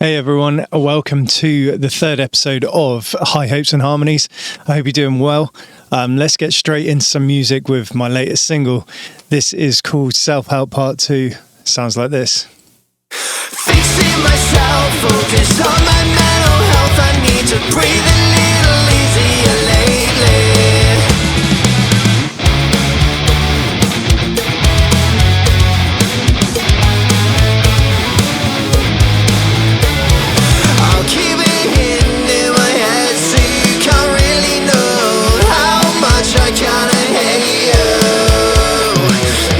Hey everyone, welcome to the third episode of High Hopes and Harmonies. I hope you're doing well. Let's get straight into some music with my latest single. This is called Self-Help Part 2. Sounds like this. Fixing myself, focus on my mental health. I need to breathe a little easier lately. I'll keep it hidden in my head so you can't really know how much I kinda hate you.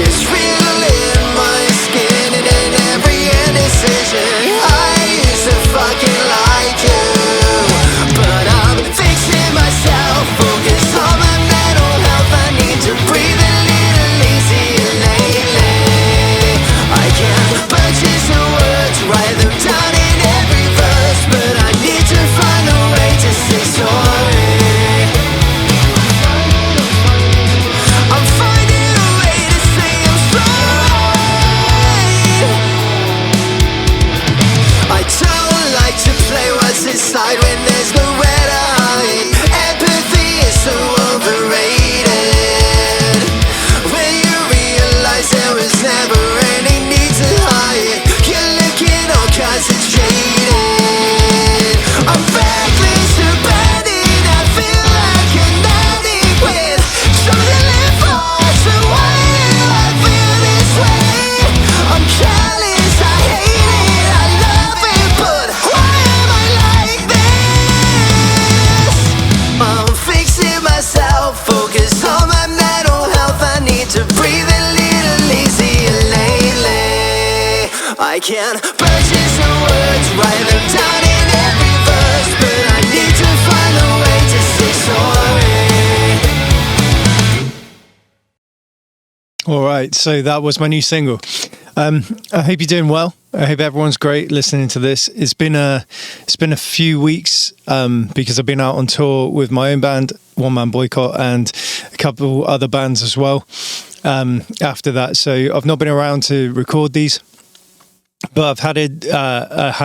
It's real in my skin and in every indecision. I used to fucking like you, but I'm fixing myself, focus on my mental health. I need to breathe a little easier lately. I can't purchase the words, write them down in every verse, but I need to find a way to say sorry. I'm finding a way to say I'm sorry. I don't like to play what's inside when there's nowhere to hide. Empathy is so overrated. When you realize there was never any need to hide, you're looking all concentrated. I'm reckless, abandoned. I feel like an addict with something to live for. So why do I feel this way? I'm careless, I hate it, I love it, but why am I like this? I'm fixing myself, focus on my mental health. I need to breathe a little easier lately. I can't purchase the words, write them down in every verse, but I need to find a way to say sorry. All right, so that was my new single. I hope you're doing well. I hope everyone's great listening to this. It's been a few weeks because I've been out on tour with my own band, One Man Boycott, and a couple other bands as well. After that, so I've not been around to record these, but I've had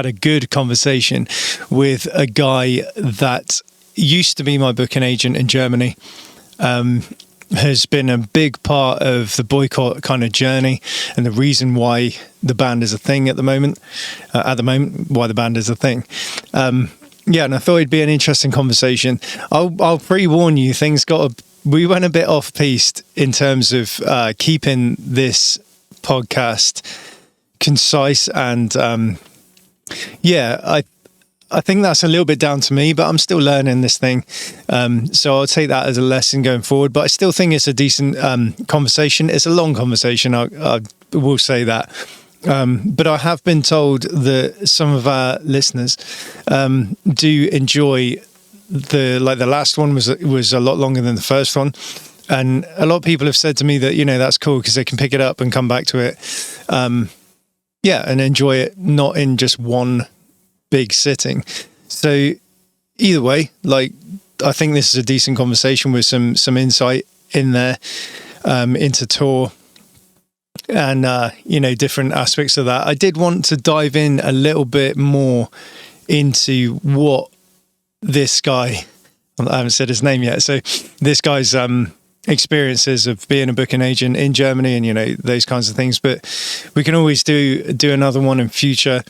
a good conversation with a guy that used to be my booking agent in Germany. Has been a big part of the Boycott kind of journey and the reason why the band is a thing at the moment. Why the band is a thing. Yeah, and I thought it'd be an interesting conversation. I'll pre-warn you, we went a bit off-piste in terms of keeping this podcast concise and I think that's a little bit down to me, but I'm still learning this thing. So I'll take that as a lesson going forward. But I still think it's a decent conversation. It's a long conversation, I will say that. But I have been told that some of our listeners do enjoy the last one was a lot longer than the first one. And a lot of people have said to me that, that's cool because they can pick it up and come back to it. And enjoy it, not in just one big sitting. So either way, I think this is a decent conversation with some insight in there into tour and different aspects of that. I did want to dive in a little bit more into what this guy, I haven't said his name yet, so this guy's experiences of being a booking agent in Germany and those kinds of things. But we can always do another one in future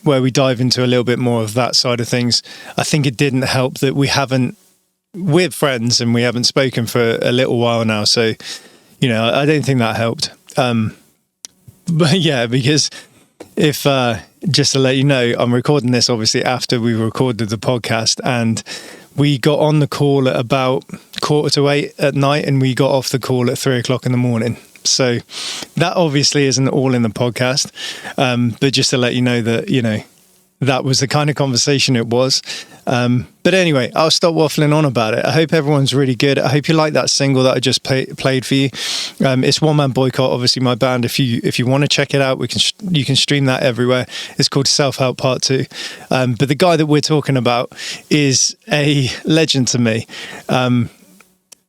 where we dive into a little bit more of that side of things. I think it didn't help that we're friends and we haven't spoken for a little while now. So, I don't think that helped. But yeah, because if, just to let you know, I'm recording this obviously after we recorded the podcast, and we got on the call at about 7:45 at night and we got off the call at 3:00 in the morning. So that obviously isn't all in the podcast, but just to let you know that, that was the kind of conversation it was. But anyway, I'll stop waffling on about it. I hope everyone's really good. I hope you like that single that I just played for you. It's One Man Boycott, obviously my band. If you want to check it out, you can stream that everywhere. It's called Self-Help Part 2. But the guy that we're talking about is a legend to me.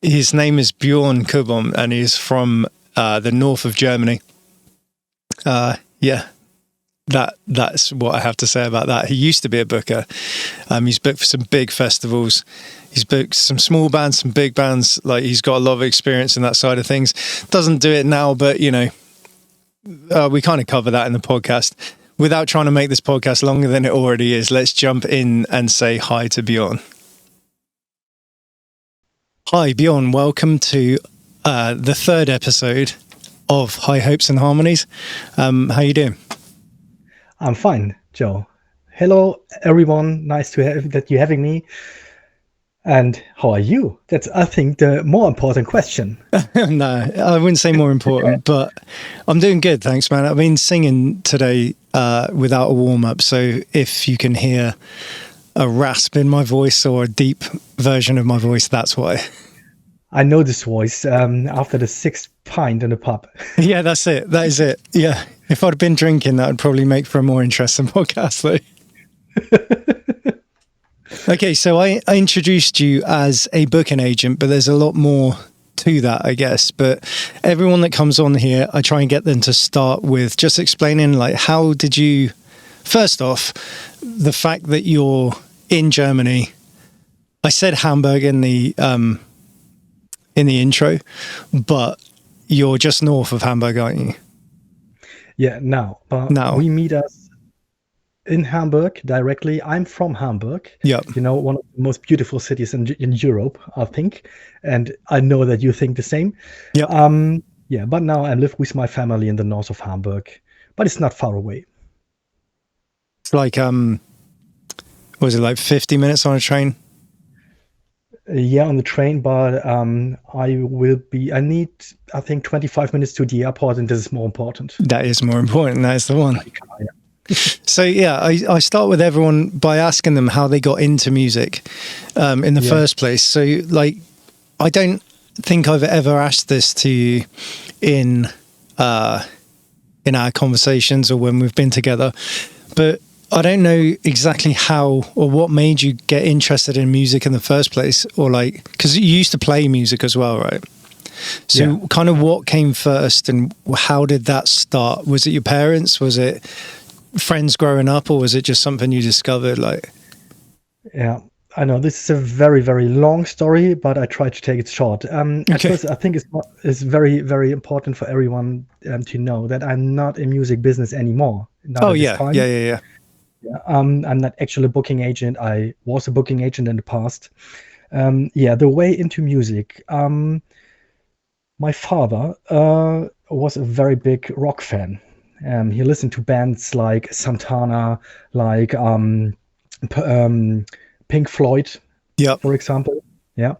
His name is Björn Kubon, and he's from the north of Germany. that's what I have to say about that. He used to be a booker. He's booked for some big festivals. He's booked some small bands, some big bands. Like, he's got a lot of experience in that side of things. Doesn't do it now, but you know, we kind of cover that in the podcast. Without trying to make this podcast longer than it already is, let's jump in and say hi to Björn. Hi, Björn. Welcome to the third episode of High Hopes and Harmonies. How you doing? I'm fine, Joe. Hello, everyone. Nice to have that you're having me. And how are you? That's, I think, the more important question. No, I wouldn't say more important, but I'm doing good, thanks, man. I've been singing today without a warm-up, so if you can hear a rasp in my voice or a deep version of my voice, that's why. I know this voice after the sixth pint in the pub. Yeah, that's it. That is it. Yeah. If I'd been drinking, that would probably make for a more interesting podcast, though. Okay, so I introduced you as a booking agent, but there's a lot more to that, I guess. But everyone that comes on here, I try and get them to start with just explaining, like, how did you, first off, the fact that you're in Germany. I said Hamburg in the intro, but you're just north of Hamburg, aren't you? Yeah, now. We meet us in Hamburg directly. I'm from Hamburg. Yeah. You know, one of the most beautiful cities in Europe, I think. And I know that you think the same. Yeah. Yeah, but now I live with my family in the north of Hamburg. But it's not far away. It's like, was it like 50 minutes on a train? Yeah, on the train, but I need, I think, 25 minutes to the airport, and this is more important. That is more important. That is the one. So, yeah, I start with everyone by asking them how they got into music in the first place. So, like, I don't think I've ever asked this to you in our conversations or when we've been together, but I don't know exactly how or what made you get interested in music in the first place, or like, because you used to play music as well, right? So kind of what came first and how did that start? Was it your parents? Was it friends growing up, or was it just something you discovered? Like, yeah, I know this is a very, very long story, but I try to take it short. At first, I think it's very, very important for everyone to know that I'm not in music business anymore. Yeah. I'm not actually a booking agent. I was a booking agent in the past. The way into music. My father was a very big rock fan. He listened to bands like Santana, like Pink Floyd, for example. Yeah.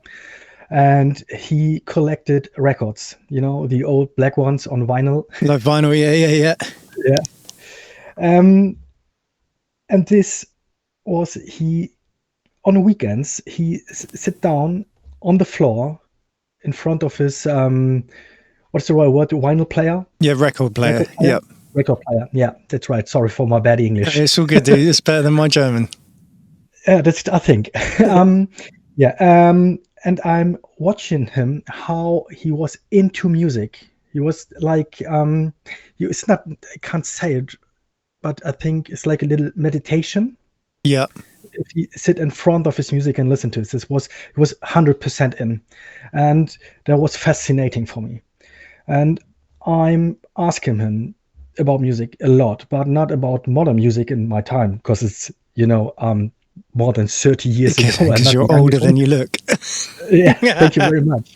And he collected records, you know, the old black ones on vinyl. Like vinyl, yeah. And this was on the weekends, he sit down on the floor in front of his, what's the right word, vinyl player? Yeah, record player. Yeah. Record player. Yeah, that's right. Sorry for my bad English. It's all good, dude. It's better than my German. Yeah, that's, I think. And I'm watching him, how he was into music. He was like, it's not, I can't say it, but I think it's like a little meditation. Yeah. If you sit in front of his music and listen to it, it was 100% in. And that was fascinating for me. And I'm asking him about music a lot, but not about modern music in my time, because it's, you know, more than 30 years ago. Because you're older than you look. Yeah, thank you very much.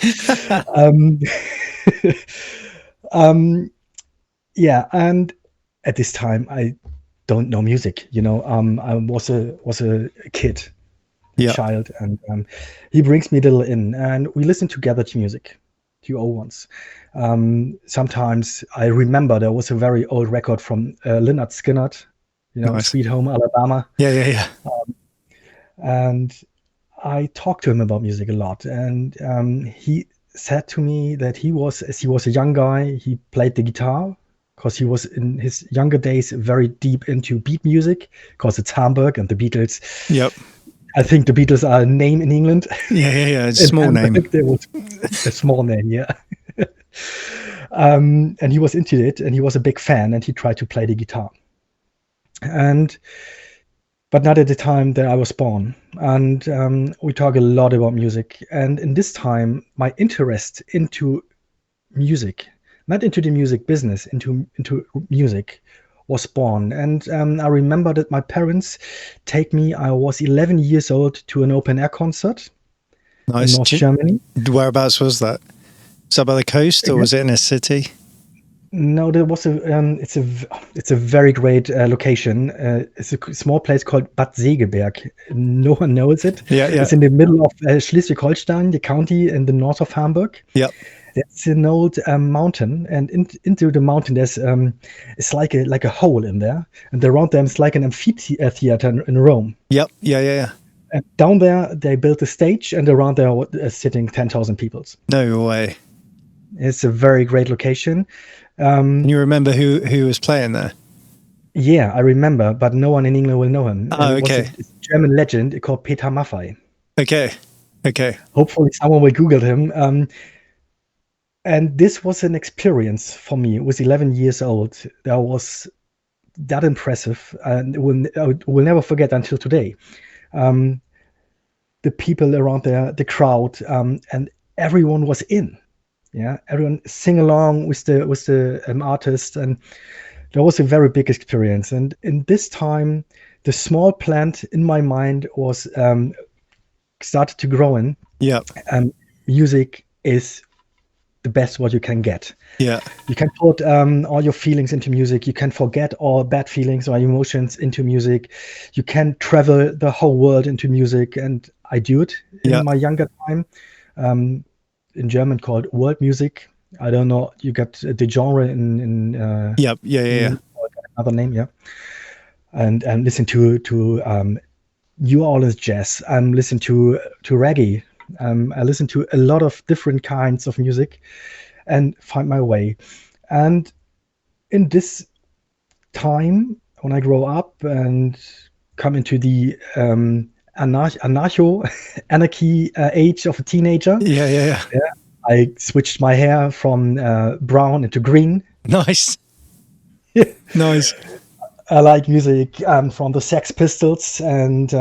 And at this time, I don't know music. You know, I was a kid, child, and he brings me a little in, and we listen together to music, to old ones. Sometimes I remember there was a very old record from Lynyrd Skynyrd, you know, nice. Sweet Home Alabama. Yeah. And I talked to him about music a lot, and he said to me that as he was a young guy, he played the guitar, because he was in his younger days very deep into beat music, because it's Hamburg and the Beatles. Yep. I think the Beatles are a name in England. Yeah. It's a small name. There was a small name, yeah. And he was into it, and he was a big fan, and he tried to play the guitar. and but not at the time that I was born. And we talk a lot about music. And in this time, my interest into music, not into the music business, into music, was born. And I remember that my parents take me. I was 11 years old to an open air concert in Nice. North Germany. Whereabouts was that? Was that by the coast or was it in a city? No, there was it's a very great location. It's a small place called Bad Segeberg. No one knows it. Yeah, yeah. It's in the middle of Schleswig-Holstein, the county in the north of Hamburg. Yep. It's an old mountain, and into the mountain there's it's like a hole in there, and around them it's like an amphitheater in Rome. Yep. Yeah, yeah, yeah. And down there they built a stage, and around there are sitting 10,000 people. No way. It's a very great location. Can you remember who was playing there? Yeah, I remember, but no one in England will know him. Oh, okay. It was a German legend called Peter Maffay. Okay. Hopefully someone will Google him. And this was an experience for me. It was 11 years old. That was that impressive, and I will never forget until today. The people around there, the crowd, and everyone was in. Yeah, everyone sing along with the artist, and that was a very big experience. And in this time, the small plant in my mind was started to grow in. Yeah. And music is the best what you can get. Yeah. You can put all your feelings into music. You can forget all bad feelings or emotions into music. You can travel the whole world into music, and I do it in my younger time. In German called world music. I don't know. You got the genre in another name, yeah. And listen to New Orleans jazz. I'm listening to reggae. I listen to a lot of different kinds of music and find my way. And in this time, when I grow up and come into the anarchy age of a teenager. Yeah. I switched my hair from brown into green. Nice. Nice. I like music from the Sex Pistols, and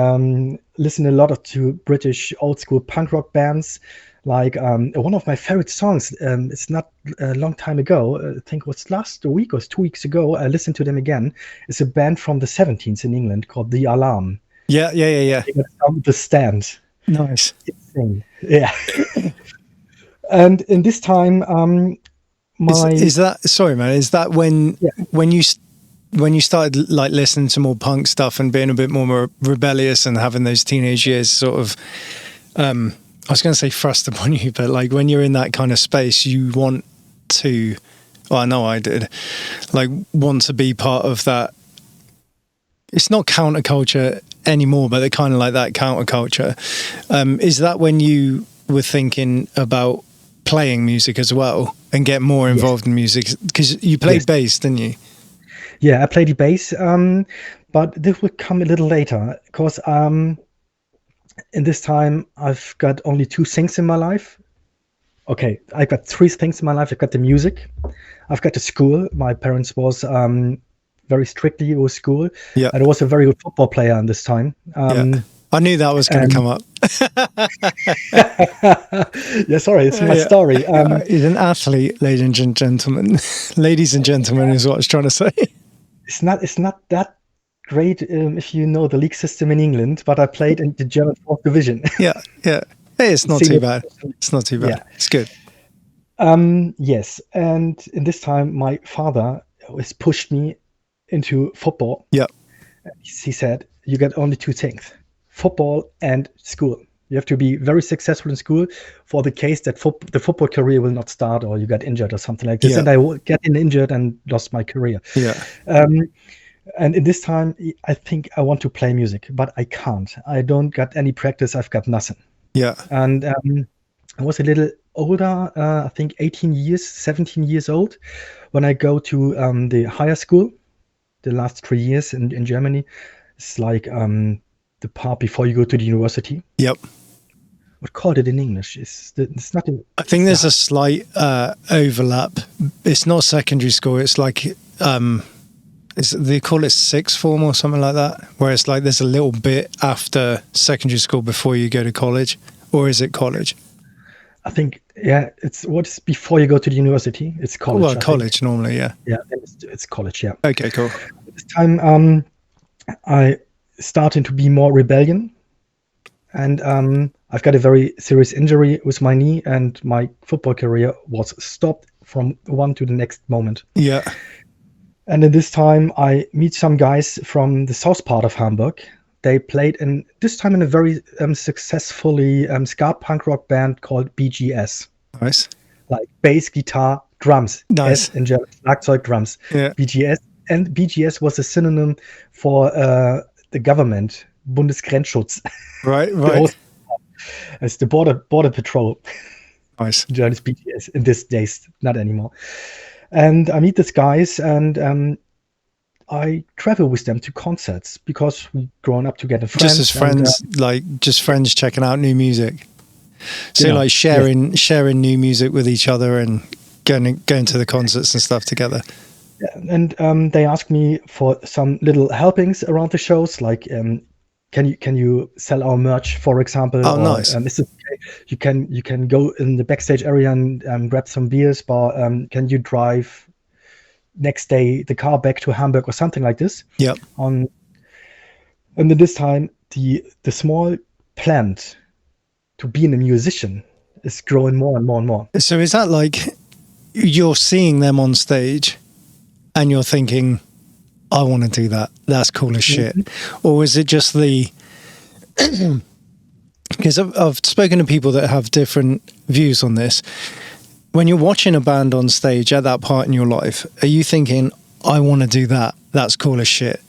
listen a lot to British old school punk rock bands. Like one of my favorite songs, it's not a long time ago, I think it was last week or 2 weeks ago, I listened to them again. It's a band from the 70s in England called The Alarm. Yeah. The Stand. Nice. Yeah. And in this time, is that sorry, man? Is that when you started like listening to more punk stuff and being a bit more rebellious and having those teenage years sort of? I was going to say thrust upon you, but like when you're in that kind of space, you want to. Well, I know I did. Like want to be part of that. It's not counterculture anymore, but they're kind of like that counterculture. Is that when you were thinking about playing music as well and get more involved in music? Because you played bass, didn't you? Yeah, I played the bass, but this would come a little later because in this time I've got only 2 things in my life. Okay, I've got 3 things in my life. I've got the music, I've got the school. My parents was very strictly with school. Yeah, and I was a very good football player in this time. I knew that was going to come up. Yeah, sorry, it's my story. He's an athlete, ladies and gentlemen. Ladies and gentlemen is what I was trying to say. It's not that great if you know the league system in England, but I played in the German 4th division. Yeah. Hey, it's not too bad. It's not too bad. Yeah. It's good. Yes, and in this time, my father has pushed me into football. Yeah. He said, you got only 2 things, football and school. You have to be very successful in school for the case that the football career will not start or you got injured or something like this. Yeah. And I get injured and lost my career. Yeah. And in this time, I think I want to play music, but I can't. I don't got any practice. I've got nothing. Yeah. And I was a little older, I think 17 years old, when I go to the higher school. The last 3 years in Germany, it's like the part before you go to the university. Yep. What called it in English? It's not. I think there's a slight overlap. It's not secondary school. It's like they call it sixth form or something like that, where it's like there's a little bit after secondary school before you go to college, or is it college? I think, yeah, it's what's before you go to the university. It's college. Well, college normally, yeah. Yeah, it's college, yeah. Okay, cool. This time, I started to be more rebellion, and I've got a very serious injury with my knee, and my football career was stopped from one to the next moment. Yeah. And at this time, I meet some guys from the south part of Hamburg. They played this time in a very successfully ska punk rock band called BGS. Nice. Like bass, guitar, drums. Nice. S in German, Schlagzeug, drums. Yeah. BGS. And BGS was a synonym for the government, Bundesgrenzschutz. Right. It's the border patrol. Nice. In German is BGS in these days, not anymore. And I meet these guys, and I travel with them to concerts because we grown up together. Just as friends, just friends checking out new music. So like sharing new music with each other and going to the concerts and stuff together. Yeah, and they asked me for some little helpings around the shows, like can you sell our merch, for example? Oh, nice. Is it okay? You can go in the backstage area and grab some beers, but can you drive next day the car back to Hamburg or something like this? Yeah. And at this time, the small plant to being a musician is growing more and more and more. So is that like you're seeing them on stage and you're thinking, I want to do that. That's cool as shit. Mm-hmm. Or is it just because I've spoken to people that have different views on this. When you're watching a band on stage at that part in your life, are you thinking, I want to do that? That's cool as shit.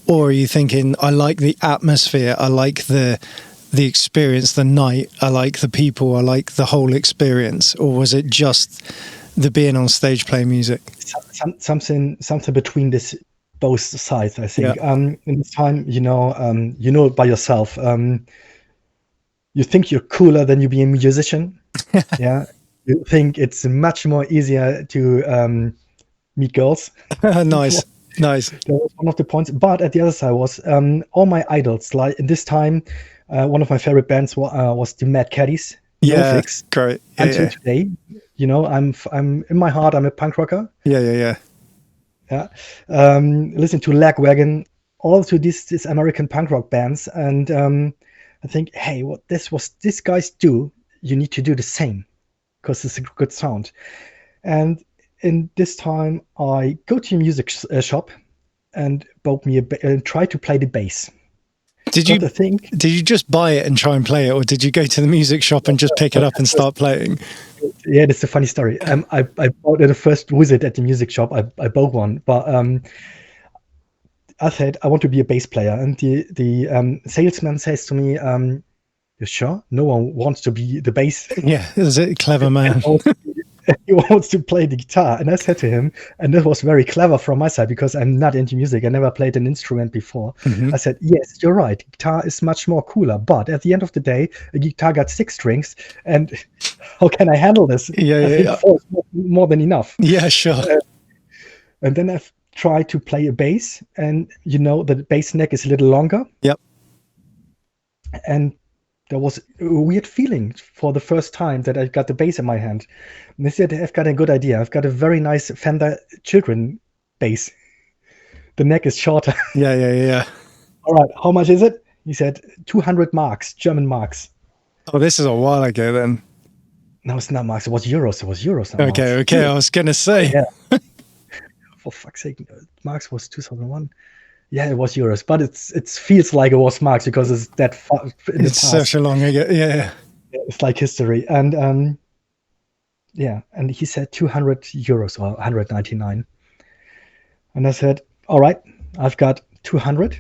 Or are you thinking, I like the atmosphere. I like the experience, the night. I like the people. I like the whole experience. Or was it just the being on stage playing music? Something between this both sides, I think. Yeah. In this time, you know it by yourself. You think you're cooler than you be a musician. Yeah. You think it's much more easier to meet girls. Nice. That was one of the points. But at the other side was all my idols. Like in this time, one of my favorite bands was the Mad Caddies. Yeah, great. Yeah, until today, you know, I'm in my heart, I'm a punk rocker. Yeah. Listen to Lagwagon, all to these American punk rock bands, and I think, hey, what these guys do, you need to do the same, because it's a good sound. And in this time, I go to a music shop and bought me try to play the bass. Did you just buy it and try and play it, or did you go to the music shop and just pick it up and start playing? Yeah, that's a funny story. I bought the first visit at the music shop. I bought one, but I said I want to be a bass player, and the salesman says to me, "You sure? No one wants to be the bass." Yeah, is it a clever man? He wants to play the guitar, and I said to him, and that was very clever from my side because I'm not into music. I never played an instrument before. Mm-hmm. I said, "Yes, you're right. Guitar is much more cooler, but at the end of the day, a guitar got 6 strings, and how can I handle this? Yeah. 4 is more than enough." Yeah, sure. And then I've tried to play a bass, and you know the bass neck is a little longer. Yep. And there was a weird feeling for the first time that I got the bass in my hand. And they said, I've got a good idea. I've got a very nice Fender Children bass. The neck is shorter. Yeah. All right, how much is it? He said 200 marks, German marks. Oh, this is a while ago then. No, it's not marks. It was euros. Okay. I was going to say. Yeah. For fuck's sake, marks was 2001. Yeah, it was euros, but it feels like it was marks because it's that far in the It's past. such a long ago. Yeah. It's like history. And and he said 200 euros or 199. And I said, all right, I've got 200.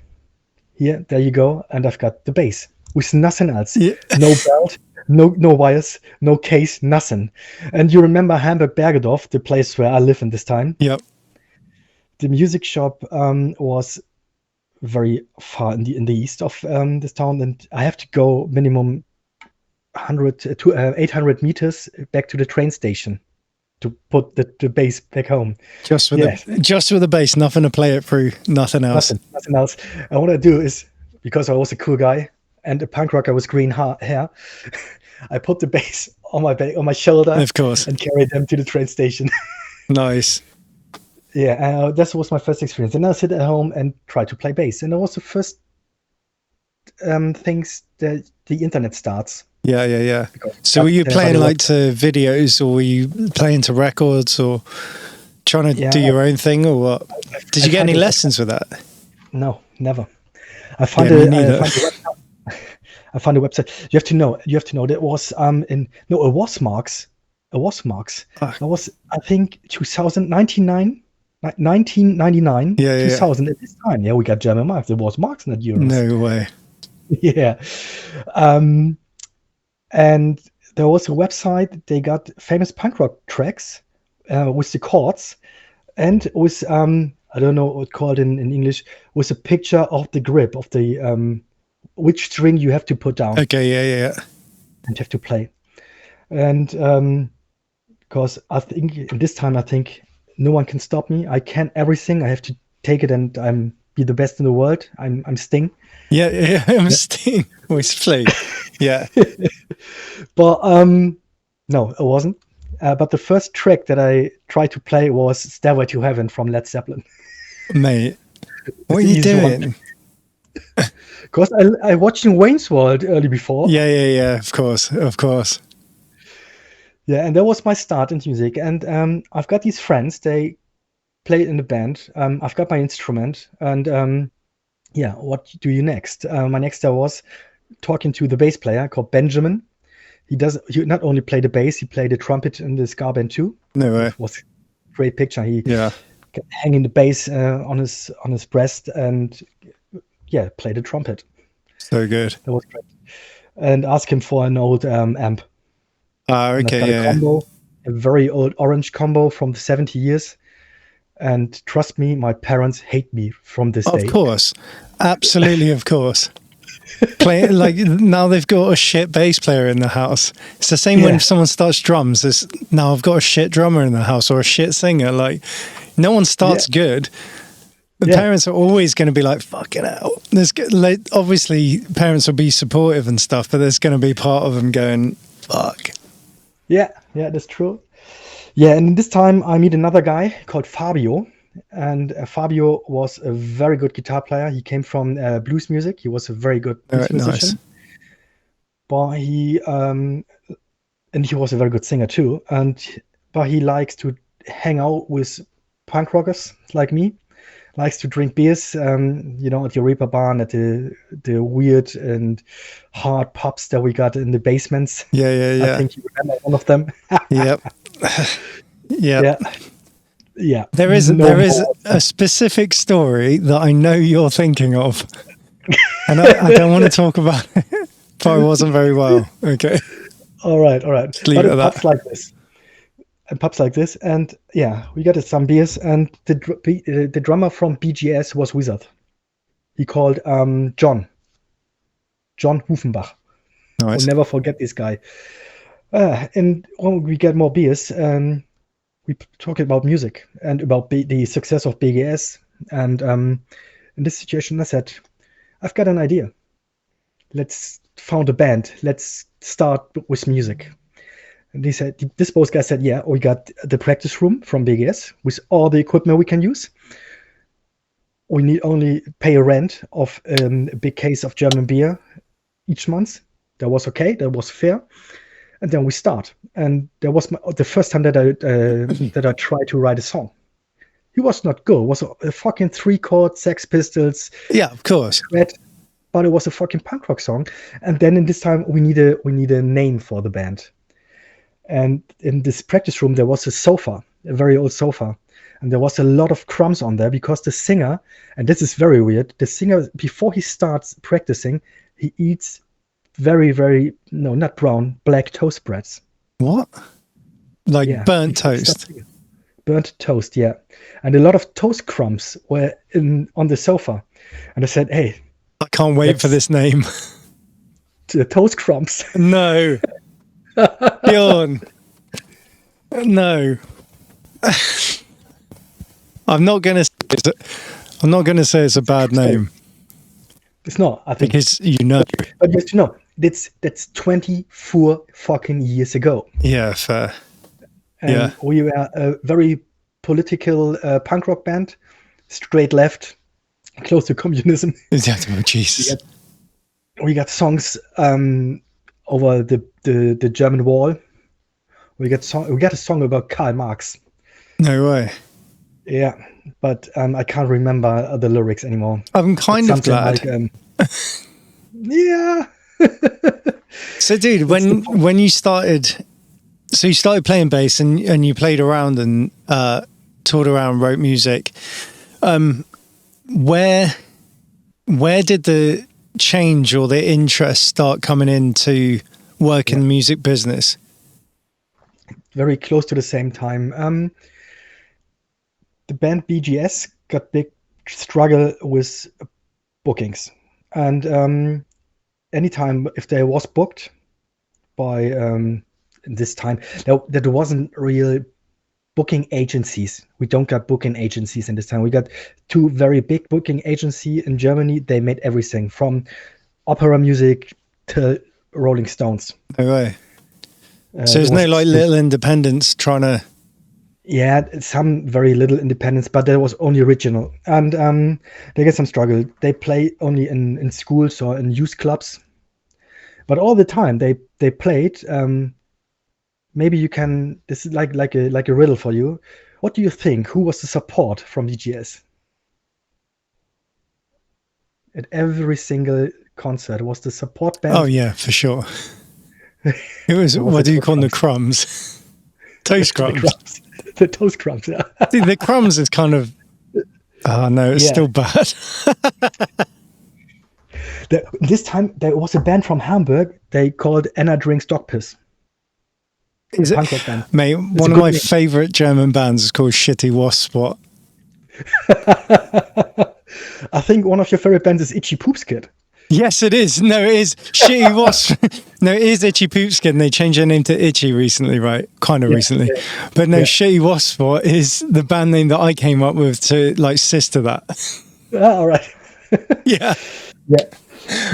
Here, there you go. And I've got the bass with nothing else. Yeah. No belt, no wires, no case, nothing. And you remember Hamburg Bergedorf, the place where I live in this time? Yep. The music shop was very far in the east of this town, and I have to go minimum 800 meters back to the train station. to put the bass back home. Just with the bass, nothing to play it through, nothing else. Nothing else. And what I do is, because I was a cool guy and a punk rocker with green hair, I put the bass on my shoulder, of course, and carried them to the train station. Nice. Yeah, that was my first experience. And I sit at home and try to play bass. And that was the first things that the internet starts. Yeah. So were you playing like to videos, or were you playing to records, or trying to do your own thing, or what? Did you get any lessons with that? No, never. I found a website. You have to know that was it was Marks. It was Marks. That was, I think, 1999. 2000 at this time. Yeah, we got German marks. It was marks, not euros. No way. Yeah. And there was a website. They got famous punk rock tracks with the chords, and with I don't know what called in English, with a picture of the grip of the which string you have to put down. Okay, yeah. And you have to play. And because I think this time, I think no one can stop me. I can everything. I have to take it, and I'm be the best in the world. I'm Sting. Yeah, I'm Sting. Always play. Yeah. But no, it wasn't. But the first track that I tried to play was "Stairway to Heaven" from Led Zeppelin. Mate, what are you doing? Because I watched in Wayne's World early before. Yeah. Of course. Yeah, and that was my start in music. And I've got these friends. They played in the band. I've got my instrument. And what do you next? My next step was talking to the bass player called Benjamin. He not only play the bass, he played the trumpet in the ska band too. No way. It was a great picture. He kept hanging the bass on his breast and played the trumpet. So good. That was great. And asked him for an old amp. Okay, a combo, a very old orange combo from the 70 years. And trust me, my parents hate me from this day. Of course. Absolutely, of course. Play like now they've got a shit bass player in the house. It's the same when someone starts drums. It's now I've got a shit drummer in the house or a shit singer. Like no one starts good. The parents are always going to be like, fucking hell. Obviously, parents will be supportive and stuff, but there's going to be part of them going, fuck. Yeah, that's true. Yeah, and this time I meet another guy called Fabio. And Fabio was a very good guitar player. He came from blues music. He was a very good blues musician. Nice. But he was a very good singer too. But he likes to hang out with punk rockers like me. Likes to drink beers, at the Reeperbahn, at the weird and hard pubs that we got in the basements. Yeah. I think you remember one of them. Yep. Yeah. There is a specific story that I know you're thinking of, and I don't want to talk about it, but I wasn't very well. Okay. All right. Just leave it at that. Pubs like this, and we got some beers, and the drummer from BGS was Wizard. He called John Hufenbach. Nice. I'll never forget this guy. And when we get more beers, we talk about music and about the success of BGS. And in this situation, I said, I've got an idea. Let's found a band. Let's start with music. And this both guys said, we got the practice room from BGS with all the equipment we can use. We need only pay a rent of a big case of German beer each month. That was okay. That was fair. And then we start. And that was the first time that I tried to write a song. He was not good. It was a fucking 3-chord Sex Pistols. Yeah, of course. But it was a fucking punk rock song. And then in this time we need a name for the band. And in this practice room, there was a sofa, a very old sofa. And there was a lot of crumbs on there because the singer, and this is very weird, the singer, before he starts practicing, he eats very, very, no, not brown, black toast breads. What? Like burnt toast? Burnt toast, yeah. And a lot of toast crumbs were on the sofa. And I said, hey. I can't wait for this name. The toast crumbs. No. Bjorn. No. I'm not gonna say it's a bad name. It's not, I think. Because you know. But just to know, that's 24 fucking years ago. Yeah, fair. And we were a very political punk rock band, straight left, close to communism. Oh, Jesus. We got songs over the German wall. We got a song about Karl Marx. No way. Yeah, but I can't remember the lyrics anymore. I'm kind of glad. Like, yeah. So, dude, when you started, you started playing bass and you played around and toured around, wrote music. Where did the change or the interest start coming into work in the music business? Very close to the same time. The band BGS got big struggle with bookings, and anytime if they was booked by this time, there wasn't real booking agencies. We don't got booking agencies in this time. We got two very big booking agency in Germany. They made everything from opera music to Rolling Stones. No way. So there's no like little independents trying to. Yeah, some very little independence, but there was only original, and they get some struggle. They play only in schools or in youth clubs, but all the time they played. Maybe you can. This is like a riddle for you. What do you think? Who was the support from DGS? At every single concert was the support band. Oh yeah, for sure. It was what do you call them, the crumbs? Toast crumbs. The toast crumbs, yeah. See, the crumbs is kind of. Oh no, it's still bad. This time there was a band from Hamburg. They called Anna Drinks Dog Piss. Is it, band. Mate? One of my favorite German bands is called Shitty Wasp Spot. I think one of your favorite bands is Itchy Poops Kid. Yes, it is. No, it is Shitty Wasp. No, it is Itchy Poops Kid, and they changed their name to Itchy recently, right? Kind of recently. Yeah. But no, Shitty Wasp Spot is the band name that I came up with to like sister that. All right. Yeah. Yeah.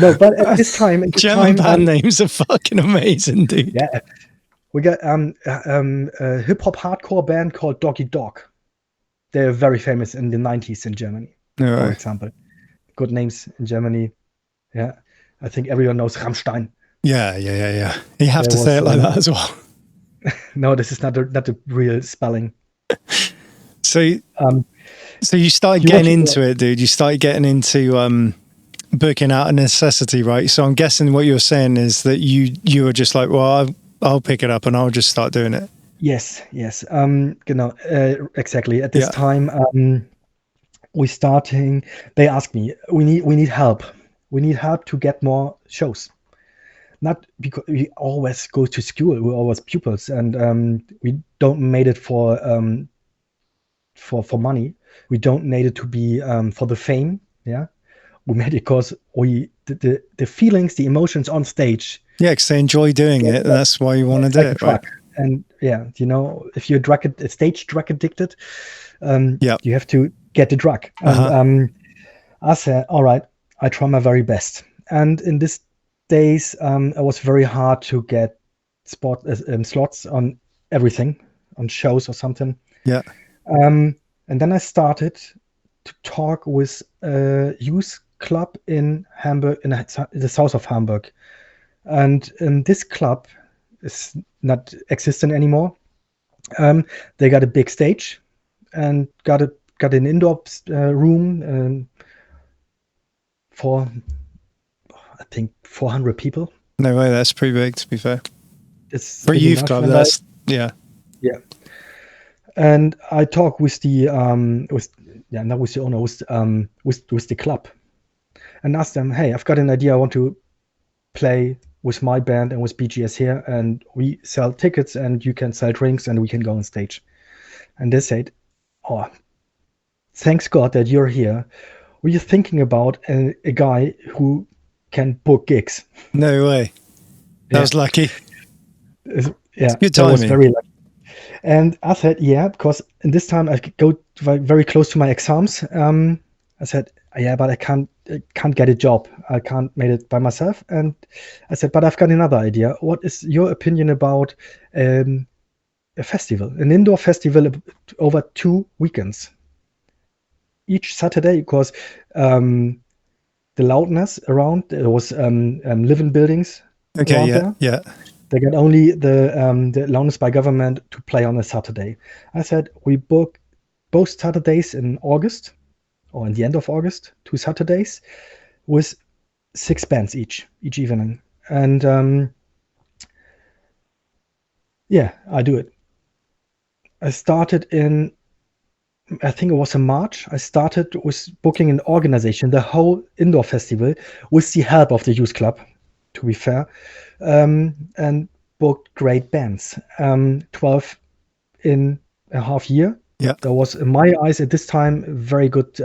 No, but at this time, German band names are fucking amazing, dude. Yeah. We got a hip hop hardcore band called Doggy Dog. They're very famous in the 90s in Germany, for example. Good names in Germany. Yeah, I think everyone knows Rammstein. Yeah. You have to say it like that as well. No, this is not the real spelling. So you started getting into it, dude. You started getting into booking out of necessity, right? So I'm guessing what you're saying is that you were just like, well, I'll pick it up and I'll just start doing it. Yes. Exactly. At this time, we starting. They asked me, we need help. We need help to get more shows. Not because we always go to school. We're always pupils, and we don't made it for money. We don't need it to be for the fame. Yeah, we made it because the feelings, the emotions on stage. Yeah, because they enjoy doing it. That's why you want to do it, right? And if you're stage drug addicted, you have to get the drug. And I said, all right, I try my very best. And in these days, it was very hard to get slots on everything, on shows or something. Yeah. And then I started to talk with a youth club in Hamburg, in the south of Hamburg. And this club is not existent anymore. They got a big stage and got an indoor room for, I think, 400 people. No way, that's pretty big, to be fair. It's for a youth club, that's yeah. And I talked with the owner, with the club, and asked them, hey, I've got an idea. I want to play with my band and with BGS here, and we sell tickets and you can sell drinks and we can go on stage. And they said, oh, thanks God that you're here. Were you thinking about a guy who can book gigs? No way. That was lucky. Yeah, good timing. That was very lucky. And I said, yeah, because in this time I go very close to my exams. I said, yeah, but I can't get a job. I can't make it by myself. And I said, but I've got another idea. What is your opinion about a festival, an indoor festival over 2 weekends? Each Saturday, because the loudness around, there was living buildings around there. Yeah. They get only the loudness by government to play on a Saturday. I said, we book both Saturdays in August, or in the end of August, 2 Saturdays, with 6 bands each evening. And yeah, I do it. I started in, I think it was in March. I started with booking an organization, the whole indoor festival, with the help of the youth club, to be fair, and booked great bands. 12 in a half year. Yeah. That was, in my eyes at this time, a very good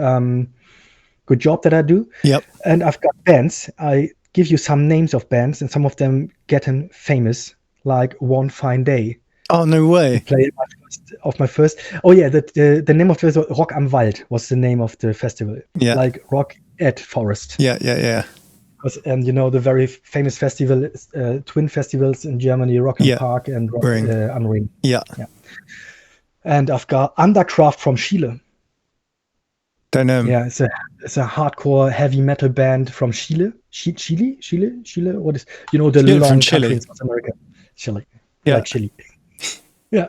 job that I do. Yep. And I've got bands. I give you some names of bands, and some of them getting famous, like One Fine Day. Oh, no way. Play my first. Oh yeah, the name of the festival, Rock am Wald, was the name of the festival. Yeah. Like Rock at Forest. Yeah. And the very famous festival, twin festivals in Germany, Rock am Park and Rock am Ring. Yeah. And I've got Undercraft from Chile. Don't know. Yeah, it's a hardcore heavy metal band from Chile. Chile. What is the long from country Chile. in South America? Chile. Yeah. Like Chile. Yeah.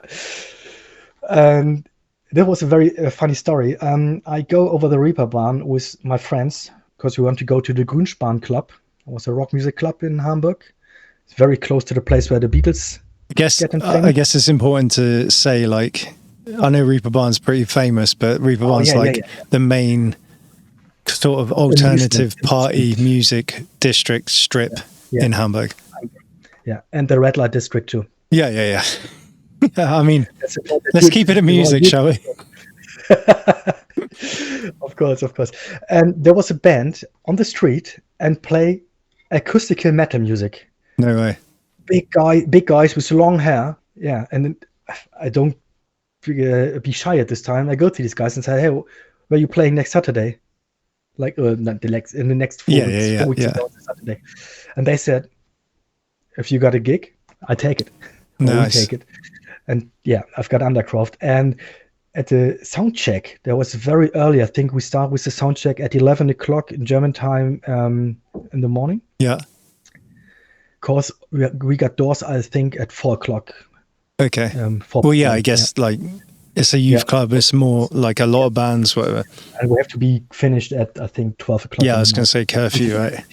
And that was a very funny story. I go over the Reeperbahn with my friends because we want to go to the Grünspan Club. It was a rock music club in Hamburg. It's very close to the place where the Beatles. I guess it's important to say, like, I know Reeperbahn's pretty famous, but Reeperbahn's the main sort of alternative party music district strip in Hamburg. Yeah, and the red light district too. Yeah. I mean, let's keep it in music, shall we? Of course. And there was a band on the street and play acoustical metal music. No way. Big guys with long hair. Yeah, and I don't be shy at this time. I go to these guys and say, "Hey, where are you playing next Saturday?" Like, not the next, in the next 4 weeks ago, Saturday. And they said, "If you got a gig, I take it. Nice. Take it." And yeah, I've got Undercraft. And at the sound check, that was very early. I think we start with the sound check at 11 o'clock in German time in the morning. Yeah. Because we got doors, I think, at 4 o'clock. Okay. I guess like it's a youth club. It's more like a lot of bands, whatever. And we have to be finished at, I think, 12 o'clock. Yeah, I was going to say curfew, right?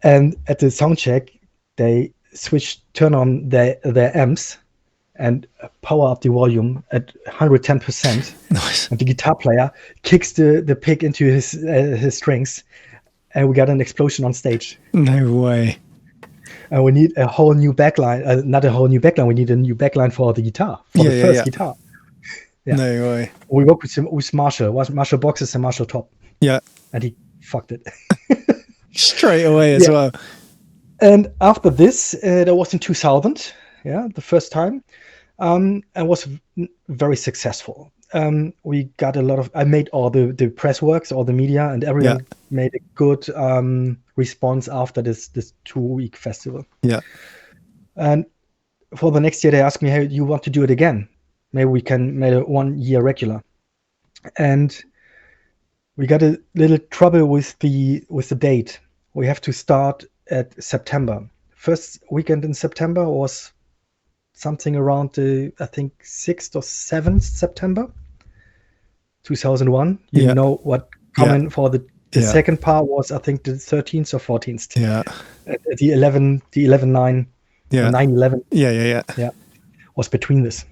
And at the sound check, they turn on their amps and power up the volume at 110%. Nice. And the guitar player kicks the pick into his strings, and we got an explosion on stage. No way. And we need a whole new backline. Not a whole new backline. We need a new backline for the guitar, for the first guitar. Yeah. No way. We work with Marshall. Marshall boxes and Marshall top. Yeah. And he fucked it. Straight away as well. And after this, that was in 2000. Yeah, the first time. And was very successful. We got a lot of. I made all the press works, all the media, and everyone made a good response after this 2-week festival. Yeah. And for the next year, they asked me, "Hey, you want to do it again? Maybe we can make it 1 year regular." And we got a little trouble with the date. We have to start at September. First weekend in September was something around I think 6th or 7th September 2001. You know what coming for the second part was, I think, the 13th or 14th. Yeah. The 11/9. Yeah. 9/11. Yeah. Was between this.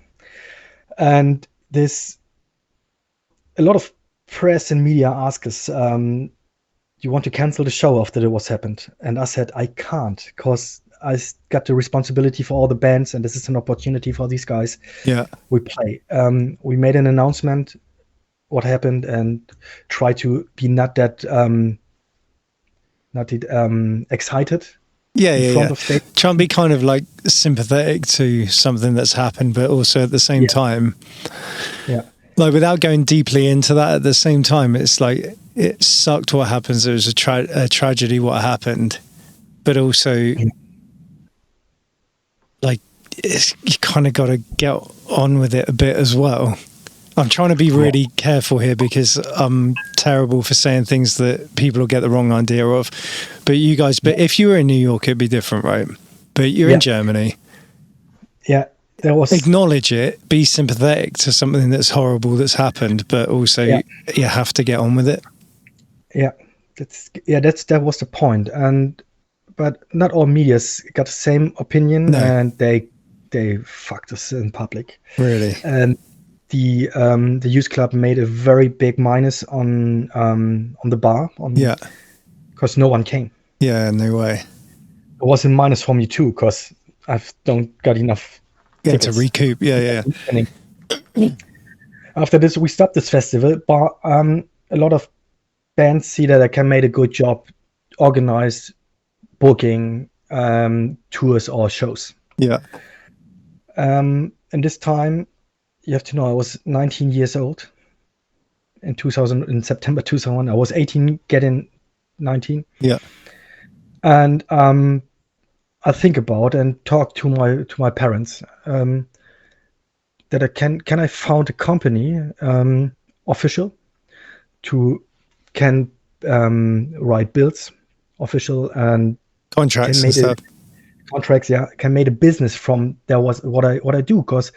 And a lot of press and media ask us, you want to cancel the show after it was happened? And I said, I can't, because I got the responsibility for all the bands, and this is an opportunity for these guys. Yeah. We play. We made an announcement what happened and try to be not that excited front of stage. Try and be kind of like sympathetic to something that's happened, but also at the same time, like without going deeply into that. At the same time, it's like it sucked what happens. It was a tragedy what happened, but also like you kind of got to get on with it a bit as well. I'm trying to be really careful here because I'm terrible for saying things that people will get the wrong idea of. But you guys, if you were in New York, it'd be different, right? But you're in Germany. Yeah, there was. Acknowledge it, be sympathetic to something that's horrible that's happened, but also you have to get on with it. Yeah, that was the point. But not all media's got the same opinion, and they fucked us in public. Really? And the youth club made a very big minus on the bar. Because no one came. Yeah, no way. It was a minus for me too, because I don't got enough tickets to recoup. Yeah. After this, we stopped this festival, but a lot of bands see that I can make a good job, organize, booking tours or shows. Yeah. And this time, you have to know, I was 19 years old in September 2001. I was 18, getting 19. Yeah. And I think about and talk to my parents that I can I found a company official can write bills official and contracts and stuff. Contracts, can make a business from there was what I do, because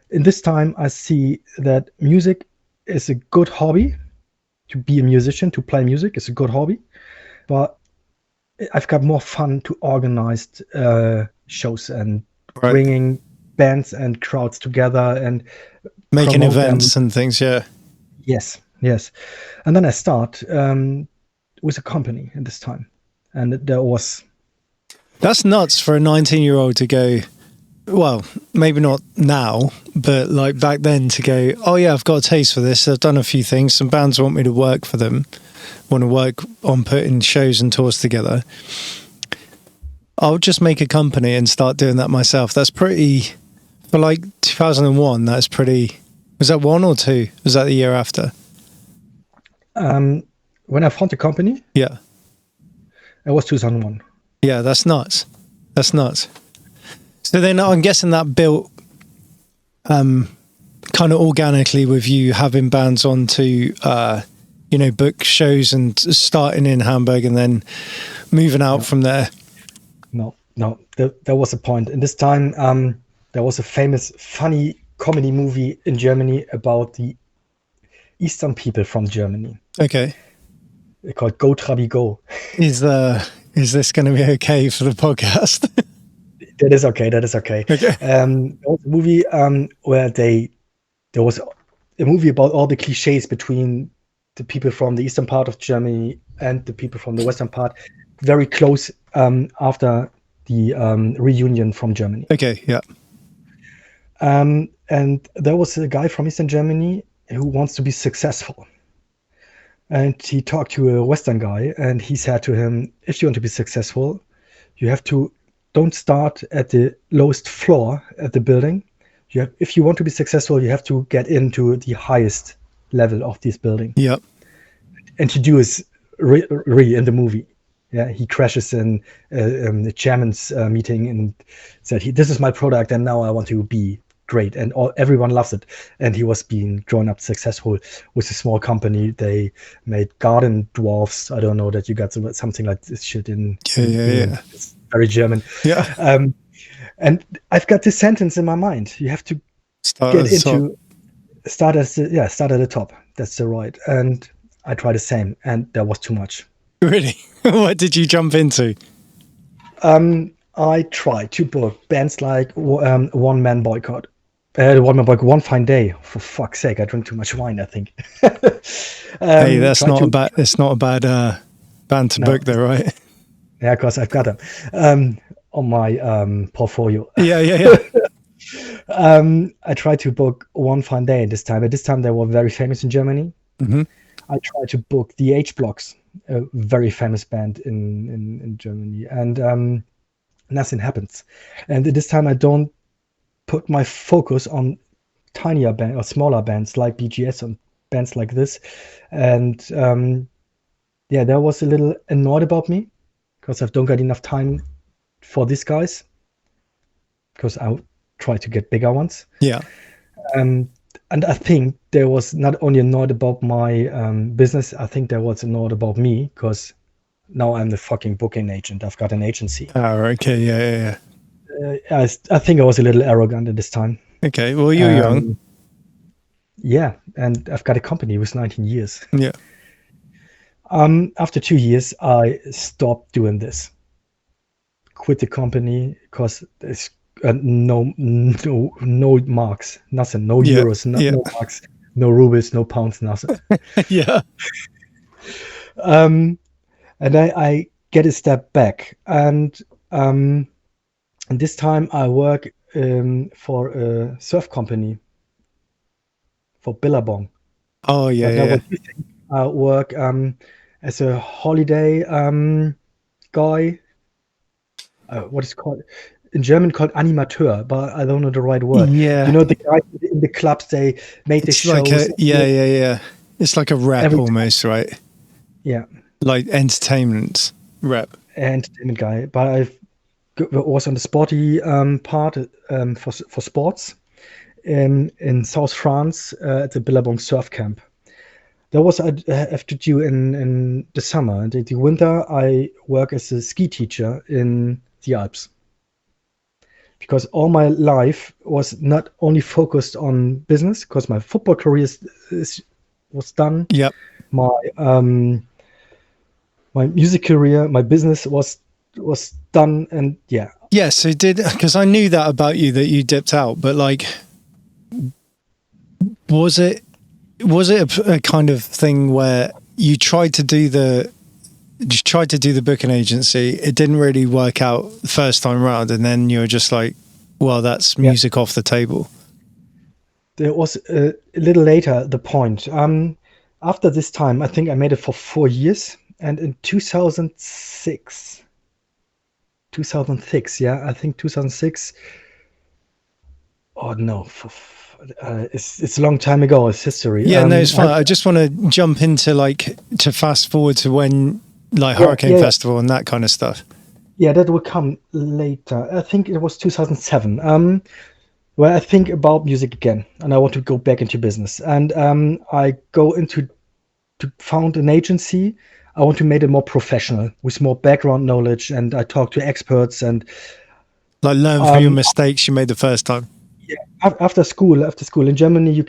in this time I see that music is a good hobby. To be a musician, to play music is a good hobby, but I've got more fun to organize shows and bringing bands and crowds together and making events and things. Yes. And then I start with a company in this time, and that's nuts for a 19-year-old to go. Well, maybe not now, but like back then to go, oh yeah, I've got a taste for this. I've done a few things. Some bands want me to work for them, want to work on putting shows and tours together. I'll just make a company and start doing that myself. That's pretty, for like 2001, that's pretty, was that 1 or 2? Was that the year after? When I found the company? Yeah. It was 2001. Yeah, that's nuts. So then I'm guessing that built kind of organically with you having bands on to, book shows and starting in Hamburg and then moving out from there. No, there was a point. In this time, there was a famous, funny comedy movie in Germany about the Eastern people from Germany. Okay. They're called Go Trabi Go. Is this going to be okay for the podcast? That is okay. Okay. There was a movie where there was a movie about all the cliches between the people from the eastern part of Germany and the people from the western part, very close after the reunion from Germany. Okay, yeah. And there was a guy from Eastern Germany who wants to be successful. And he talked to a Western guy, and he said to him, if you want to be successful, you have to don't start at the lowest floor at the building. If you want to be successful, you have to get into the highest level of this building. Yeah. And he does in the movie. Yeah, he crashes in the chairman's meeting and said, "This is my product, and now I want to be great." And everyone loves it. And he was being grown up successful with a small company. They made garden dwarfs. I don't know that you got something like this shit in. Yeah. It's very German. Yeah. And I've got this sentence in my mind. You have to start at the top. That's the right. And I tried the same, and that was too much. Really? What did you jump into? I tried to book bands like One Man Boycott. One Man Boycott, One Fine Day. For fuck's sake, I drink too much wine, I think. Hey, that's not a bad band to book there, right? Yeah, because I've got them on my portfolio. Yeah. I tried to book One Fine Day at this time. At this time, they were very famous in Germany. Mm-hmm. I tried to book the H Blocks, a very famous band in Germany. And nothing happens. And at this time, I don't put my focus on tinier band or smaller bands like BGS and bands like this. And there was a little annoyed about me because I don't got enough time for these guys, because I try to get bigger ones. Yeah. And I think there was not only annoyed about my business, I think there was annoyed about me, because now I'm the fucking booking agent. I've got an agency. Oh, okay. Yeah. I think I was a little arrogant at this time. Okay. Well, you're young. Yeah. And I've got a company with 19 years. Yeah. After 2 years, I stopped doing this. Quit the company because there's no marks, nothing, no euros, no marks, no rubles, no pounds, nothing. Yeah. And I get a step back, and this time I work for a surf company, for Billabong. Oh yeah. What do you think? I work as a holiday guy. What is called in German called Animateur, but I don't know the right word. Yeah. You know, the guys in the clubs, they made the shows. Like yeah. It's like a rep almost, right? Yeah. Like entertainment rep. Entertainment guy. But I was on the sporty part for sports in South France at the Billabong Surf Camp. That was I have to do in the summer. The winter, I work as a ski teacher in the Alps. Because all my life was not only focused on business, because my football career was done. Yep. My music career, my business was done, and yeah. Yeah. So because I knew that about you, that you dipped out, but like, was it a kind of thing where you tried to do the booking agency, it didn't really work out the first time around, and then you were just like, well, that's music off the table? There was a little later the point. After this time, I think I made it for 4 years, and in 2006, I think 2006. Oh no, it's a long time ago. It's history. Yeah, no, it's fine. I just want to jump into to fast forward to when Hurricane Festival and that kind of stuff. Yeah, that will come later. I think it was 2007, where I think about music again, and I want to go back into business. And I go to found an agency. I want to make it more professional, with more background knowledge, and I talk to experts and learn from your mistakes you made the first time. Yeah, after school in Germany, you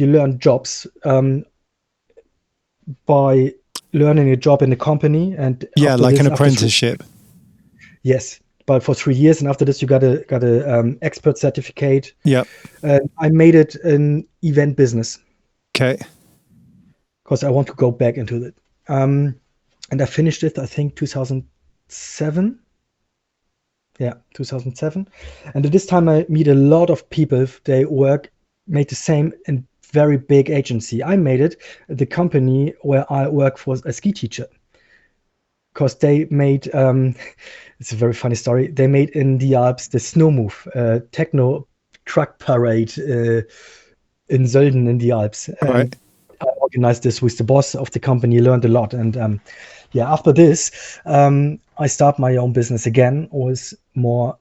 learn jobs by learning a job in a company, and like an apprenticeship. Yes, but for 3 years, and after this, you got a expert certificate. Yeah. I made it an event business. Okay. Because I want to go back into it. And I finished it, I think, 2007. Yeah, 2007. And at this time, I meet a lot of people. They made the same in very big agency. I made it the company where I work for a ski teacher. Because they made, it's a very funny story. They made in the Alps the Snow Move, techno truck parade in Sölden in the Alps. Right. I organized this with the boss of the company, learned a lot. And after this, I start my own business again with more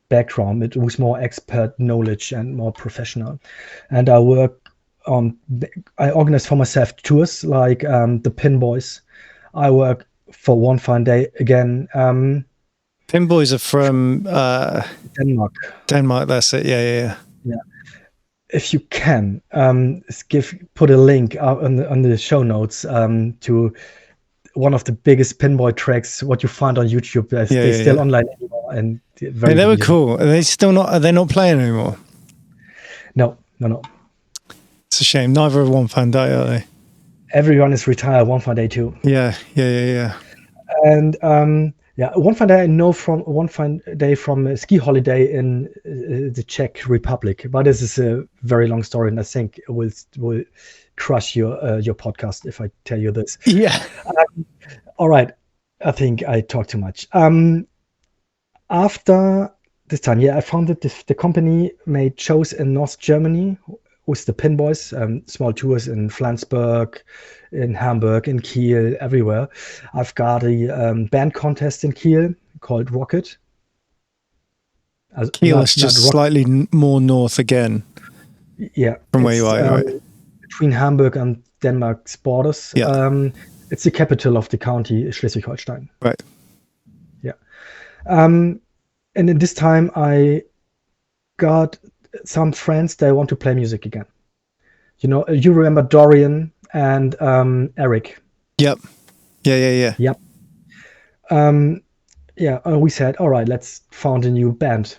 background. It was more expert knowledge and more professional. And I organize for myself tours like the Pin Boys. I work for One Fine Day again. Pin Boys are from Denmark. Denmark, that's it. Yeah. If you can, put a link on the show notes to one of the biggest pinboy tracks what you find on YouTube. They're still online anymore, and they were cool. Are they still not? Are they not playing anymore? No. It's a shame. Neither are One Fine Day, are they? Everyone is retired. One Fine Day too. Yeah. And One Fine Day I know from One Fine Day from a ski holiday in the Czech Republic, but this is a very long story, and I think it will crush your podcast if I tell you this. Yeah. All right. I think I talk too much. After this time, I founded the company, made shows in North Germany with the Pinboys, small tours in Flensburg, in Hamburg, in Kiel, everywhere. I've got a band contest in Kiel called Rocket. Kiel is just slightly more north again. Yeah. From where you are, right? Between Hamburg and Denmark's borders. Yeah. It's the capital of the county, Schleswig-Holstein. Right. Yeah. And in this time, I got some friends that want to play music again. You remember Dorian and Eric? Yep. Yeah. Yep. We said, all right, let's found a new band.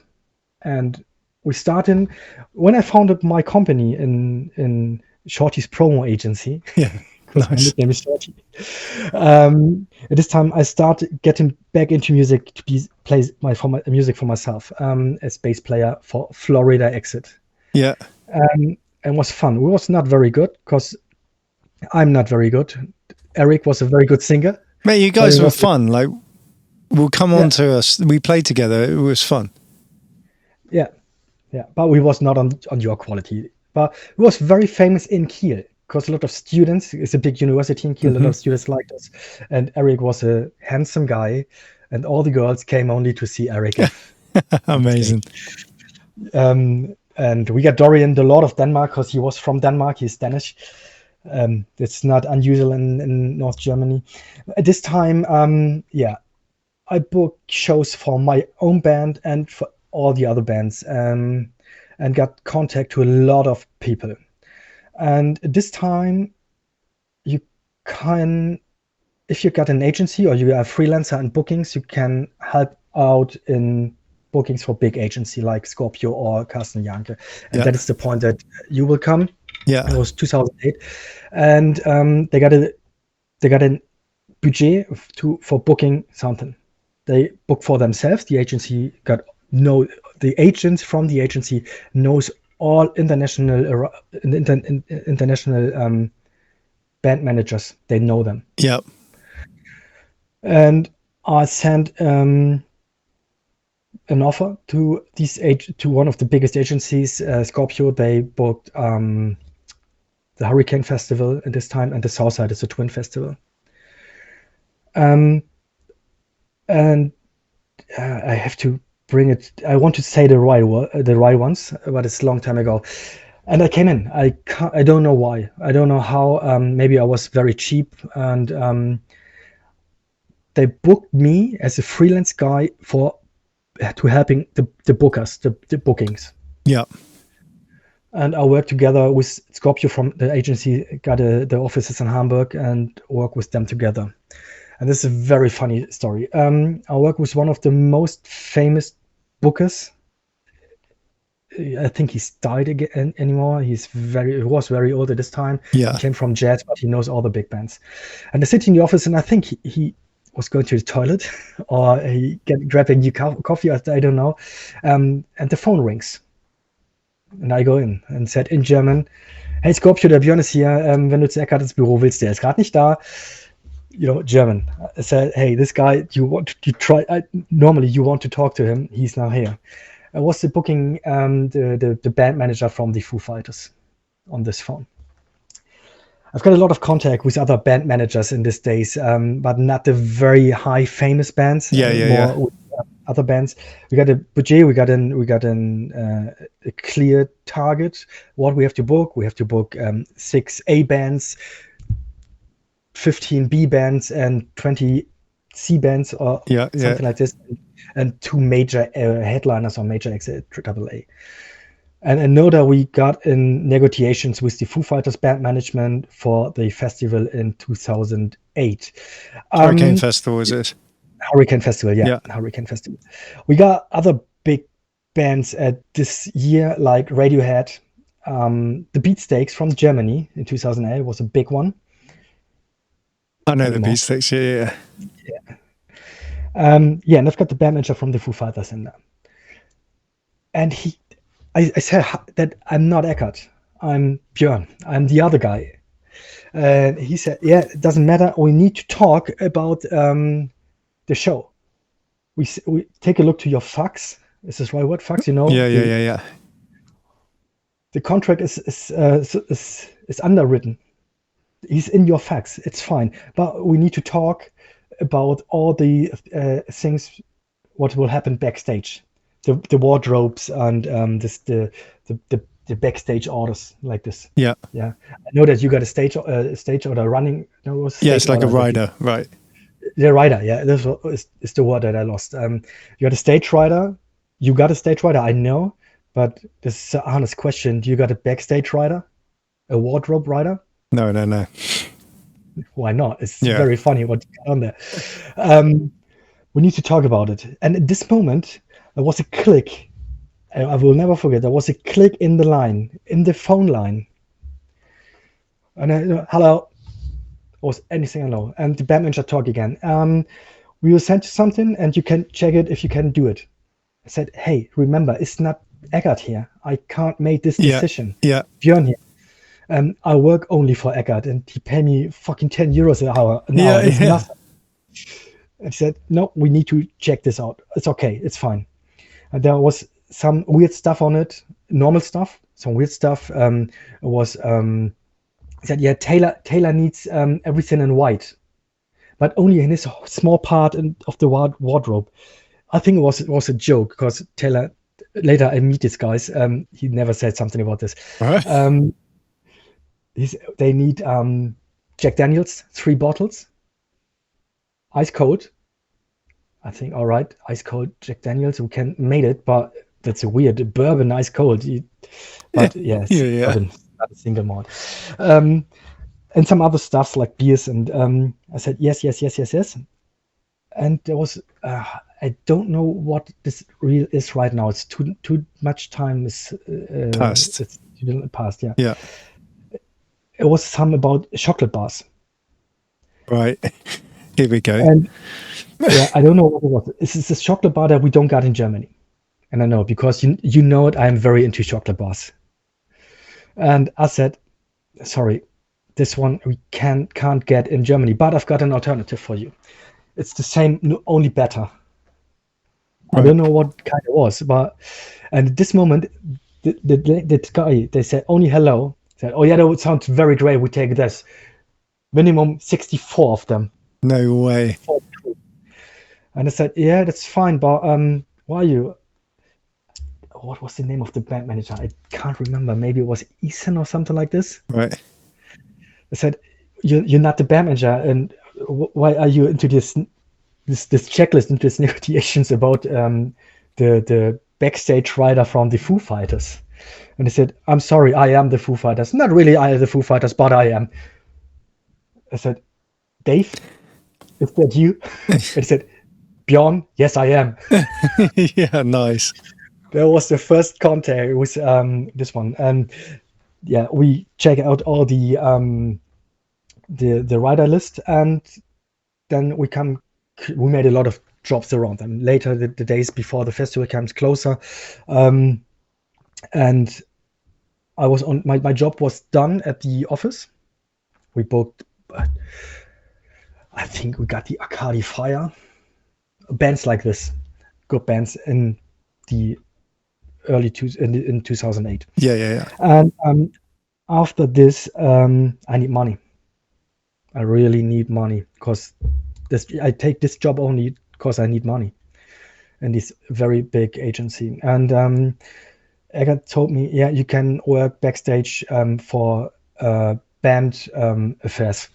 And we started, when I founded my company in Shorty's promo agency. Yeah. Nice. My nickname is Shorty. At this time, I started getting back into music to play music for myself as bass player for Florida Exit. Yeah. And it was fun. We was not very good because I'm not very good. Eric was a very good singer. Mate, you guys were fun. Like, we'll come on to us. We played together. It was fun. Yeah. But we was not on your quality. But it was very famous in Kiel because a lot of students, it's a big university in Kiel, a lot of students liked us. And Eric was a handsome guy, and all the girls came only to see Eric. Amazing. And we got Dorian, the Lord of Denmark, because he was from Denmark. He's Danish. It's not unusual in North Germany. At this time, I booked shows for my own band and for all the other bands, and got contact to a lot of people. And at this time, you can, if you got an agency or you are a freelancer and bookings, you can help out in bookings for big agency like Scorpio or Carsten Janke. And that is the point that you will come. Yeah. It was 2008. And they got a budget for booking something. They book for themselves. The agency the agents from the agency knows all international band managers. They know them. Yeah. And I sent an offer to one of the biggest agencies, Scorpio. They booked the Hurricane Festival at this time, and the Southside is a twin festival. And I have to bring it. I want to say the right ones, but it's a long time ago. And I came in. I don't know why. I don't know how. Maybe I was very cheap, and they booked me as a freelance guy to helping the bookers, the bookings. Yeah. And I worked together with Scorpio from the agency, got the offices in Hamburg, and work with them together. And this is a very funny story. I work with one of the most famous bookers. I think he's died again anymore. He was very old at this time. Yeah. He came from jazz, but he knows all the big bands. And I sit in the office, and I think he was going to the toilet or he grabbing new coffee. I don't know. And the phone rings. And I go in and said in German, "Hey Scorpio, der Björn ist hier. Wenn du zu Eckart ins Büro willst, der ist gerade nicht da." German. I said, "Hey, this guy, normally you want to talk to him. He's now here." I was booking the band manager from the Foo Fighters on this phone. I've got a lot of contact with other band managers in these days, but not the very high famous bands. Yeah. With other bands. We got a budget. We got a clear target. What we have to book. We have to book 6 A bands, 15 B bands, and 20 C bands, or something like this, and 2 major headliners or major AAA. And I know that we got in negotiations with the Foo Fighters band management for the festival in 2008. Hurricane Festival, is it? Hurricane Festival, yeah. Hurricane Festival. We got other big bands at this year, like Radiohead. The Beatsteaks from Germany in 2008 was a big one. I know the Beatsteaks, yeah. And I've got the band manager from the Foo Fighters in there. And I said that I'm not Eckart, I'm Björn, I'm the other guy. And he said, "Yeah, it doesn't matter. We need to talk about the show. we take a look to your fax. Is this right word? Fax, you know? Yeah. The contract is underwritten. He's in your fax. It's fine, but we need to talk about all the things what will happen backstage, the wardrobes and the backstage orders like this. Yeah. I know that you got a stage order running. No, it's like a rider, right? The rider, yeah, this is the word that I lost. You got a stage rider. You got a stage rider, I know, but this is an honest question. Do you got a backstage rider, a wardrobe rider? No. Why not? It's very funny what you got on there. We need to talk about it. And at this moment, there was a click. I will never forget. There was a click in the line, in the phone line. And hello. Was anything I know. And the band manager talk again. We will send you something and you can check it if you can do it. I said, hey, remember, it's not Eggert here. I can't make this decision. Yeah. Björn here. I work only for Eggert and he pay me fucking 10 euros an hour. It's nothing. I said, no, we need to check this out. It's okay. It's fine. And there was some weird stuff on it, normal stuff, some weird stuff. Said, yeah, Taylor needs everything in white, but only in his small part of the wardrobe. I think it was a joke because Taylor, later I meet these guys, he never said something about this. Right. They need Jack Daniels, 3 bottles, ice cold. I think, all right, ice cold Jack Daniels, we can made it, but that's a weird bourbon ice cold. But yes, bourbon, not a single malt. And some other stuff like beers. And I said, yes. And there was, I don't know what this real is right now. It's too much time is passed. It's passed, yeah. Yeah. It was some about chocolate bars. Right. Here we go. And I don't know what it was. This is a chocolate bar that we don't got in Germany. And I know because you know it, I'm very into chocolate bars. And I said, sorry, this one we can't get in Germany, but I've got an alternative for you. It's the same, only better. Right. I don't know what kind it was, and at this moment, the guy, they said only hello. Said, oh yeah, that would sound very great. We take this. Minimum 64 of them. No way. And I said, yeah, that's fine, but why are you? What was the name of the band manager? I can't remember. Maybe it was Ethan or something like this. Right. I said, you're not the band manager, and why are you into this checklist, into these negotiations about the backstage rider from the Foo Fighters? And he said, I'm sorry, I am the Foo Fighters. Not really I am the Foo Fighters, but I am. I said, Dave, is that you? And he said, Björn, yes, I am. Yeah, nice. That was the first contact with this one. And we check out all the rider list, and then we made a lot of drops around them. Later, the days before the festival comes closer, and I was on my job was done at the office. We booked, I think we got the Arcade Fire, bands like this, good bands in the early in 2008. Yeah. And after this, I need money. I really need money because I take this job only because I need money in this very big agency. And Eggert told me, yeah, you can work backstage for band affairs.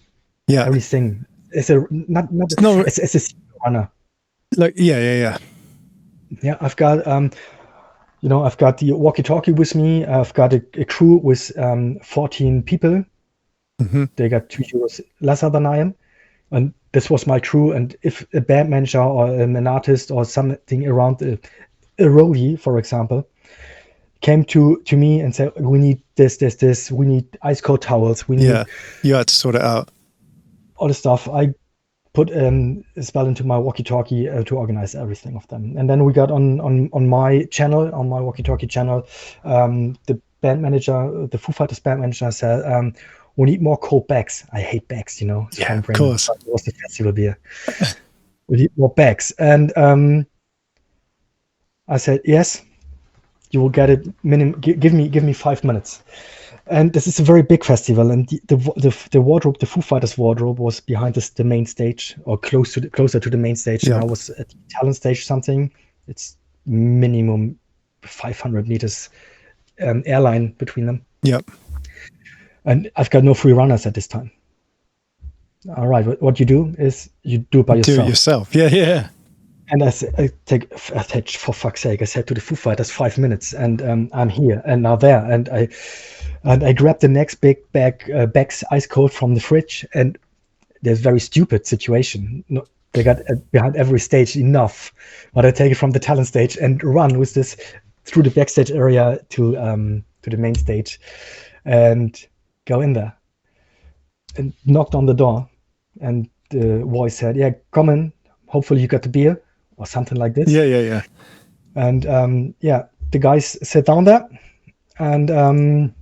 Yeah, everything. It's a it's a runner. Like yeah. I've got I've got the walkie-talkie with me. I've got a crew with 14 people. Mm-hmm. They got €2 lesser than I am, and this was my crew. And if a band manager or an artist or something around a roadie, for example, came to me and said, we need this, we need ice cold towels, we need you had to sort it out. All the stuff. I put a spell into my walkie-talkie to organize everything of them. And then we got on my channel, on my walkie-talkie channel, the band manager, the Foo Fighters band manager said, we need more cold bags. I hate bags, Yeah, of course. It was the festival beer. We need more bags. And I said, yes, you will get it. Give me 5 minutes. And this is a very big festival, and the wardrobe, the Foo Fighters wardrobe, was behind the main stage, or closer to the main stage. Yeah. And I was at the talent stage. Something. It's minimum 500 meters airline between them. Yep. And I've got no free runners at this time. All right, what you do is you do it by yourself. Do it yourself. Yeah, yeah. And I said, for fuck's sake, I said to the Foo Fighters, 5 minutes, and I'm here and now there, and I grabbed the next big bags ice cold from the fridge, and there's very stupid situation. No, they got behind every stage enough, but I take it from the talent stage and run with this through the backstage area to the main stage, and go in there, and knocked on the door, and the voice said, "Yeah, come in. Hopefully you got the beer." Or something like this. Yeah. And the guys sat down there, and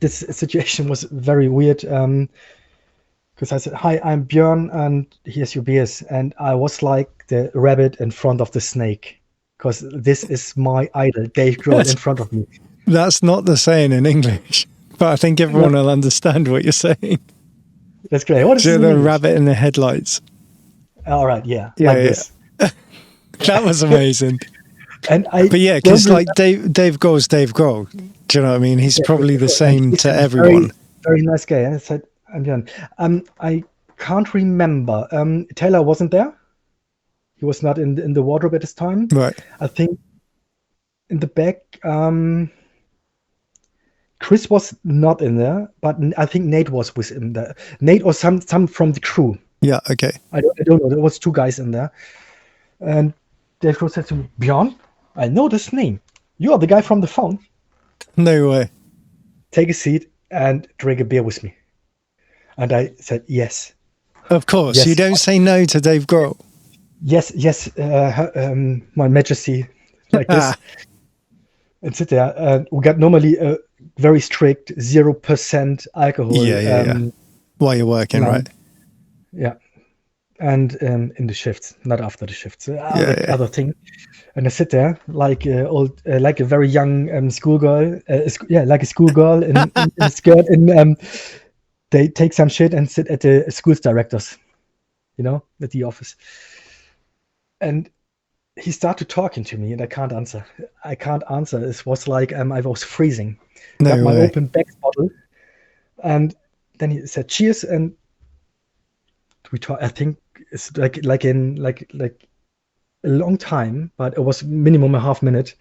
this situation was very weird, because I said, "Hi, I'm Björn, and here's your beers." And I was like the rabbit in front of the snake, because this is my idol, Dave Grohl, in front of me. That's not the saying in English, but I think everyone will understand what you're saying. That's great. What is the rabbit in the headlights? All right, yeah. This. That was amazing. But yeah, because like Dave Grohl's Dave Grohl. Do you know what I mean? He's probably the same to everyone. Very nice guy. And I said, "I'm Björn." I can't remember. Taylor wasn't there. He was not in the wardrobe at this time. Right. I think in the back, Chris was not in there, but I think Nate was with him there. Nate or some from the crew. Yeah. Okay. I don't know. There was 2 guys in there, and Dave Grohl said to me, "Björn, I know this name. You are the guy from the phone. No way. Take a seat and drink a beer with me." And I said, "Yes." Of course. Yes. You don't say no to Dave Grohl. Yes, my majesty, like this. And sit there. We got normally a very strict 0% alcohol. Yeah. While you're working, right? Yeah. And in the shifts, not after the shifts. Other thing. And I sit there like like a very young schoolgirl. Like a schoolgirl in a skirt. And they take some shit and sit at the school's directors, at the office. And he started talking to me, and I can't answer. It was like I was freezing. No got my way. open Beck's bottle, and then he said cheers, and we talked. I think it's like a long time, but it was minimum a half minute.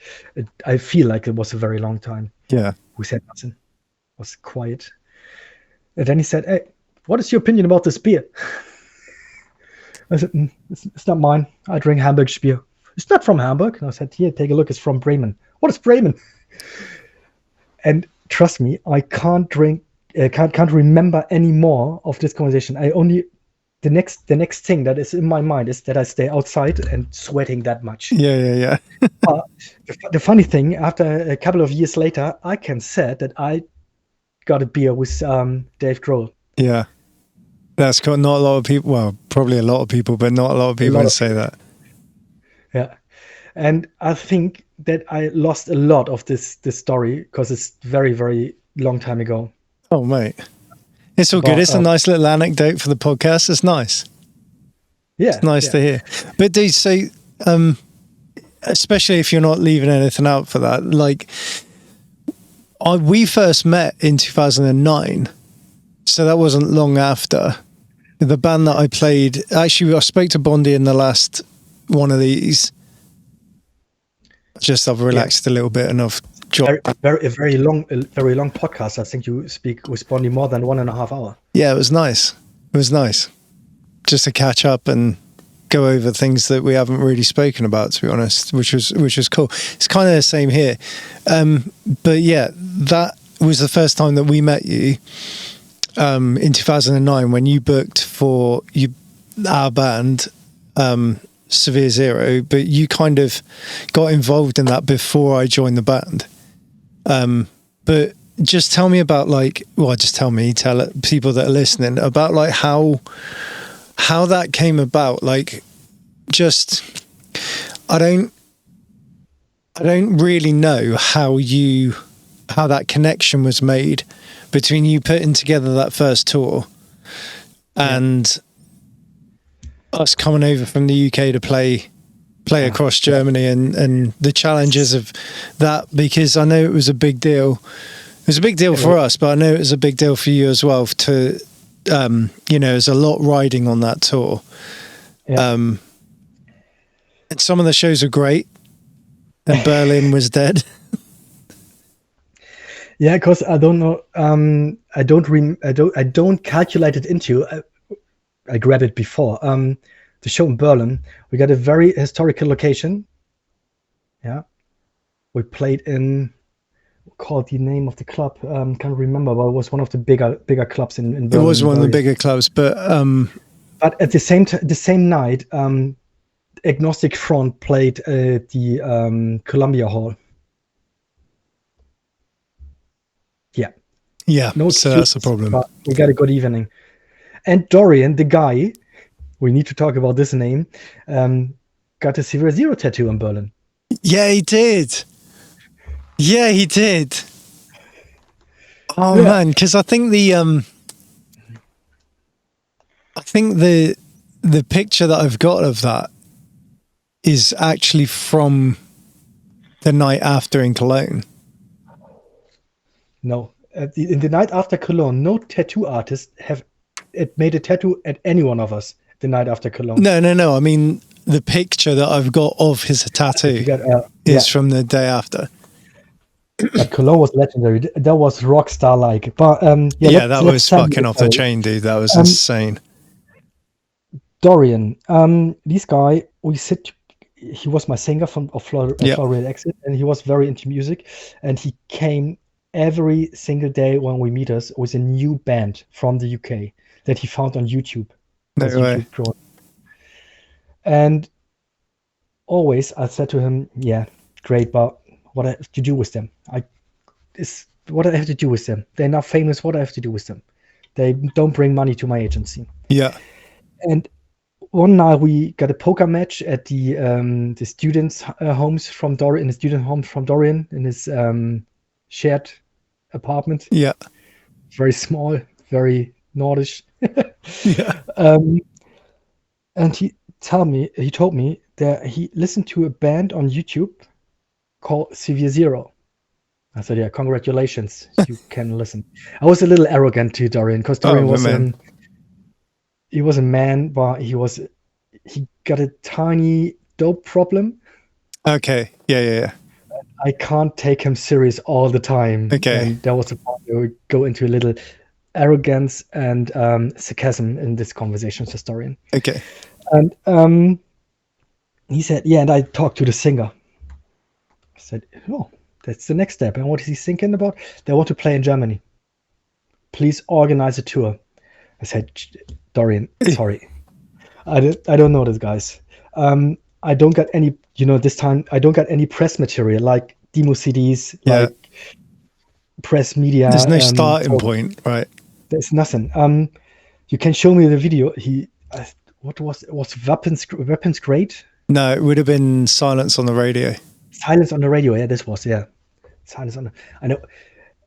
I feel like it was a very long time. Yeah. We said nothing. It was quiet. And then he said, "Hey, what is your opinion about this beer?" I said, it's not mine. I drink Hamburg beer. It's not from Hamburg. And I said, "Here, take a look. It's from Bremen." "What is Bremen?" And trust me, I can't remember any more of this conversation. The next thing that is in my mind is that I stay outside and sweating that much. Yeah. The funny thing, after a couple of years later, I can say that I got a beer with Dave Grohl. Yeah. That's cool. Not a lot of people, well, probably a lot of people, but not a lot of people would say that. Yeah. And I think that I lost a lot of this story because it's very, very long time ago. Oh, mate. It's all good. It's a nice little anecdote for the podcast. It's nice. Yeah. It's nice to hear. But dude, so, especially if you're not leaving anything out for that, like, we first met in 2009. So that wasn't long after. The band that I played, actually, I spoke to Bondi in the last one of these. Just I've relaxed a little bit and I've dropped. Very long podcast. I think you speak with Bondi more than 1.5 hours. Yeah, it was nice. It was nice just to catch up and go over things that we haven't really spoken about, to be honest, which was cool. It's kind of the same here. But yeah, that was the first time that we met you. In 2009, when you booked for our band, Severe Zero, but you kind of got involved in that before I joined the band. But just tell me about tell people that are listening about like how that came about. Like, just, I don't really know how that connection was made between you putting together that first tour and us coming over from the UK to play across Germany and the challenges of that, because I know it was a big deal. It was a big deal for us, but I know it was a big deal for you as well to, there's a lot riding on that tour. Yeah. And some of the shows are great and Berlin was dead. Yeah, because I don't know. I don't calculate it into. I grabbed it before. The show in Berlin, we got a very historical location. Yeah, we played in. Called the name of the club. Can't remember, but it was one of the bigger clubs in Berlin. It was one of the bigger clubs, but at the same night, Agnostic Front played at the Columbia Hall. Yeah, no, so that's a problem. But we got a good evening. And Dorian, the guy, we need to talk about this name, got a Severe Zero tattoo in Berlin. Yeah, he did. Yeah, he did. Oh man, because I think the picture that I've got of that is actually from the night after in Cologne. No, in the night after Cologne, no tattoo artist have made a tattoo at any one of us. The night after Cologne. No. I mean, the picture that I've got of his tattoo is from the day after. But Cologne was legendary. That was rock star like. But that was fucking off the chain, dude. That was insane. Dorian, this guy, he was my singer from Florida Exit, and he was very into music, and he came every single day when we meet us with a new band from the UK that he found on YouTube. No way. YouTube. And always I said to him, yeah, great, but what I have to do with them? What I have to do with them? They're now famous. What I have to do with them? They don't bring money to my agency. Yeah. And one night we got a poker match at the students' homes from Dorian, in the student home from Dorian, in his shared apartment. Yeah. Very small, very Nordish. Yeah. And he told me that he listened to a band on YouTube called Severe Zero. I said, yeah, congratulations, you can listen. I was a little arrogant to Dorian, because Dorian he was a man, but he got a tiny dope problem. Okay. Yeah. I can't take him serious all the time. Okay. And that was the part where we go into a little arrogance and sarcasm in this conversation with Dorian. Okay. And he said, yeah, and I talked to the singer. I said, oh, that's the next step. And what is he thinking about? They want to play in Germany. Please organize a tour. I said, Dorian, sorry. I don't know this, guys. I don't get any, this time, I don't get any press material like demo CDs, like press media. There's no starting point, right? There's nothing. You can show me the video. What was Weapons great? No, it would have been Silence on the Radio. Silence on the Radio. Yeah, this was, Silence on the, I know.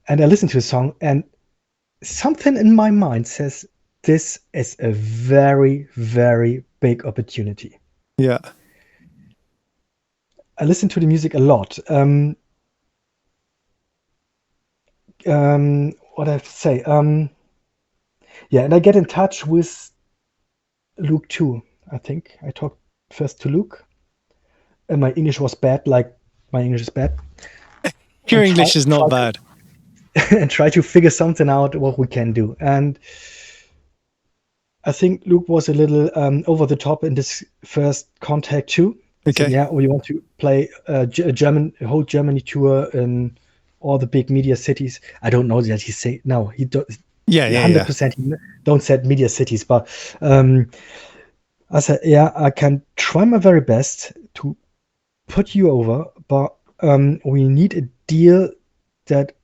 And I listened to the song, and something in my mind says this is a very, very big opportunity. Yeah. I listen to the music a lot. What I have to say. And I get in touch with Luke too. I think I talked first to Luke, and my English was bad. Like, my English is bad. Your English is not bad. And try to figure something out what we can do. And I think Luke was a little over the top in this first contact too. Okay. So, we want to play a whole Germany tour in all the big media cities. I don't know that he say no. He don't. 100%. He don't say media cities, but I said, I can try my very best to put you over, but we need a deal that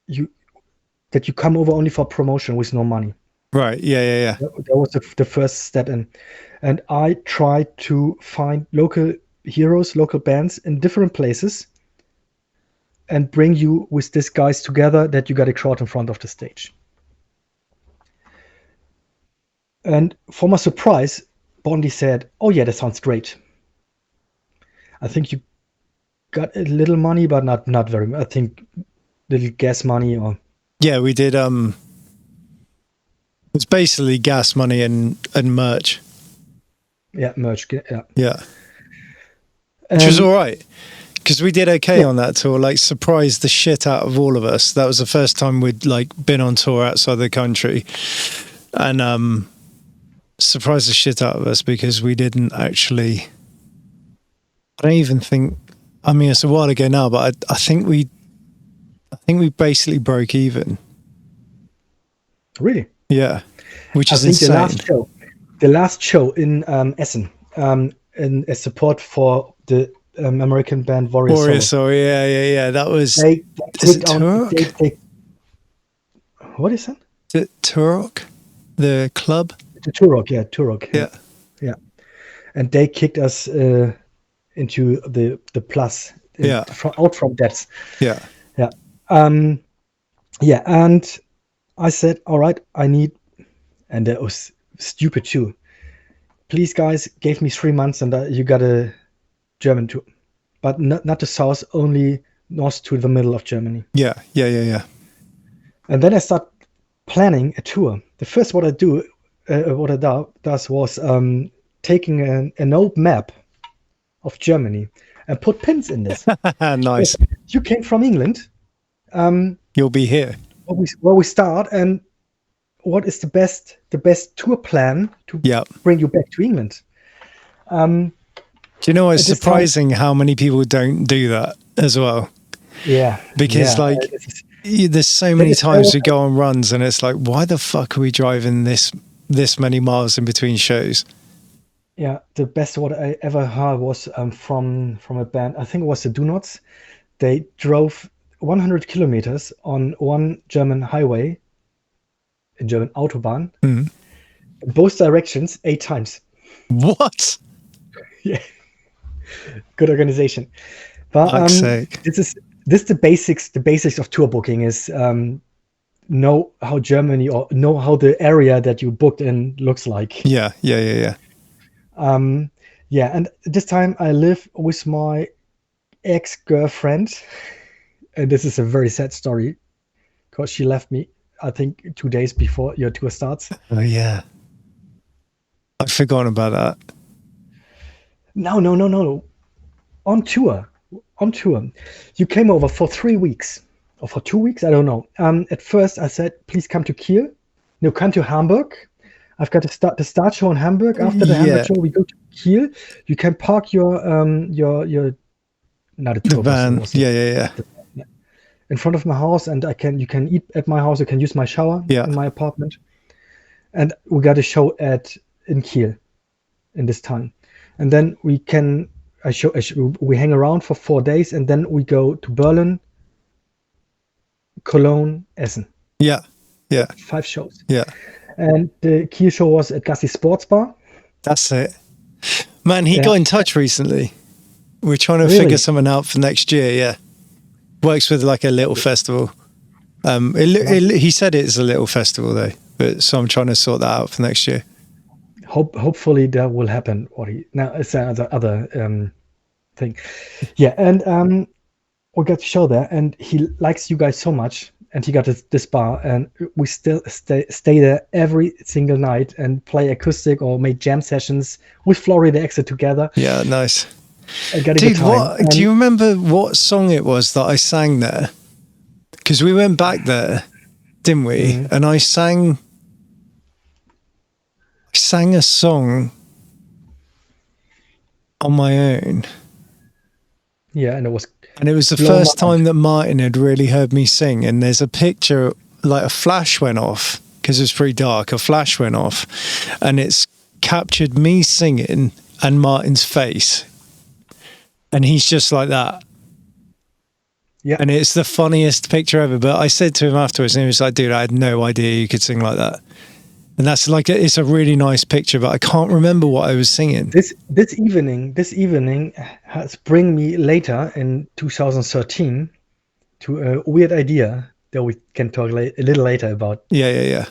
you come over only for promotion with no money. Right. Yeah. That was the first step in. And I tried to find local heroes, local bands in different places and bring you with these guys together that you got a crowd in front of the stage. And for my surprise, Bondi said, "Oh yeah, that sounds great. I think you got a little money, but not very much. I think little gas money or." Yeah, we did. It's basically gas money and merch. Yeah, merch. Yeah. Yeah. Which was all right. Because we did okay on that tour, like surprised the shit out of all of us. That was the first time we'd like been on tour outside the country. And surprised the shit out of us because we didn't actually, I don't even think, I mean, it's a while ago now, but I think we basically broke even. Really? Yeah. Which is I think insane. the last show in Essen, in a support for the American band Warrior Soul. Yeah. That was, they is it Turok? What is that? Is it Turok? The club? The Turok, yeah, Turok. Yeah. And they kicked us into the plus. Out from that. Yeah. Yeah. And I said, all right, I need, and that was stupid too. Please, guys, gave me 3 months and you got a German tour, but not the south, only north to the middle of Germany. Yeah. And then I start planning a tour. The first what I do was taking an old map of Germany and put pins in this. Nice. So you came from England. You'll be here. Where we start and what is the best tour plan to bring you back to England. Do you know it's surprising how many people don't do that as well? Yeah. Because there's so many times we go on runs and it's like, why the fuck are we driving this many miles in between shows? Yeah, the best what I ever heard was from a band, I think it was the Do Nots. They drove 100 kilometers on one German highway, a German Autobahn, in both directions 8 times. What? Yeah. Good organization. But this is the basics of tour booking is know how Germany or know how the area that you booked in looks like. Yeah. And this time I live with my ex-girlfriend, and this is a very sad story because she left me, I think, 2 days before your tour starts. Oh yeah, I've forgotten about that. No. On tour. You came over for 3 weeks or for 2 weeks. I don't know. At first I said, please come to Kiel. No, come to Hamburg. I've got the start show in Hamburg. After the Hamburg show, we go to Kiel. You can park your not a tour van. Yeah. In front of my house, and you can eat at my house. You can use my shower in my apartment. And we got a show in Kiel in this time, and then we hang around for 4 days, and then we go to Berlin, Cologne, Essen. Yeah. 5 shows. Yeah. And the Kiel show was at Gassi Sports Bar. That's it. Man, he got in touch recently. We're trying to figure something out for next year. Yeah. Works with like a little festival. He said it's a little festival though, so I'm trying to sort that out for next year. Hopefully that will happen. Now it's another thing. Yeah, and we got to show there, and he likes you guys so much, and he got this bar, and we still stay there every single night and play acoustic or make jam sessions with Florida Exit together. Yeah, nice. Dude, do you remember what song it was that I sang there? Because we went back there, didn't we? Mm-hmm. And I sang a song on my own. Yeah, and it was the first time that Martin had really heard me sing. And there's a picture, like a flash went off because it was pretty dark. A flash went off, and it's captured me singing and Martin's face. And he's just like that. Yeah. And it's the funniest picture ever. But I said to him afterwards, and he was like, dude, I had no idea you could sing like that. And that's it's a really nice picture, but I can't remember what I was singing. This evening has bring me later in 2013 to a weird idea that we can talk a little later about. Yeah.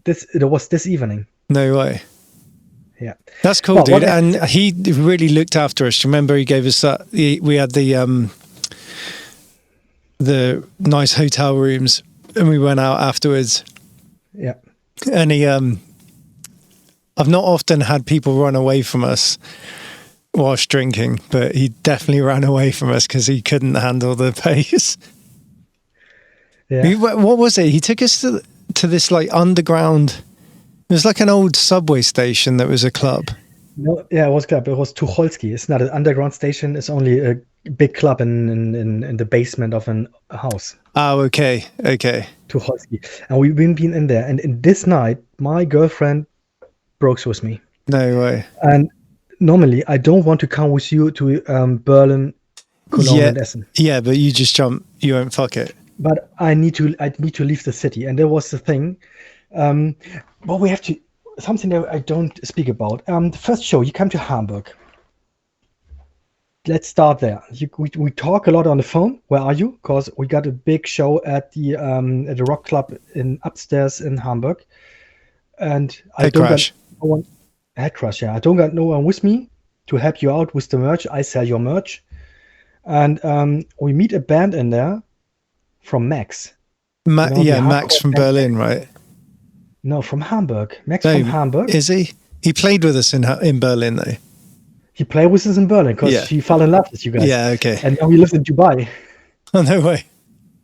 It was this evening. No way. Yeah, that's cool, dude. And he really looked after us. Remember, he gave us that. We had the nice hotel rooms, and we went out afterwards. Yeah, and he I've not often had people run away from us whilst drinking, but he definitely ran away from us because he couldn't handle the pace. Yeah. What was it? He took us to this like underground. It was like an old subway station that was a club. No, yeah, it was a club. It was Tucholsky. It's not an underground station. It's only a big club in the basement of a house. Oh, okay. Tucholsky. And we've been in there. And in this night, my girlfriend broke with me. No way. And normally, I don't want to come with you to Berlin, Cologne, and Essen. Yeah, but you just jump. You won't fuck it. But I need to leave the city. And there was the thing. Well, we have to something that I don't speak about. The first show, you come to Hamburg. Let's start there. We talk a lot on the phone. Where are you? Because we got a big show at the rock club upstairs in Hamburg, and I don't got no one. Head Crush, yeah. I don't got no one with me to help you out with the merch. I sell your merch, and we meet a band in there from Max. Max from Berlin, right? No, from Hamburg. Max from Hamburg. Is he? He played with us in Berlin, though. He played with us in Berlin because he fell in love with you guys. Yeah, okay. And now he lives in Dubai. Oh, no way.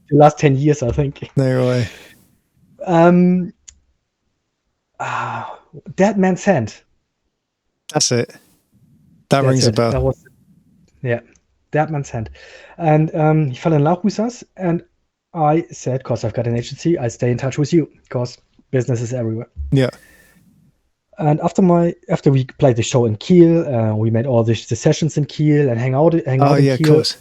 The last 10 years, I think. No way. Dead Man's Hand. That's it. That rings a bell. Dead Man's Hand. And he fell in love with us. And I said, because I've got an agency, I stay in touch with you because business is everywhere. Yeah. And after we played the show in Kiel, we made all the sessions in Kiel and hang out in Kiel. Of course.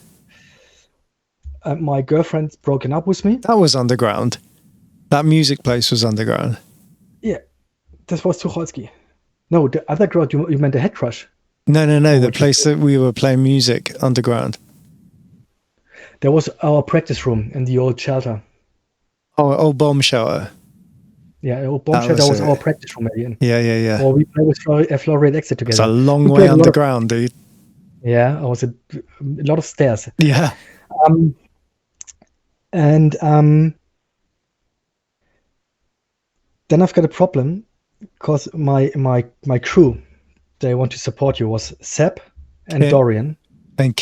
My girlfriend broken up with me. That was underground. That music place was underground. Yeah, this was Tucholsky. No, the other crowd, you meant the Head Crush? No, the place that we were playing music underground. There was our practice room in the old shelter. Oh, old bomb shelter. Yeah, old bomb shelter was our practice room again. Yeah. Or we played with Florida Exit together. It's a long way underground, dude. Yeah, it was a lot of stairs. Yeah. And then I've got a problem because my crew, they want to support you, was Seb and Dorian. And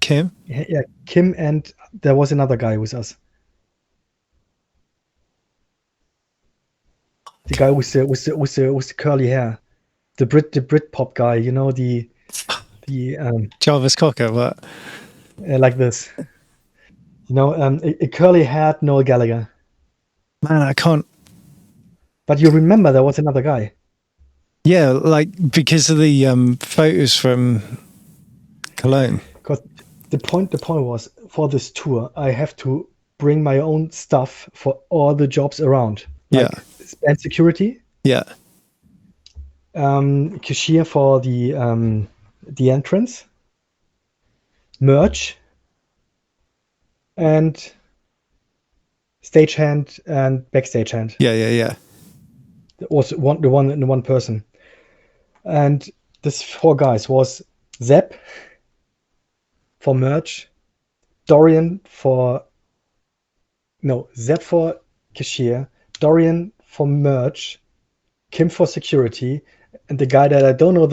Kim? Yeah, Kim, and there was another guy with us. The guy with the curly hair. The Brit pop guy, you know, the Jarvis Cocker, what? Like this. You know, a curly haired Noel Gallagher. Man, I can't. But you remember there was another guy. Yeah, like because of the photos from Cologne. Because the point was, for this tour, I have to bring my own stuff for all the jobs around. Like band security. Yeah. Cashier for the entrance. Merch. And stagehand and backstage hand. Yeah. It was one person. And this 4 guys was Zep for merch, Zep for cashier, Dorian for merch, Kim for security, and the guy that I don't know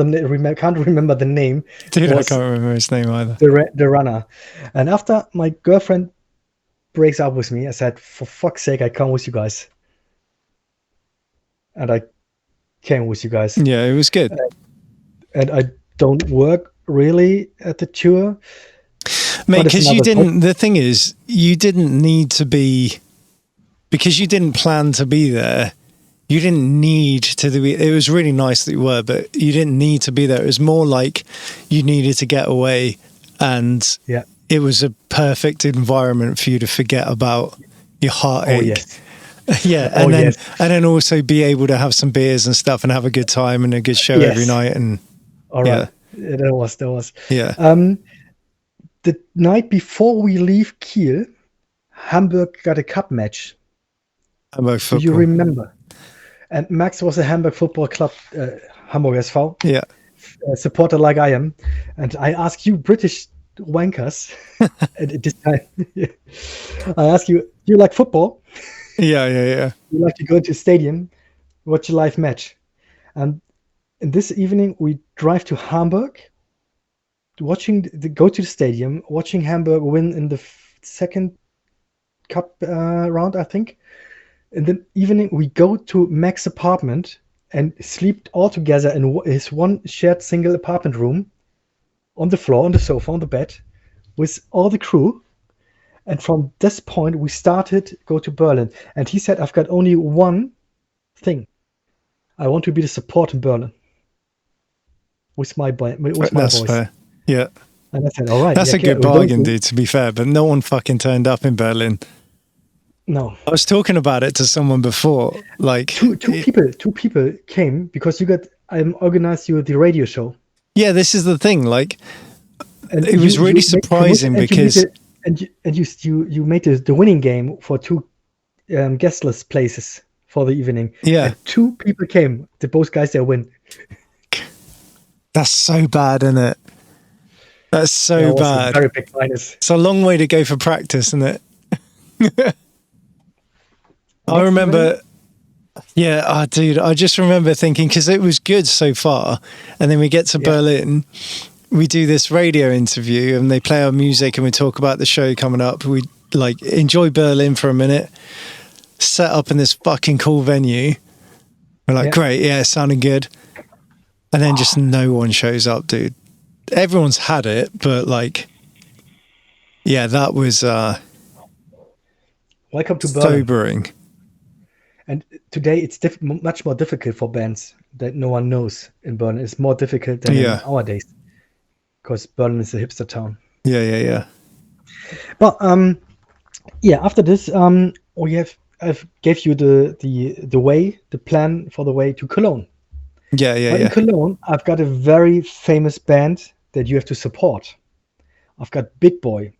can't remember the name. Dude, I can't remember his name either. The runner. And after my girlfriend breaks up with me, I said, for fuck's sake, I come with you guys. And I came with you guys. Yeah, it was good. And I don't work really at the tour. Mate, because you didn't, the thing is, you didn't need to be, because you didn't plan to be there, you didn't need to do it. It was really nice that you were, but you didn't need to be there. It was more like you needed to get away, and it was a perfect environment for you to forget about your heartache. Oh, yes. And then also be able to have some beers and stuff and have a good time and a good show every night. And all right, there was. Yeah. The night before we leave Kiel, Hamburg got a cup match. Hamburg Do football. you remember? And Max was a Hamburg Football Club, Hamburg SV, Yeah. supporter like I am. And I ask you, British wankers, at this time, I ask you, do you like football? Yeah. You like to go to stadium, watch a live match? And this evening, we drive to Hamburg, go to the stadium, watching Hamburg win in the second cup round, I think. In the evening, we go to Mac's apartment and sleep all together in his one shared single apartment room, on the floor, on the sofa, on the bed, with all the crew. And from this point, we started go to Berlin. And he said, I've got only one thing. I want to be the support in Berlin. With my That's voice. fair. Yeah. And I said, all right. That's a good bargain, dude, to be fair. But no one fucking turned up in Berlin. No. I was talking about it to someone before. Like two people came because I organized you the radio show. Yeah, this is the thing. Like, And it was really surprising because you made the winning game for two guestless places for the evening. Yeah. And two people came. The both guys that win. That's so bad, isn't it? That's so bad. Very big minus. It's a long way to go for practice, isn't it? I remember, dude, I just remember thinking, because it was good so far, and then we get to Berlin, we do this radio interview, and they play our music, and we talk about the show coming up. We like enjoy Berlin for a minute, set up in this fucking cool venue. We're like, great, it sounded good. And then just no one shows up, dude. Everyone's had it, but like, that was welcome to Berlin. sobering. And today it's much more difficult for bands that no one knows in Berlin. It's more difficult than in our days because Berlin is a hipster town. Yeah. But after this, I've gave you the plan for the way to Cologne. Yeah. In Cologne, I've got a very famous band that you have to support. I've got Big Boy.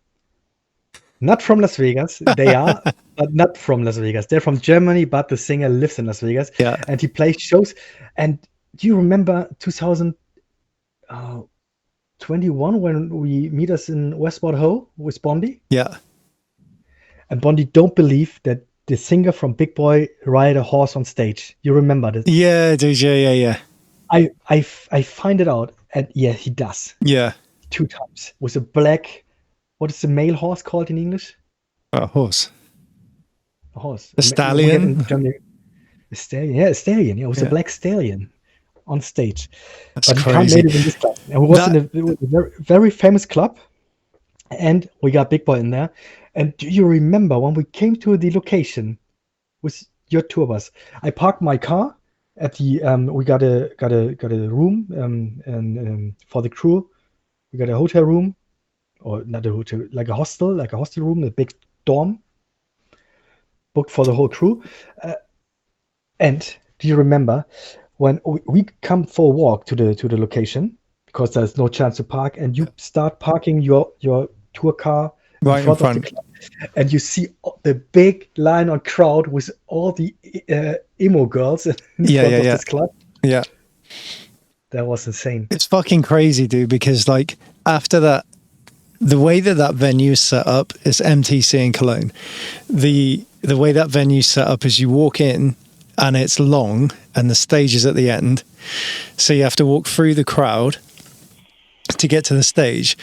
Not from Las Vegas. They are, but not from Las Vegas. They're from Germany, but the singer lives in Las Vegas. Yeah. And he plays shows. And do you remember 2021 when we meet us in Westport Ho with Bondi? Yeah. And Bondi don't believe that the singer from Big Boy ride a horse on stage. You remember this? Yeah, dude. Yeah. I find it out. And he does. Yeah. 2 times. With a black... What is the male horse called in English? A horse. A horse. A stallion? A stallion. Yeah, a stallion. Yeah, it was a black stallion on stage. That's but crazy. He made it in this club. And it was in a very, very famous club. And we got Big Boy in there. And do you remember when we came to the location with your tour bus? I parked my car at the we got a room and for the crew. We got a hotel room. Or not a hotel, like a hostel room, a big dorm booked for the whole crew. And do you remember when we come for a walk to the location because there's no chance to park, and you start parking your tour car right in front of the club, and you see the big line on crowd with all the emo girls in front of this club. Yeah, that was insane. It's fucking crazy, dude. Because like after that. The way that venue is set up is MTC in Cologne. The way that venue is set up is you walk in and it's long and the stage is at the end. So you have to walk through the crowd to get to the stage,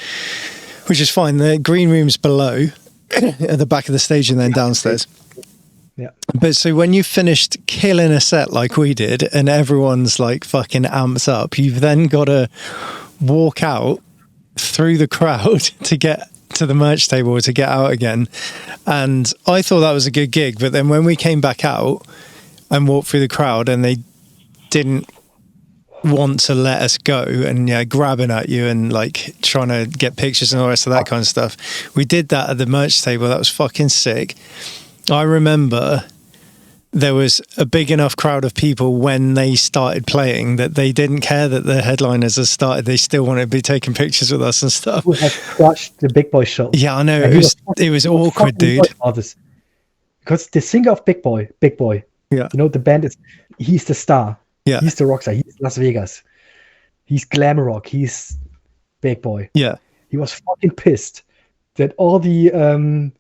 which is fine. The green room's below at the back of the stage and then downstairs. Yeah. But so when you finished killing a set like we did and everyone's like fucking amped up, you've then got to walk out through the crowd to get to the merch table or to get out again. And I thought that was a good gig, but then when we came back out and walked through the crowd and they didn't want to let us go and grabbing at you and like trying to get pictures and all the rest of that kind of stuff, we did that at the merch table. That was fucking sick. I remember there was a big enough crowd of people when they started playing that they didn't care that the headliners had started. They still wanted to be taking pictures with us and stuff. Who had crushed the Big Boy show. Yeah, I know. And It was awkward, dude. Because the singer of Big Boy, yeah, you know, the band he's the star. Yeah. He's the rock star. He's Las Vegas. He's glam rock. He's Big Boy. Yeah. He was fucking pissed that all the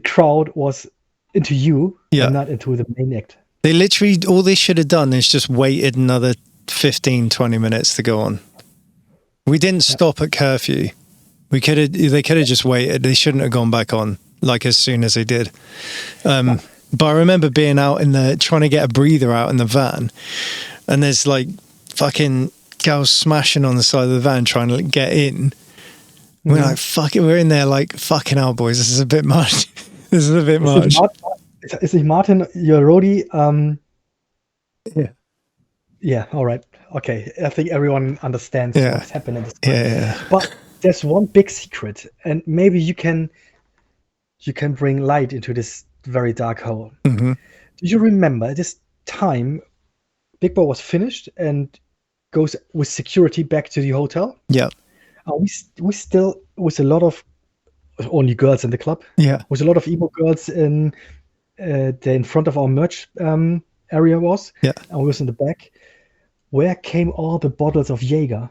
crowd was into you and not into the main act. They literally, all they should have done is just waited another 15, 20 minutes to go on. We didn't stop at curfew. They could have just waited. They shouldn't have gone back on like as soon as they did. But I remember being out trying to get a breather out in the van, and there's like fucking girls smashing on the side of the van trying to get in. We're like, fuck it, we're in there like, fucking hell, boys, this is a bit much. This is a bit much. Is it Martin, your roadie? Yeah. Yeah, all right. Okay, I think everyone understands what's happening. Yeah. But there's one big secret, and maybe you can bring light into this very dark hole. Mm-hmm. Do you remember at this time, Big Boy was finished and goes with security back to the hotel? Yeah. We still, with a lot of only girls in the club. Yeah. With a lot of emo girls in front of our merch area was. Yeah. And we was in the back. Where came all the bottles of Jaeger?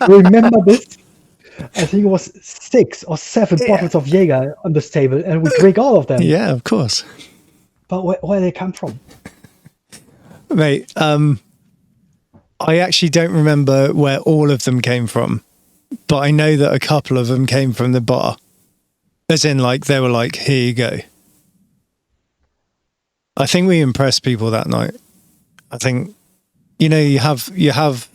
Remember this? I think it was 6 or 7 bottles of Jaeger on this table, and we drink all of them. Yeah, of course. But where they come from? Mate, I actually don't remember where all of them came from, but I know that a couple of them came from the bar. As in, like, they were like, here you go. I think we impressed people that night. I think, you have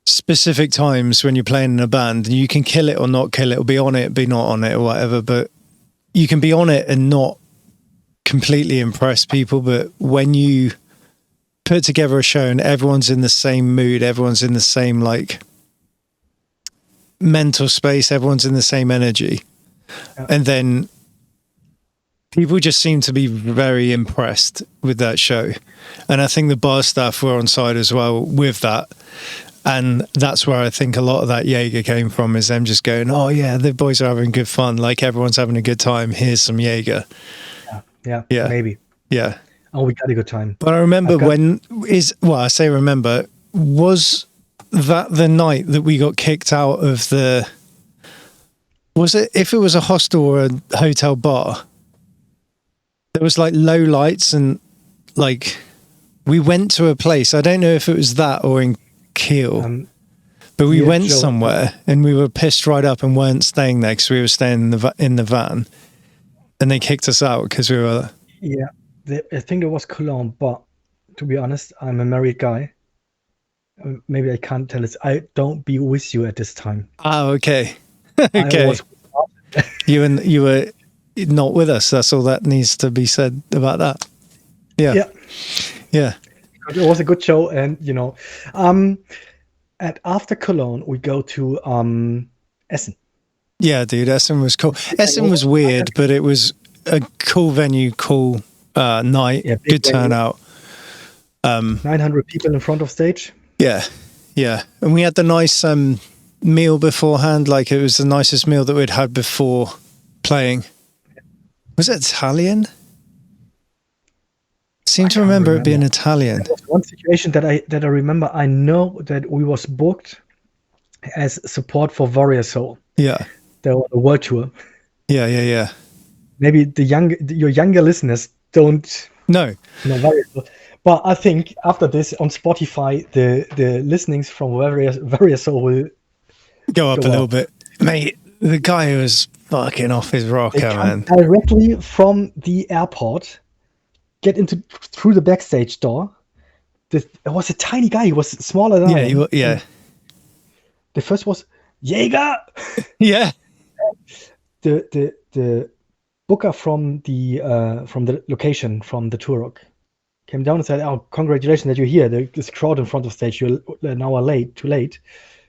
specific times when you're playing in a band and you can kill it or not kill it, or be on it, be not on it, or whatever, but you can be on it and not completely impress people. But when you put together a show and everyone's in the same mood, everyone's in the same like mental space, everyone's in the same energy, and then people just seem to be very impressed with that show. And I think the bar staff were on side as well with that. And that's where I think a lot of that Jaeger came from, is them just going, oh yeah, the boys are having good fun, like everyone's having a good time, here's some Jaeger. Yeah, maybe. Yeah. Oh, we got a good time. But I remember I say remember, was that the night that we got kicked out of if it was a hostel or a hotel bar, there was like low lights and like we went to a place, I don't know if it was that or in Kiel, but we went somewhere and we were pissed right up and weren't staying there because we were staying in the van, and they kicked us out because we were... Yeah, I think it was Cologne, but to be honest, I'm a married guy. Maybe I can't tell this. I don't be with you at this time. Oh, okay. Okay. You were not with us. That's all that needs to be said about that. Yeah. It was a good show, and after Cologne we go to Essen. Yeah, dude, Essen was cool. Essen was weird, but it was a cool venue, cool night, good turnout. 900 people in front of stage. Yeah, and we had the nice meal beforehand. Like, it was the nicest meal that we'd had before playing. Was it Italian? Seem to remember it being Italian. There was one situation that I remember. I know that we was booked as support for Warrior Soul. Yeah. They were on a world tour. Yeah. Maybe your younger listeners don't know Warrior Soul. But I think after this on Spotify, the listenings from Warrior Soul will go up a little bit. Mate, the guy who was fucking off his rocker, man. Directly from the airport, get through the backstage door. There was a tiny guy. He was smaller than I am. Yeah. The first was Jaeger. Yeah. The booker from the location, from the Turok, came down and said, "Oh, congratulations that you're here. There's a crowd in front of stage. You're an hour too late."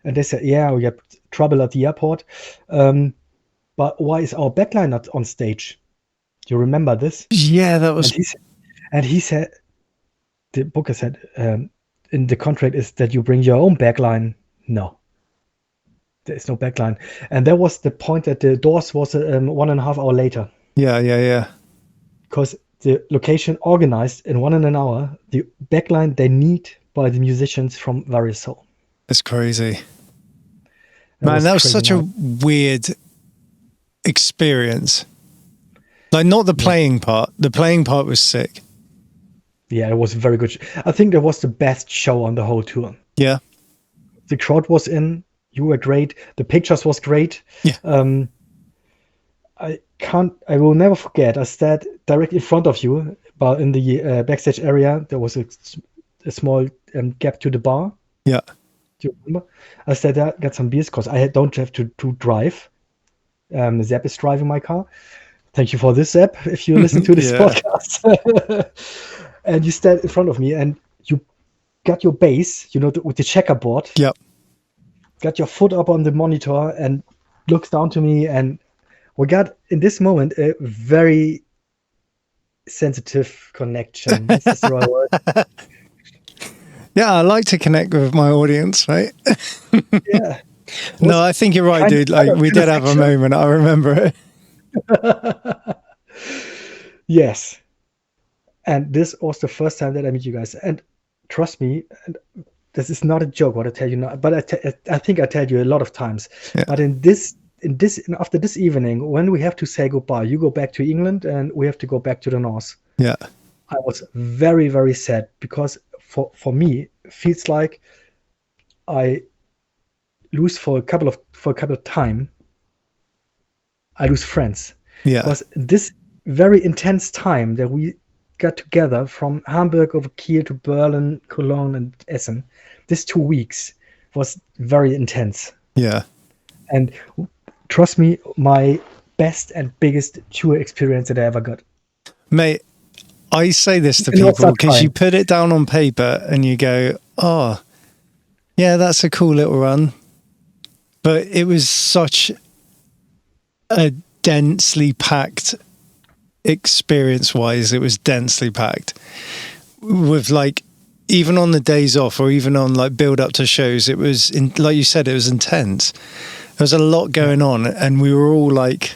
And they said, "Yeah, we had trouble at the airport. but why is our backline not on stage? Do you remember this? Yeah, that was. And he said, the booker said, in the contract is that you bring your own backline. No, there's no backline. And that was the point that the Doors was 1.5 hours later. Yeah. Because the location organized in 1.5 hours the backline they need by the musicians from Various Soul. That's crazy. Man, that was such a weird experience. Like, not the playing part. The playing part was sick. Yeah, it was very good. I think that was the best show on the whole tour. Yeah. The crowd was in. You were great. The pictures was great. Yeah. I will never forget. I stood directly in front of you, but in the backstage area, there was a small gap to the bar. Yeah. Do you remember? I said there, got some beers because I don't have to drive. Zep is driving my car. Thank you for this, Zep, if you listen to this podcast. And you stand in front of me and you got your bass, with the checkerboard. Yep. Got your foot up on the monitor and looks down to me. And we got, in this moment, a very sensitive connection. Is this the right word? Yeah, I like to connect with my audience, right? Yeah. No, I think you're right, dude. Like, we did have a moment. I remember it. Yes. And this was the first time that I meet you guys. And trust me, this is not a joke what I tell you now, but I think I tell you a lot of times. Yeah. But after this evening, when we have to say goodbye, you go back to England and we have to go back to the North. Yeah. I was very, very sad because for me, it feels like I lose for a couple of time. I lose friends. Yeah. Because this very intense time that we got together from Hamburg over Kiel to Berlin, Cologne, and Essen, this 2 weeks was very intense. Yeah. And trust me, my best and biggest tour experience that I ever got. Mate, I say this to people because you put it down on paper and you go, oh, yeah, that's a cool little run. But it was such a densely packed experience-wise. It was densely packed with, like, even on the days off or even on like build up to shows, it was like you said, it was intense. There was a lot going on and we were all like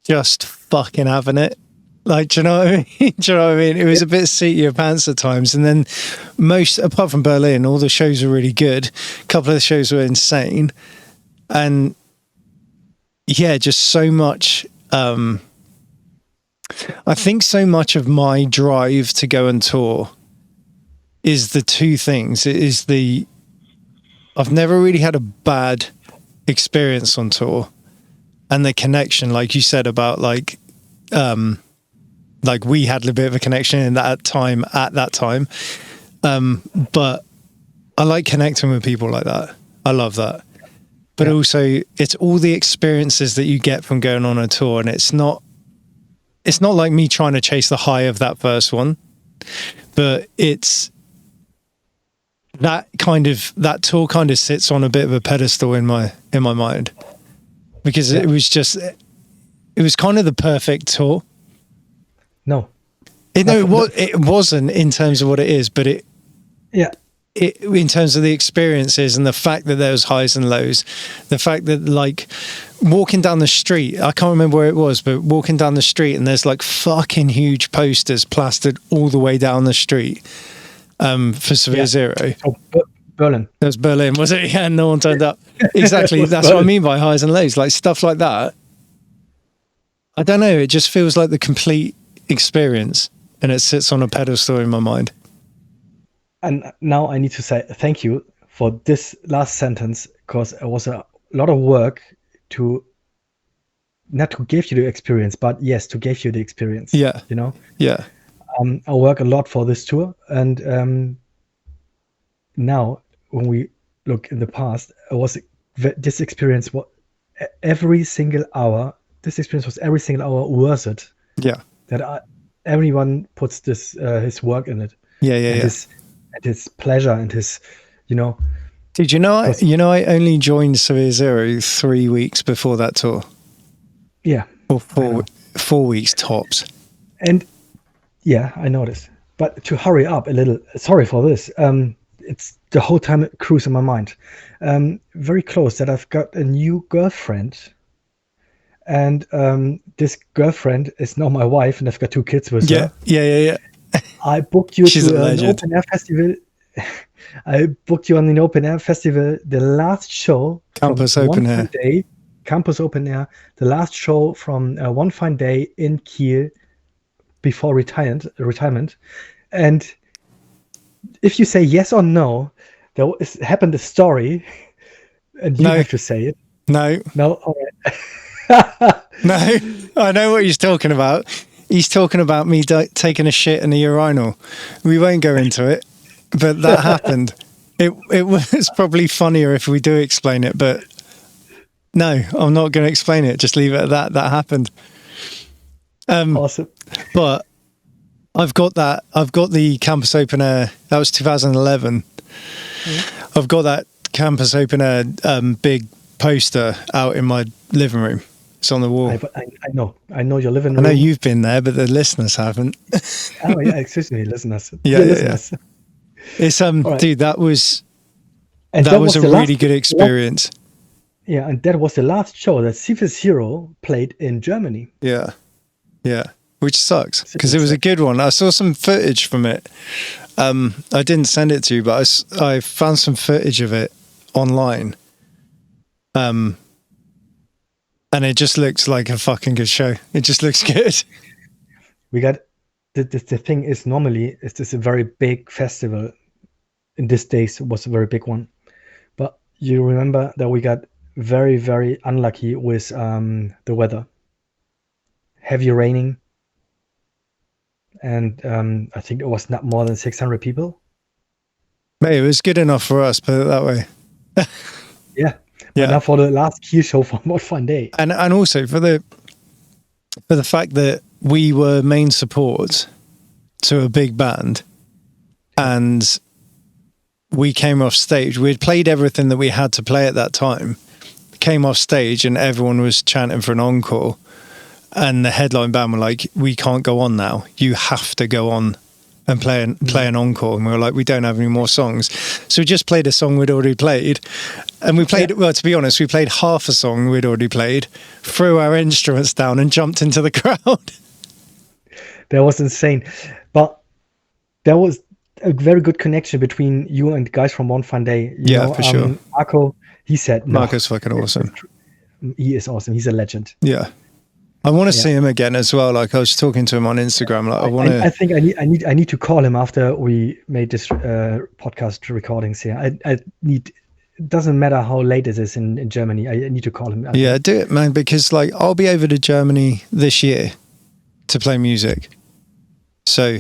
just fucking having it. Like, do you know what I mean? Do you know what I mean? It was a bit seat your pants at times. And then apart from Berlin, all the shows were really good. A couple of the shows were insane. And yeah, just so much. I think so much of my drive to go and tour is the two things. It is I've never really had a bad experience on tour, and the connection, like you said about like we had a bit of a connection at that time. But I like connecting with people like that. I love that. But also it's all the experiences that you get from going on a tour, and it's not like me trying to chase the high of that first one, but it's that tour kind of sits on a bit of a pedestal in my mind, because it was kind of the perfect tour. No, it wasn't in terms of what it is, but it in terms of the experiences and the fact that there was highs and lows, the fact that like walking down the street, I can't remember where it was, but walking down the street and there's like fucking huge posters plastered all the way down the street for Severe Zero. Oh, Berlin. That was Berlin, was it? Yeah, no one turned up. Exactly. That's Berlin. What I mean by highs and lows, like stuff like that. I don't know. It just feels like the complete experience, and it sits on a pedestal in my mind. And now I need to say thank you for this last sentence, because it was a lot of work to not to give you the experience, but yes, to give you the experience. Yeah. You know? Yeah. I work a lot for this tour, and now when we look in the past, this experience was every single hour. This experience was every single hour worth it. Yeah. That everyone puts this his work in it. Yeah. His pleasure and his, you know. Did you know? I only joined Severe Zero 3 weeks before that tour. Yeah. Or 4 weeks tops. And yeah, I noticed. But to hurry up a little, sorry for this. It's the whole time it cruise in my mind. Very close that I've got a new girlfriend. And this girlfriend is now my wife, and I've got 2 kids with her. Yeah. I booked you She's a to an legend. open air festival. I booked you on an open air festival. The last show, Campus from Open One Air. Fine Day, Campus Open Air. The last show from One Fine Day in Kiel before retirement. And if you say yes or no, happened a story, and you have to say it. No. All right. No, I know what he's talking about. He's talking about me taking a shit in a urinal. We won't go into it, but that happened. It was probably funnier if we do explain it, but no, I'm not going to explain it. Just leave it at that. That happened. Awesome. But I've got the Campus Open Air. That was 2011. Mm-hmm. I've got that Campus Open Air big poster out in my living room. It's on the wall. I know your living room. I know you've been there, but the listeners haven't. Oh yeah, excuse me, listeners. Yeah. It's right. Dude, that was a really good experience. Yeah, and that was the last show that Cephas Hero played in Germany. Yeah, which sucks because it was a good one. I saw some footage from it. I didn't send it to you, but I found some footage of it online. And it just looks like a fucking good show. It just looks good. We got the thing is normally it's just a very big festival. In these days, it was a very big one. But you remember that we got very, very unlucky with the weather. Heavy raining. And I think it was not more than 600 people. Mate, it was good enough for us, put it that way. Yeah. Yeah. Now for the last Kiel show for One Fine Day. And also for the fact that we were main support to a big band and we came off stage. We had played everything that we had to play at that time. Came off stage and everyone was chanting for an encore. And the headline band were like, we can't go on now. You have to go on and play an encore. And we were like, we don't have any more songs. So we just played a song we'd already played. And we played, well, to be honest, we played half a song we'd already played, threw our instruments down and jumped into the crowd. That was insane. But there was a very good connection between you and the guys from One Fine Day. You know, for sure. Marco, he said, no. Marco's fucking awesome. He is awesome. He's a legend. Yeah. I want to see him again as well. Like I was talking to him on Instagram. Like I think I need to call him after we made this podcast recordings here. It doesn't matter how late it is in Germany. I need to call him. Yeah, do it, man. Because like I'll be over to Germany this year to play music. So,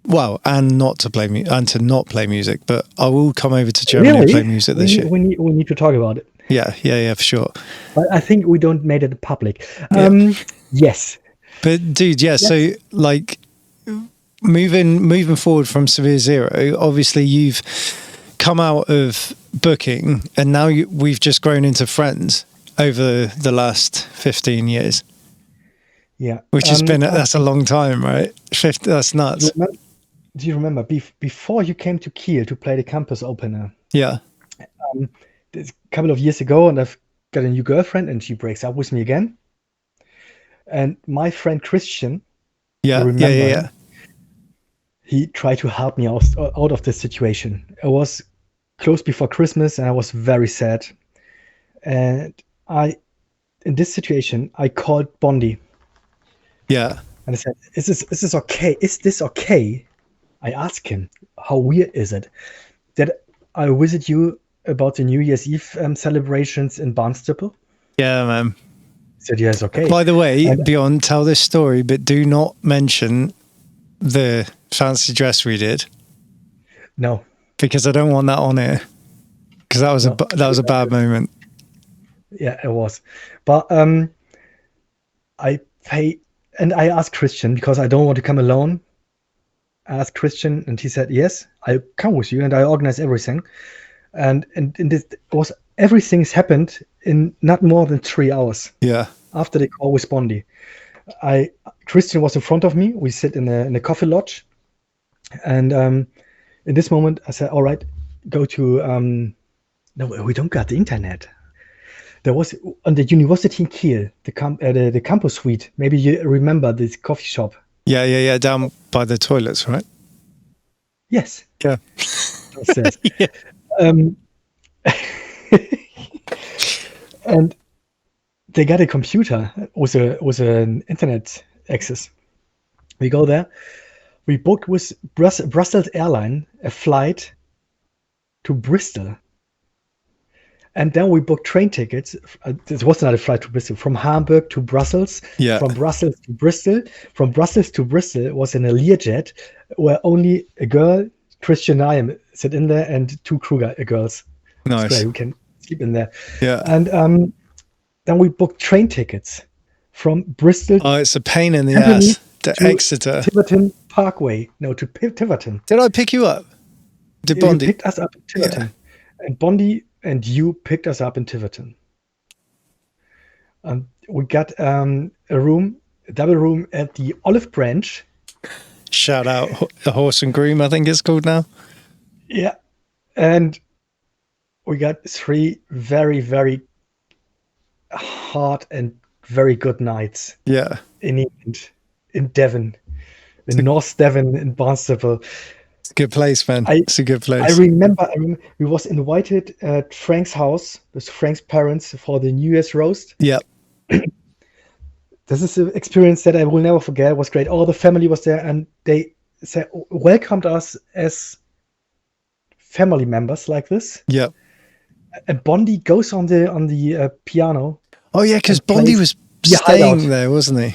well, and not to play play music, but I will come over to Germany and play music this year. We need to talk about it. Yeah, for sure. But I think we don't made it public. Yes. But dude, so like moving forward from Severe Zero, obviously you've come out of booking and now we've just grown into friends over the last 15 years. Yeah. Which has been, that's a long time, right? That's nuts. Do you remember before you came to Kiel to play the campus opener? Yeah. A couple of years ago, and I've got a new girlfriend, and she breaks up with me again. And my friend Christian, yeah, he tried to help me out of this situation. It was close before Christmas, and I was very sad. And in this situation, I called Bondi. Yeah. And I said, "Is this okay? Is this okay?" I asked him, "How weird is it that I visit you about the New Year's Eve celebrations in Barnstable?" Yeah, man. He said, "Yes, okay." By the way, Björn, tell this story, but do not mention the fancy dress we did. No, because I don't want that on here. Because that was a bad moment. Yeah, it was. But I asked Christian because I don't want to come alone. I asked Christian, and he said, "Yes, I'll come with you," and I organize everything. And this was everything's happened in not more than 3 hours. Yeah, after the call with Bondi. Christian was in front of me. We sit in a coffee lodge, and in this moment, I said, "All right, go to." No, we don't got the internet. There was on the university in Kiel, the campus suite. Maybe you remember this coffee shop. Yeah. Down by the toilets, right? Yes. Yeah. Yeah. And they got a computer with an internet access. We go there. We booked with Brussels Airline a flight to Bristol. And then we booked train tickets. This was not a flight to Bristol. From Hamburg to Brussels. Yeah. From Brussels to Bristol. From Brussels to Bristol was in a Learjet where only a girl, Christian and I, sit in there, and 2 crew girls. Nice. Who can sleep in there. Yeah. And then we booked train tickets from Bristol. Oh, it's a pain in the ass to Exeter. Tiverton Parkway. No, to Tiverton. Did I pick you up? Did You Bondi? picked us up in Tiverton. Yeah. And Bondi and you picked us up in Tiverton. We got a double room at the Olive Branch. Shout out a Horse and Groom, I think it's called now. Yeah. And we got 3 very, very hard and very good nights. Yeah. In Devon, in North Devon, in Barnstaple. It's a good place, man. It's a good place. I remember we was invited at Frank's house with Frank's parents for the New Year's roast. Yeah. This is an experience that I will never forget. It was great. All the family was there, and they welcomed us as family members like this. Yeah. And Bondi goes on the piano. Oh yeah, because Bondi was staying there, wasn't he?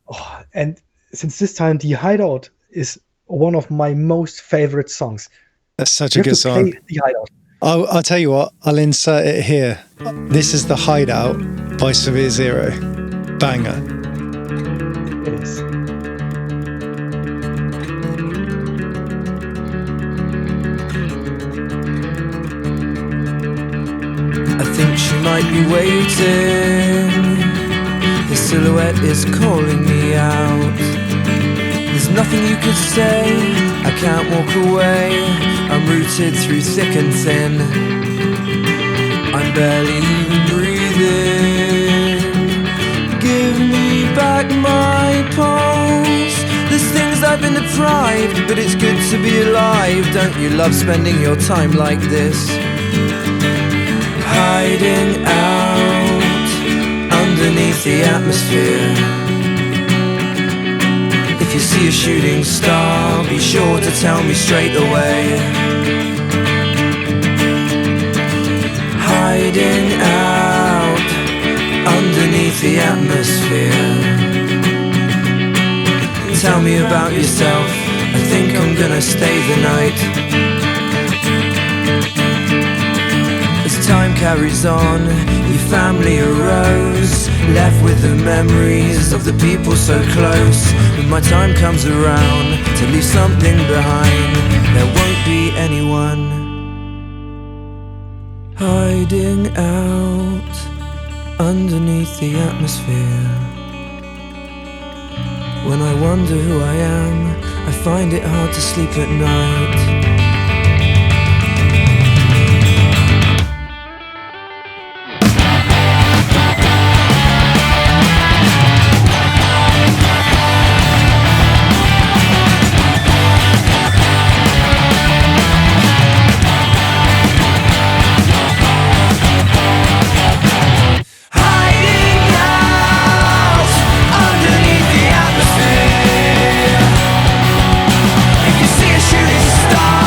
Oh, and since this time, the Hideout is one of my most favorite songs. That's such a good song. The Hideout. I'll tell you what, I'll insert it here. This is The Hideout by Severe Zero. Banger. It is. I think she might be waiting. The silhouette is calling me out. There's nothing you could say, I can't walk away. I'm rooted through thick and thin. I'm barely even breathing. Give me back my pulse. There's things I've been deprived, but it's good to be alive. Don't you love spending your time like this? Hiding out underneath the atmosphere. If you see a shooting star, be sure to tell me straight away. Hiding out underneath the atmosphere. Tell me about yourself, I think I'm gonna stay the night. As time carries on, your family arose, left with the memories of the people so close. When my time comes around to leave something behind, there won't be anyone. Hiding out underneath the atmosphere. When I wonder who I am, I find it hard to sleep at night. If you see a shooting star,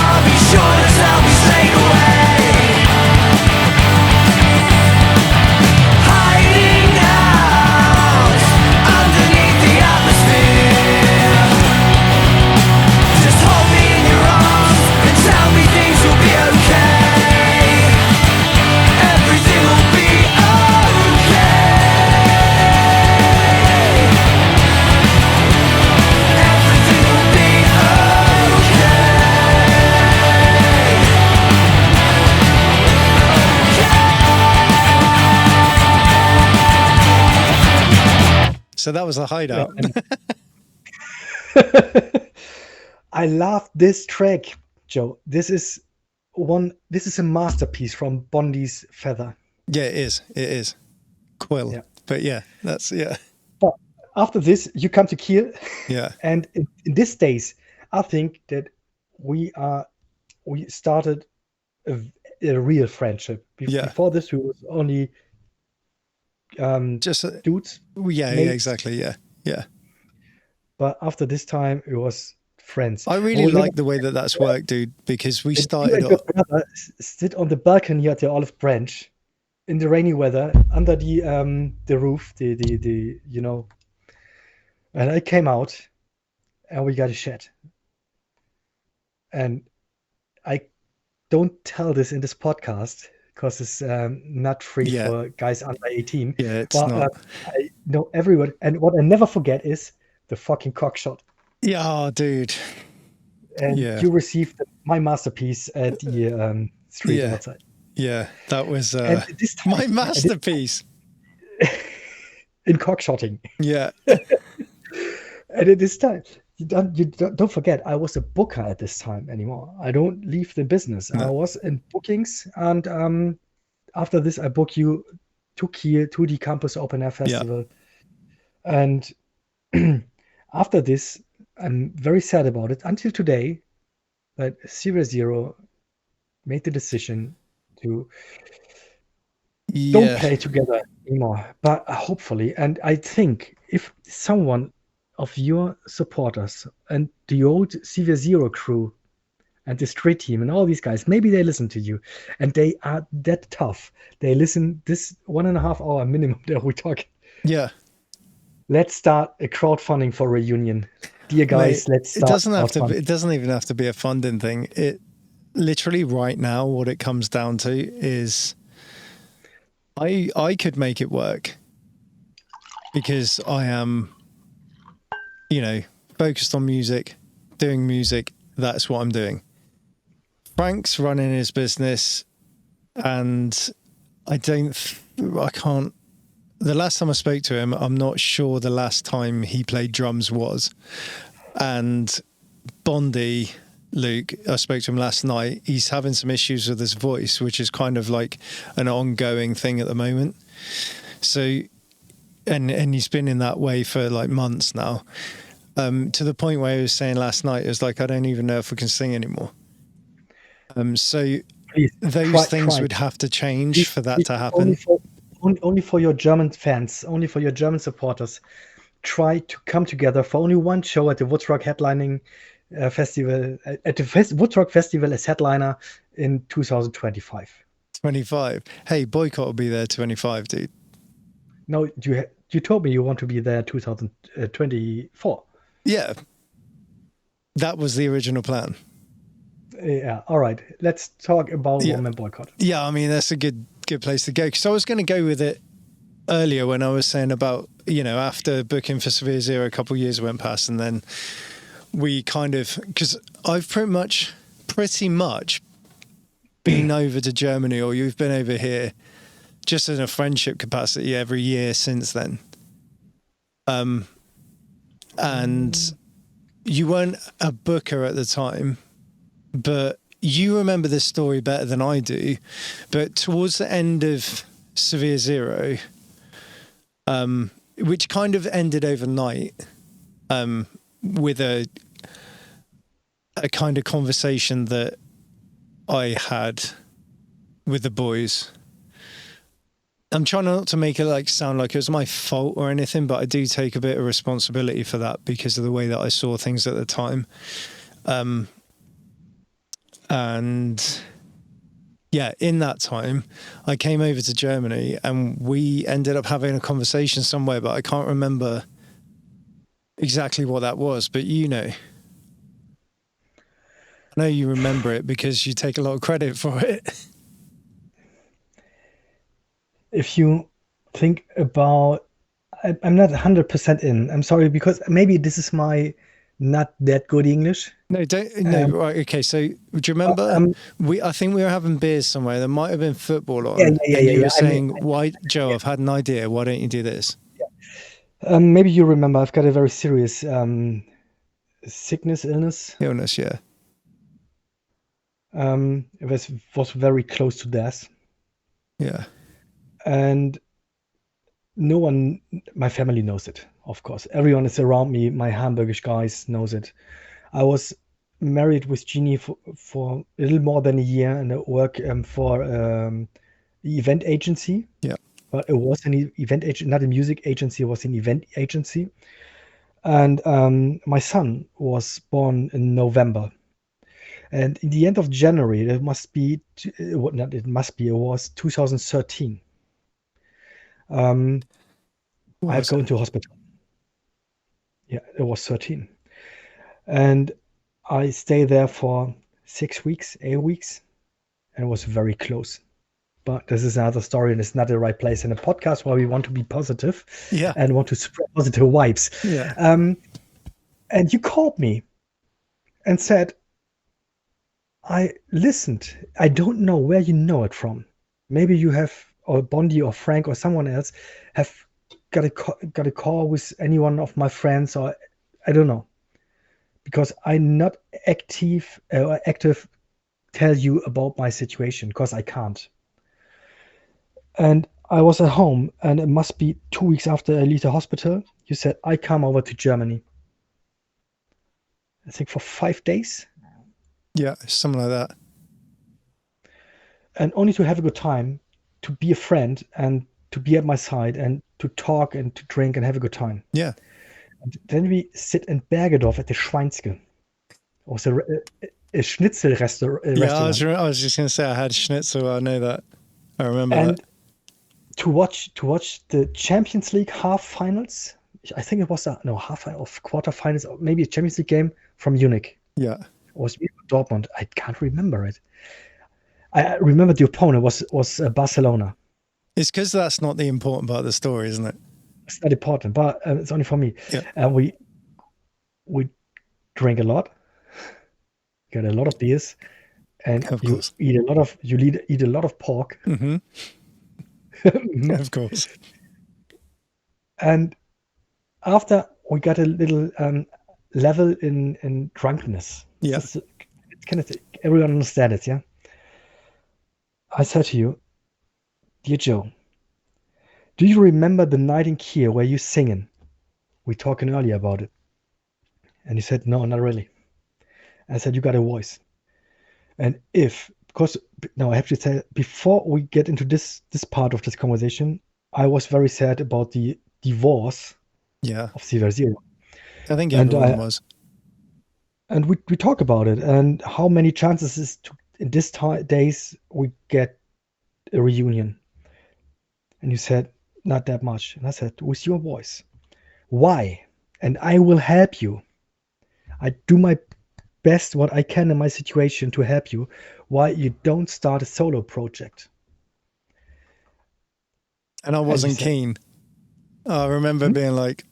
So that was a hideout. I love this track, Joe. This is a masterpiece from Bondi's Feather. Yeah, it is. It is. Quill. Yeah. But yeah, that's, yeah. But after this, you come to Kiel. Yeah. And in these days, I think that we started a real friendship. Before this, we was only just dudes. Yeah, mates. Yeah, exactly. Yeah. Yeah. But after this time, it was friends. I really like the way that that's worked, dude, because we started off. Sit on the balcony at the olive branch in the rainy weather under the roof, the you know, and I came out and we got a chat. And I don't tell this in this podcast because it's not free for guys under 18. Yeah, it's not. I know everyone, and what I never forget is the fucking cock shot. Yeah, oh, dude. And you received my masterpiece at the street outside. Yeah, that was my masterpiece. In cockshotting. Yeah. And at this time, you don't forget, I was a booker at this time anymore. I don't leave the business. No. I was in bookings, and after this, I book you to Kiel, to the Campus Open Air Festival. Yeah. And after this, I'm very sad about it until today, but Zero made the decision to don't play together anymore. But hopefully, and I think if someone of your supporters and the old Zero crew and the street team and all these guys, maybe they listen to you and they are that tough. They listen this 1.5 hour minimum that we talk. Yeah. Let's start a crowdfunding for reunion. Dear guys, let's start. It doesn't even have to be a funding thing. It literally right now, what it comes down to is I could make it work because I am, focused on music, doing music. That's what I'm doing. Frank's running his business, and I can't. The last time I spoke to him, I'm not sure the last time he played drums was. And Bondi, Luke, I spoke to him last night. He's having some issues with his voice, which is kind of like an ongoing thing at the moment. So, and he's been in that way for like months now. To the point where he was saying last night, it was like, I don't even know if we can sing anymore. So please, those things would have to change for that to happen. Only for your German fans, only for your German supporters, try to come together for only one show at the Woodstock headlining festival, at the Woodstock Festival as headliner in 2025. 25. Hey, Boycott will be there 25, dude. No, you told me you want to be there 2024. Yeah. That was the original plan. Yeah. All right. Let's talk about One Man Boycott. Yeah, I mean, that's a good place to go, because I was going to go with it earlier when I was saying about, after booking for Severe Zero, a couple of years went past, and then we kind of, because I've pretty much been over to Germany, or you've been over here just in a friendship capacity every year since then. And you weren't a booker at the time, but you remember this story better than I do. But towards the end of Severe Zero, which kind of ended overnight, with a kind of conversation that I had with the boys. I'm trying not to make it sound like it was my fault or anything, but I do take a bit of responsibility for that because of the way that I saw things at the time. And yeah, in that time, I came over to Germany and we ended up having a conversation somewhere, but I can't remember exactly what that was. But I know you remember it because you take a lot of credit for it. If you think about, I'm not 100% in. I'm sorry, because maybe this is my not that good English. No, right, okay. So, do you remember? I think we were having beers somewhere. There might have been football on. Yeah. You were saying, "Why, Joe? I've had an idea. Why don't you do this?" Maybe you remember, I've got a very serious illness. Illness, yeah. It was very close to death. Yeah. And no one, my family knows it, of course. Everyone is around me. My Hamburgish guys knows it. I was married with Jeannie for a little more than a year, and I work for the event agency. Yeah. But it was an event agent, not a music agency. It was an event agency. And my son was born in November. And in the end of January, it was 2013. I had to go into hospital. Yeah, it was 13. And I stayed there for 6 weeks, 8 weeks, and it was very close. But this is another story, and it's not the right place in a podcast where we want to be positive and want to spread positive vibes. Yeah. And you called me and said, I listened. I don't know where you know it from. Maybe you have, or Bondi or Frank or someone else have got a call with any one of my friends, or I don't know. Because I'm not active tell you about my situation, because I can't. And I was at home, and it must be 2 weeks after I leave the hospital. You said, I come over to Germany. I think for 5 days. Yeah, something like that. And only to have a good time, to be a friend, and to be at my side, and to talk and to drink and have a good time. Yeah. And then we sit in Bergedorf at the Schweinske. Also a schnitzel restaurant. Yeah, I was just going to say I had schnitzel. I know that. I remember that. To watch the Champions League half finals. I think it was half final of quarterfinals, or maybe a Champions League game from Munich. Yeah. It was Dortmund. I can't remember it. I remember the opponent was Barcelona. It's because that's not the important part of the story, isn't it? It's not important, but it's only for me. Yeah. And we drank a lot, got a lot of beers, and you eat a lot of pork. Mm-hmm. Of course. And after we got a little level in drunkenness. Yeah. It's kind of everyone understands it, yeah? I said to you, dear Joe, do you remember the night in Kiel where you singing? We talking earlier about it. And you said, no, not really. I said, you got a voice. And because now I have to say, before we get into this part of this conversation, I was very sad about the divorce of Silver Zero. I think everyone was. And we talk about it, and how many chances is in this days we get a reunion. And you said, not that much. And I said, with your voice. Why? And I will help you. I do my best what I can in my situation to help you. Why you don't start a solo project? And I wasn't keen. I remember being like,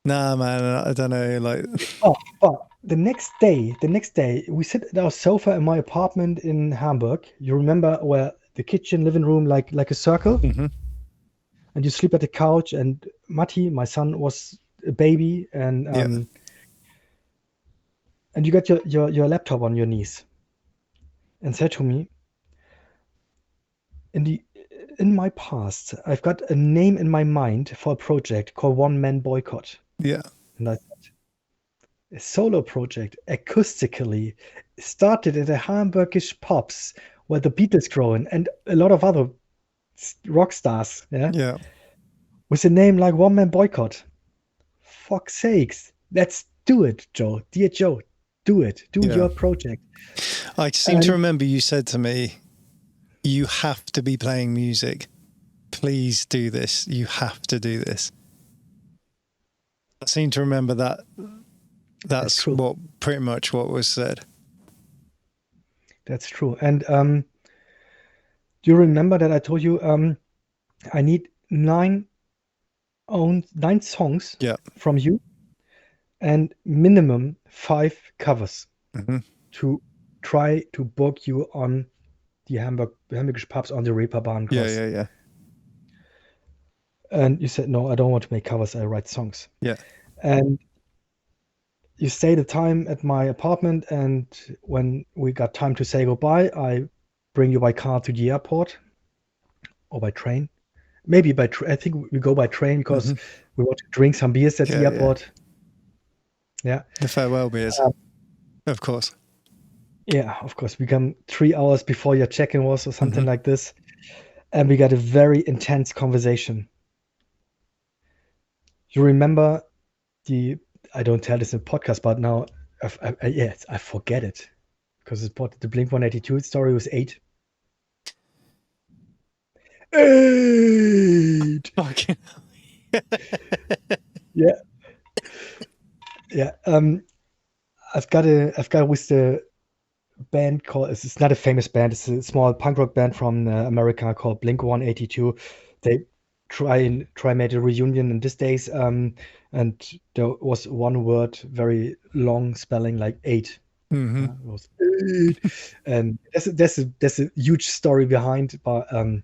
nah, man, I don't know. Like, but the next day, we sit at our sofa in my apartment in Hamburg. You remember where the kitchen, living room, like a circle? Mm-hmm. And you sleep at the couch, and Matti, my son, was a baby, and you got your laptop on your knees, and said to me, in my past, I've got a name in my mind for a project called One Man Boycott. Yeah. And I said, a solo project, acoustically, started at the Hamburgish pubs where the Beatles growing and a lot of other rock stars. Yeah. With a name like One Man Boycott. Fuck's sakes. Let's do it, Joe. Dear Joe, do it. Do your project. I seem to remember you said to me, you have to be playing music. Please do this. You have to do this. I seem to remember that. That's pretty much what was said. That's true. And do you remember that I told you I need 9 songs from you, and minimum 5 covers to try to book you on the Hamburgish pubs on the Reeperbahn. Yeah. And you said, no, I don't want to make covers. I write songs. Yeah. And you stayed a time at my apartment. And when we got time to say goodbye, I bring you by car to the airport or by train. Maybe by train. I think we go by train because we want to drink some beers at the airport. Yeah. The farewell beers, of course. Yeah, of course. We come 3 hours before your check-in was or something like this. And we got a very intense conversation. You remember I don't tell this in podcast, but now, I forget it. Because the Blink-182 story was 8. 8! Fucking Yeah. Yeah. I've got with the band called, it's not a famous band, it's a small punk rock band from America called Blink-182. They try made a reunion in these days, and there was one word, very long spelling, like 8. It was 8. And there's a huge story behind, but I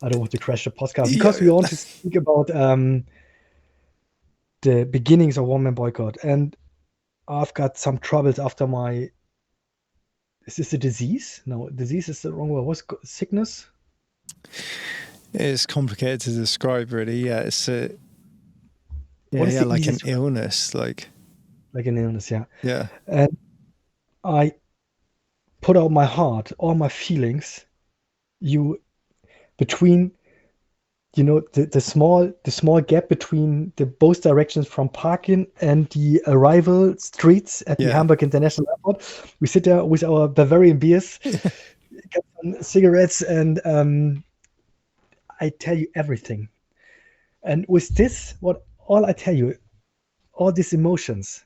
don't want to crash the podcast because we want to speak about the beginnings of One Man Boycott. And I've got some troubles after my. Is this a disease? No, disease is the wrong word. What's sickness? It's complicated to describe, really. Yeah, it's like an illness, like an illness. Yeah. Yeah. And I put out my heart, all my feelings. Between, the small gap between the both directions from parking and the arrival streets at the Hamburg International Airport. We sit there with our Bavarian beers, get some cigarettes, and I tell you everything. And with this, all I tell you, all these emotions,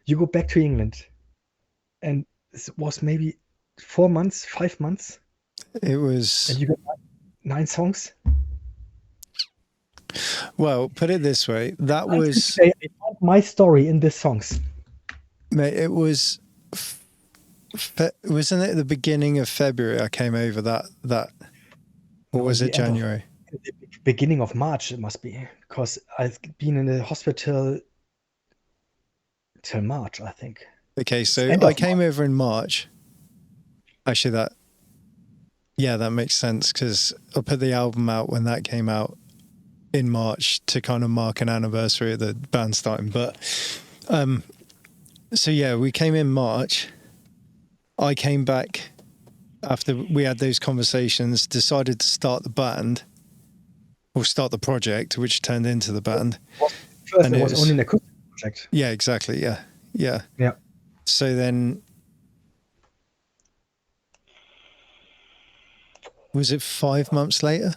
you go back to England, and it was maybe 4 months, 5 months. It was. And you got 9 songs. Well, put it this way, that was. I found my story in these songs. Mate, it was. Wasn't it the beginning of February? I came over that. Or was it January? The beginning of March, it must be, because I've been in the hospital till March, I think. Okay, so I came over in March. Actually, that makes sense because I put the album out when that came out in March to kind of mark an anniversary of the band starting. But we came in March. I came back after we had those conversations, decided to start the band or start the project, which turned into the band. First, it was only an acoustic project. Yeah, exactly. Yeah. So then, was it 5 months later?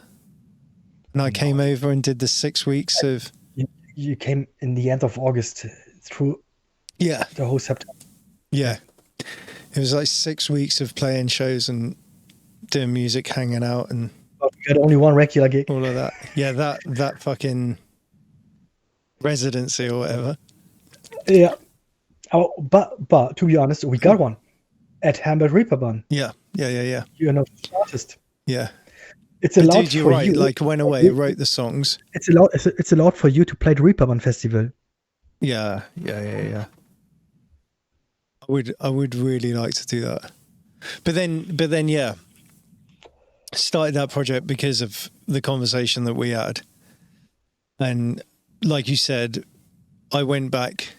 And I came over and did the 6 weeks of. You came in the end of August through. Yeah. The whole September. Yeah. It was like 6 weeks of playing shows and doing music, hanging out, and. But we had only one regular gig. All of that. Yeah, that fucking residency or whatever. Yeah. Oh, but to be honest, we got one at Hamburg Reeperbahn. Yeah. You're not the artist. Yeah. It's allowed dude, you're for right. you. Like went away, wrote the songs. It's allowed for you to play the Reeperbahn Festival. Yeah. I would really like to do that. But then yeah. Started that project because of the conversation that we had. And like you said, I went back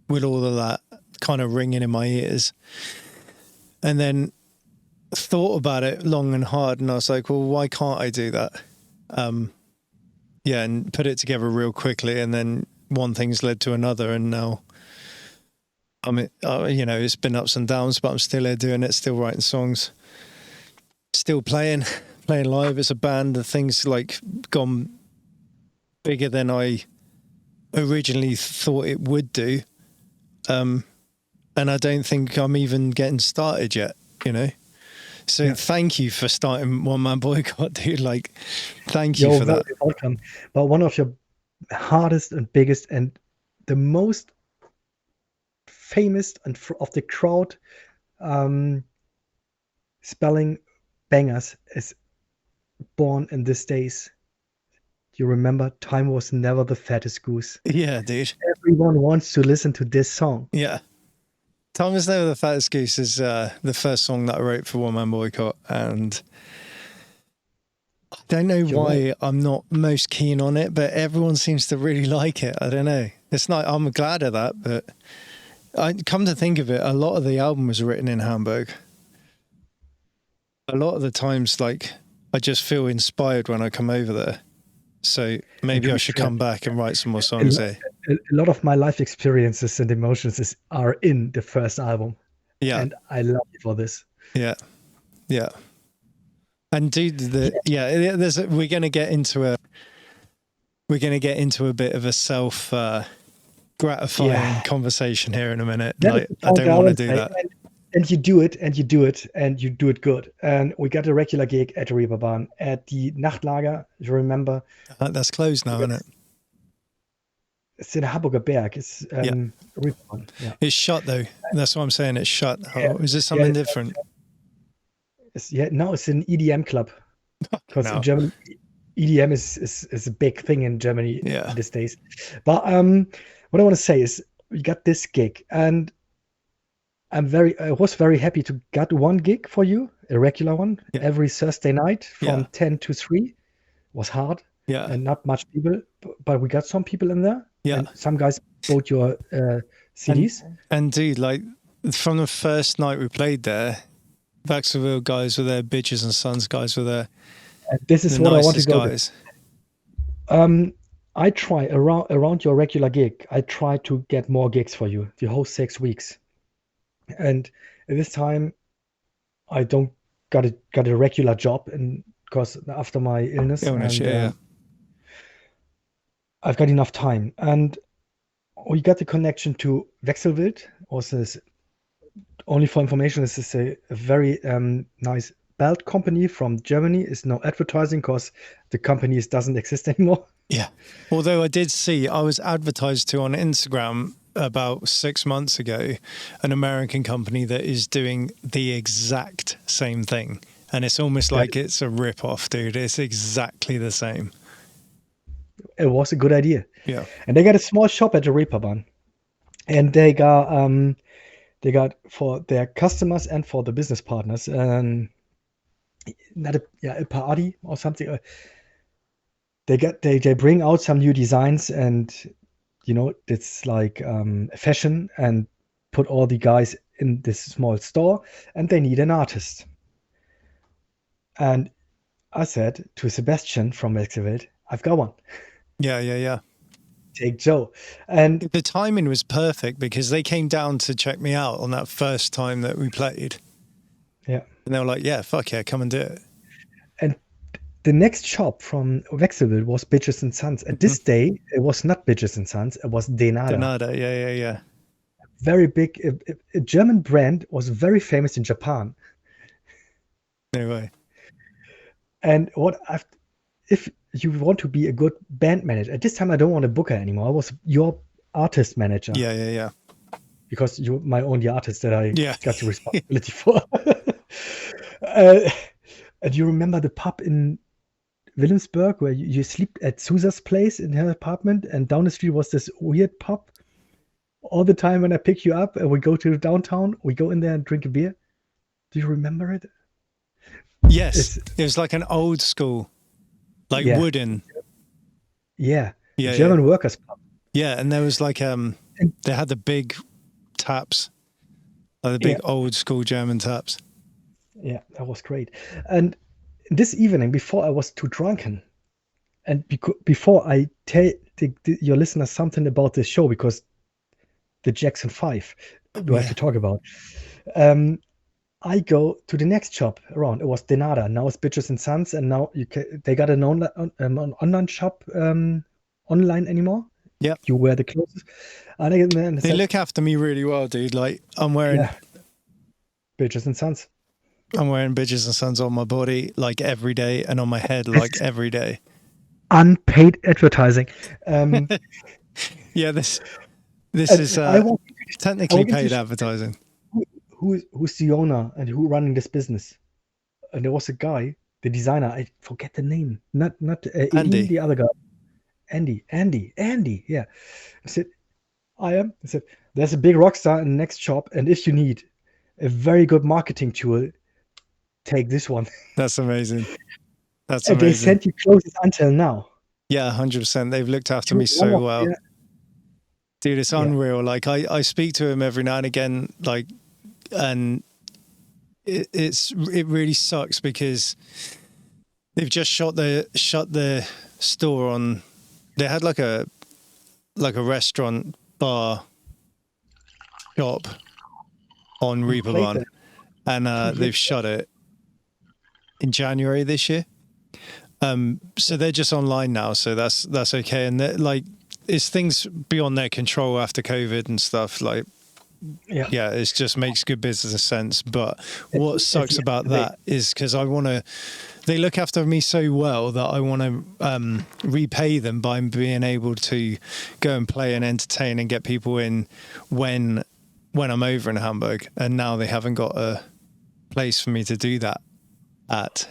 with all of that kind of ringing in my ears. And then thought about it long and hard, and I was like, well, why can't I do that? And put it together real quickly, and then one thing's led to another, and now I mean, it's been ups and downs, but I'm still here doing it, still writing songs, still playing live as a band. The thing's like gone bigger than I originally thought it would do. And I don't think I'm even getting started yet, So thank you for starting One Man Boycott, dude. Like, thank you for that. You're welcome. But one of your hardest and biggest and the most famous and of the crowd spelling bangers is born in these days. you remember Time Was Never the Fattest Goose? Yeah, dude. Everyone wants to listen to this song. Yeah. Time Was Never the Fattest Goose is the first song that I wrote for One Man Boycott, and I don't know why I'm not most keen on it, but everyone seems to really like it. I don't know. It's not. I'm glad of that, but I come to think of it, a lot of the album was written in Hamburg. A lot of the times, like, I just feel inspired when I come over there. So maybe I should come back and write some more songs there. A lot of my life experiences and emotions are in the first album. Yeah. And I love you for this. Yeah. Yeah. And dude, we're going to get into a bit of a self gratifying conversation here in a minute. Like, I don't want to do that. And you do it, and you do it good. And we got a regular gig at the Reeperbahn at the Nachtlager. You remember? That's closed now, isn't it? It's in Harburger Berg. It's Reeperbahn. Yeah. It's shut though. That's what I'm saying. It's shut. Is it something different? It's an EDM club. Because in Germany, EDM is a big thing in Germany these days. But what I want to say is, we got this gig, and I was very happy to get one gig for you, a regular one, every Thursday night from 10 to 3. Was hard, and not much people, but we got some people in there. Yeah, and some guys bought your CDs. And dude, like, from the first night we played there, Vaxaville guys were there, Bitches and Sons guys were there. And this is what I want to go guys. I try around your regular gig. I try to get more gigs for you the whole 6 weeks. And at this time, I don't got a regular job, and because after my illness, I've got enough time, and we got the connection to Wechselwild. Also, only for information, this is a very nice belt company from Germany. It's no advertising because the company doesn't exist anymore. Yeah, although I was advertised to on Instagram about 6 months ago, an American company that is doing the exact same thing, and it's almost like it's a rip-off, dude. It's exactly the same. It was a good idea. Yeah, and they got a small shop at the Reeperbahn, and they got for their customers and for the business partners, not a party or something. They bring out some new designs, and it's like fashion, and put all the guys in this small store, and they need an artist. And I said to Sebastian from Wechselwild, I've got one. Yeah. Take Joe. And the timing was perfect because they came down to check me out on that first time that we played. Yeah. And they were like, yeah, fuck yeah, come and do it. And the next shop from Wechselwild was Bitches and Sons. At this day, it was not Bitches and Sons, it was Denada. Denada, yeah. Very big, a German brand, was very famous in Japan. No way. And if you want to be a good band manager, at this time I don't want a booker anymore. I was your artist manager. Yeah. Because you're my only artist that I got the responsibility for. And you remember the pub in Wilhelmsburg where you slept at Susa's place in her apartment, and down the street was this weird pub. All the time when I pick you up and we go to downtown, we go in there and drink a beer. Do you remember it? Yes, it was like an old school, like wooden. Yeah, German workers club. Yeah, and there was like they had the big taps, like the big old school German taps. Yeah, that was great. And this evening, before I was too drunken, and before I tell your listeners something about this show, because the Jackson 5 we have to talk about. I go to the next shop around. It was Denada. Now it's Bitches and Sons, and now they got an online shop online anymore. Yeah, you wear the clothes. And they look after me really well, dude. Like, I'm wearing Bitches and Sons. I'm wearing Bitches and Sons on my body like every day, and on my head like every day. Unpaid advertising. Yeah, this is technically paid advertising. Who's the owner and who running this business? And there was a guy, the designer. I forget the name. Not Andy. the other guy. Andy. Yeah. I said, I am. I said, there's a big rock star in the next shop, and if you need a very good marketing tool, take this one. That's amazing. That's And they amazing. sent you clothes until now. Yeah, 100%. They've looked after me so well. Yeah. Dude, it's unreal. Like I speak to him every now and again, like, and it really sucks because they've just shut the store on. They had like a restaurant bar shop on Reeperbahn, and they've shut it in January this year. So they're just online now, so that's okay. And like, it's things beyond their control after COVID and stuff. Like, yeah, it just makes good business sense. But what sucks about that is because they look after me so well that I want to repay them by being able to go and play and entertain and get people in when I'm over in Hamburg. And now they haven't got a place for me to do that at.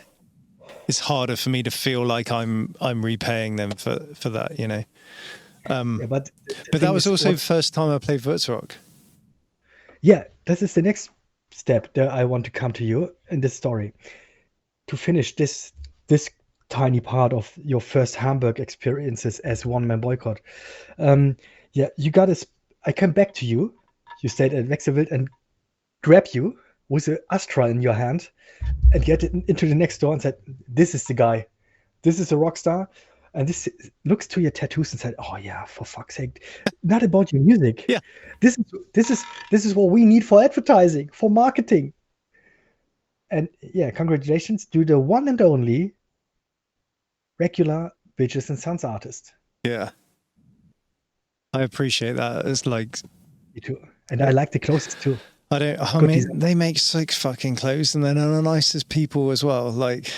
It's harder for me to feel like I'm repaying them for that, you know. But that was also the first time I played Würzrock. Yeah, this is the next step that I want to come to you in this story. To finish this tiny part of your first Hamburg experiences as One Man Boycott. You got I came back to you. You stayed at Wechselwild and grab you with an Astra in your hand and get it into the next door and said, this is the guy. This is a rock star. And this looks to your tattoos and said, oh yeah, for fuck's sake, not about your music. Yeah. This is what we need for advertising, for marketing. And yeah, congratulations to the one and only regular Bitches and Sons artist. Yeah. I appreciate that. It's like, Me too. And I like the clothes too. They make sick fucking clothes, and they're the nicest people as well. Like,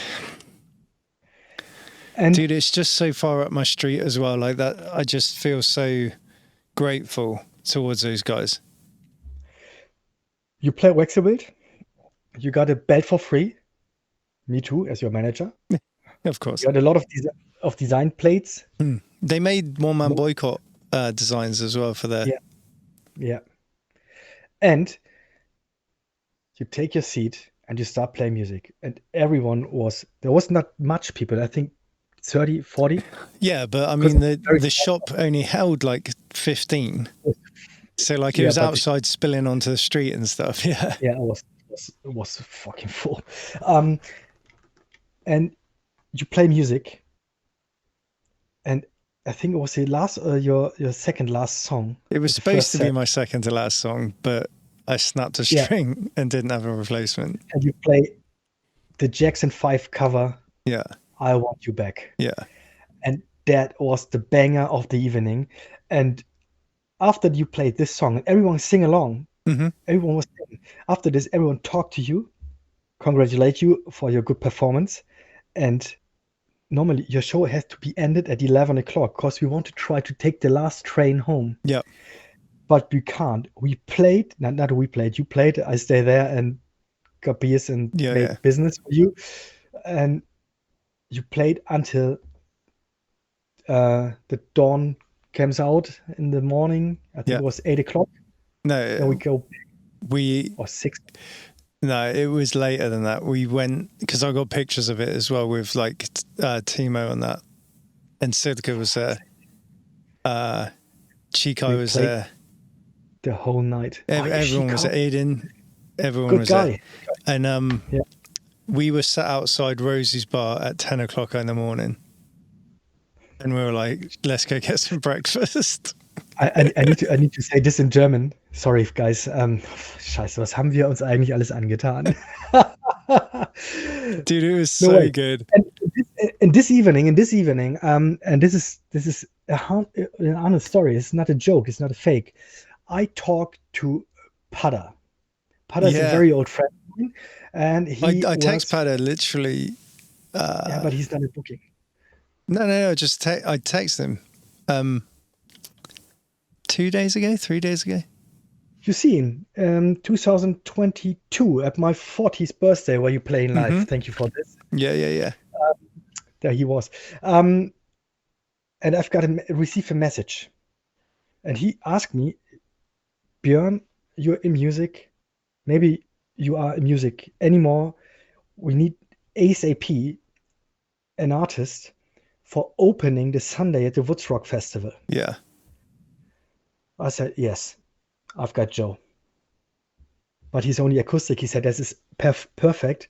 and dude, it's just so far up my street as well. Like that, I just feel so grateful towards those guys. You play Wechselwild. You got a belt for free. Me too, as your manager. Of course. You got a lot of design plates. They made One Man Boycott designs as well for their. Yeah. And you take your seat and you start playing music. And there was not much people. I think 30, 40. Yeah, but I mean, the shop only held like 15. So like it was outside spilling onto the street and stuff. Yeah. Yeah, it was fucking full. And you play music. And I think it was your second last song. It was supposed to be my second to last song, but I snapped a string and didn't have a replacement. And you play the Jackson 5 cover. Yeah. I Want You Back. Yeah. And that was the banger of the evening. And after you played this song, and everyone sing along. Mm-hmm. Everyone was singing. After this, everyone talked to you, congratulate you for your good performance. And normally your show has to be ended at 11 o'clock because we want to try to take the last train home. Yeah. But we can't. We played, not we played, you played. I stay there and got beers and made business for you. And you played until the dawn comes out in the morning. I think it was 8 o'clock. No. Then we go or 6. No, it was later than that. We went, because I got pictures of it as well with like Timo and that. And Sidka was there. Chico was there. The whole night. Everyone was there. Aiden. Everyone was there. And we were sat outside Rosie's bar at 10 o'clock in the morning. And we were like, let's go get some breakfast. I need to say this in German. Sorry, guys. Scheiße, was haben wir uns eigentlich alles angetan? Dude, it was so good. And this evening, and this is an honest story. It's not a joke. It's not a fake. I talked to Pada. Pada is a very old friend of mine, and I text Pada literally. But he's not a booking. No. Just I text him. 3 days ago. You see him 2022 at my 40th birthday where you playing live. Mm-hmm. Thank you for this. Yeah. There he was. and I've received a message, and he asked me, Björn, you're in music. Maybe you are in music anymore. We need ASAP an artist for opening the Sunday at the Woodstock Festival. Yeah. I said, yes, I've got Joe. But he's only acoustic. He said, this is perfect.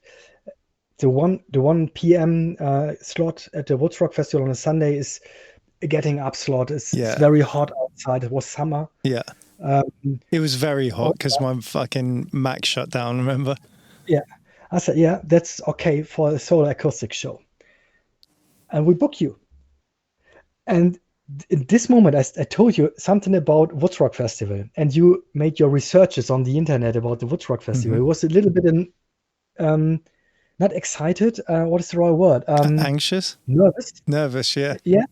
The 1 p.m. slot at the Woodstock Festival on a Sunday is a getting up slot. It's very hot outside. It was summer. Yeah. It was very hot because my fucking Mac shut down, remember? Yeah. I said, yeah, that's okay for a solo acoustic show. And we book you. And in this moment, I told you something about Woodstock Festival, and you made your researches on the internet about the Woodstock Festival. It was a little bit not excited. What is the right word? Anxious? Nervous, yeah. Yeah.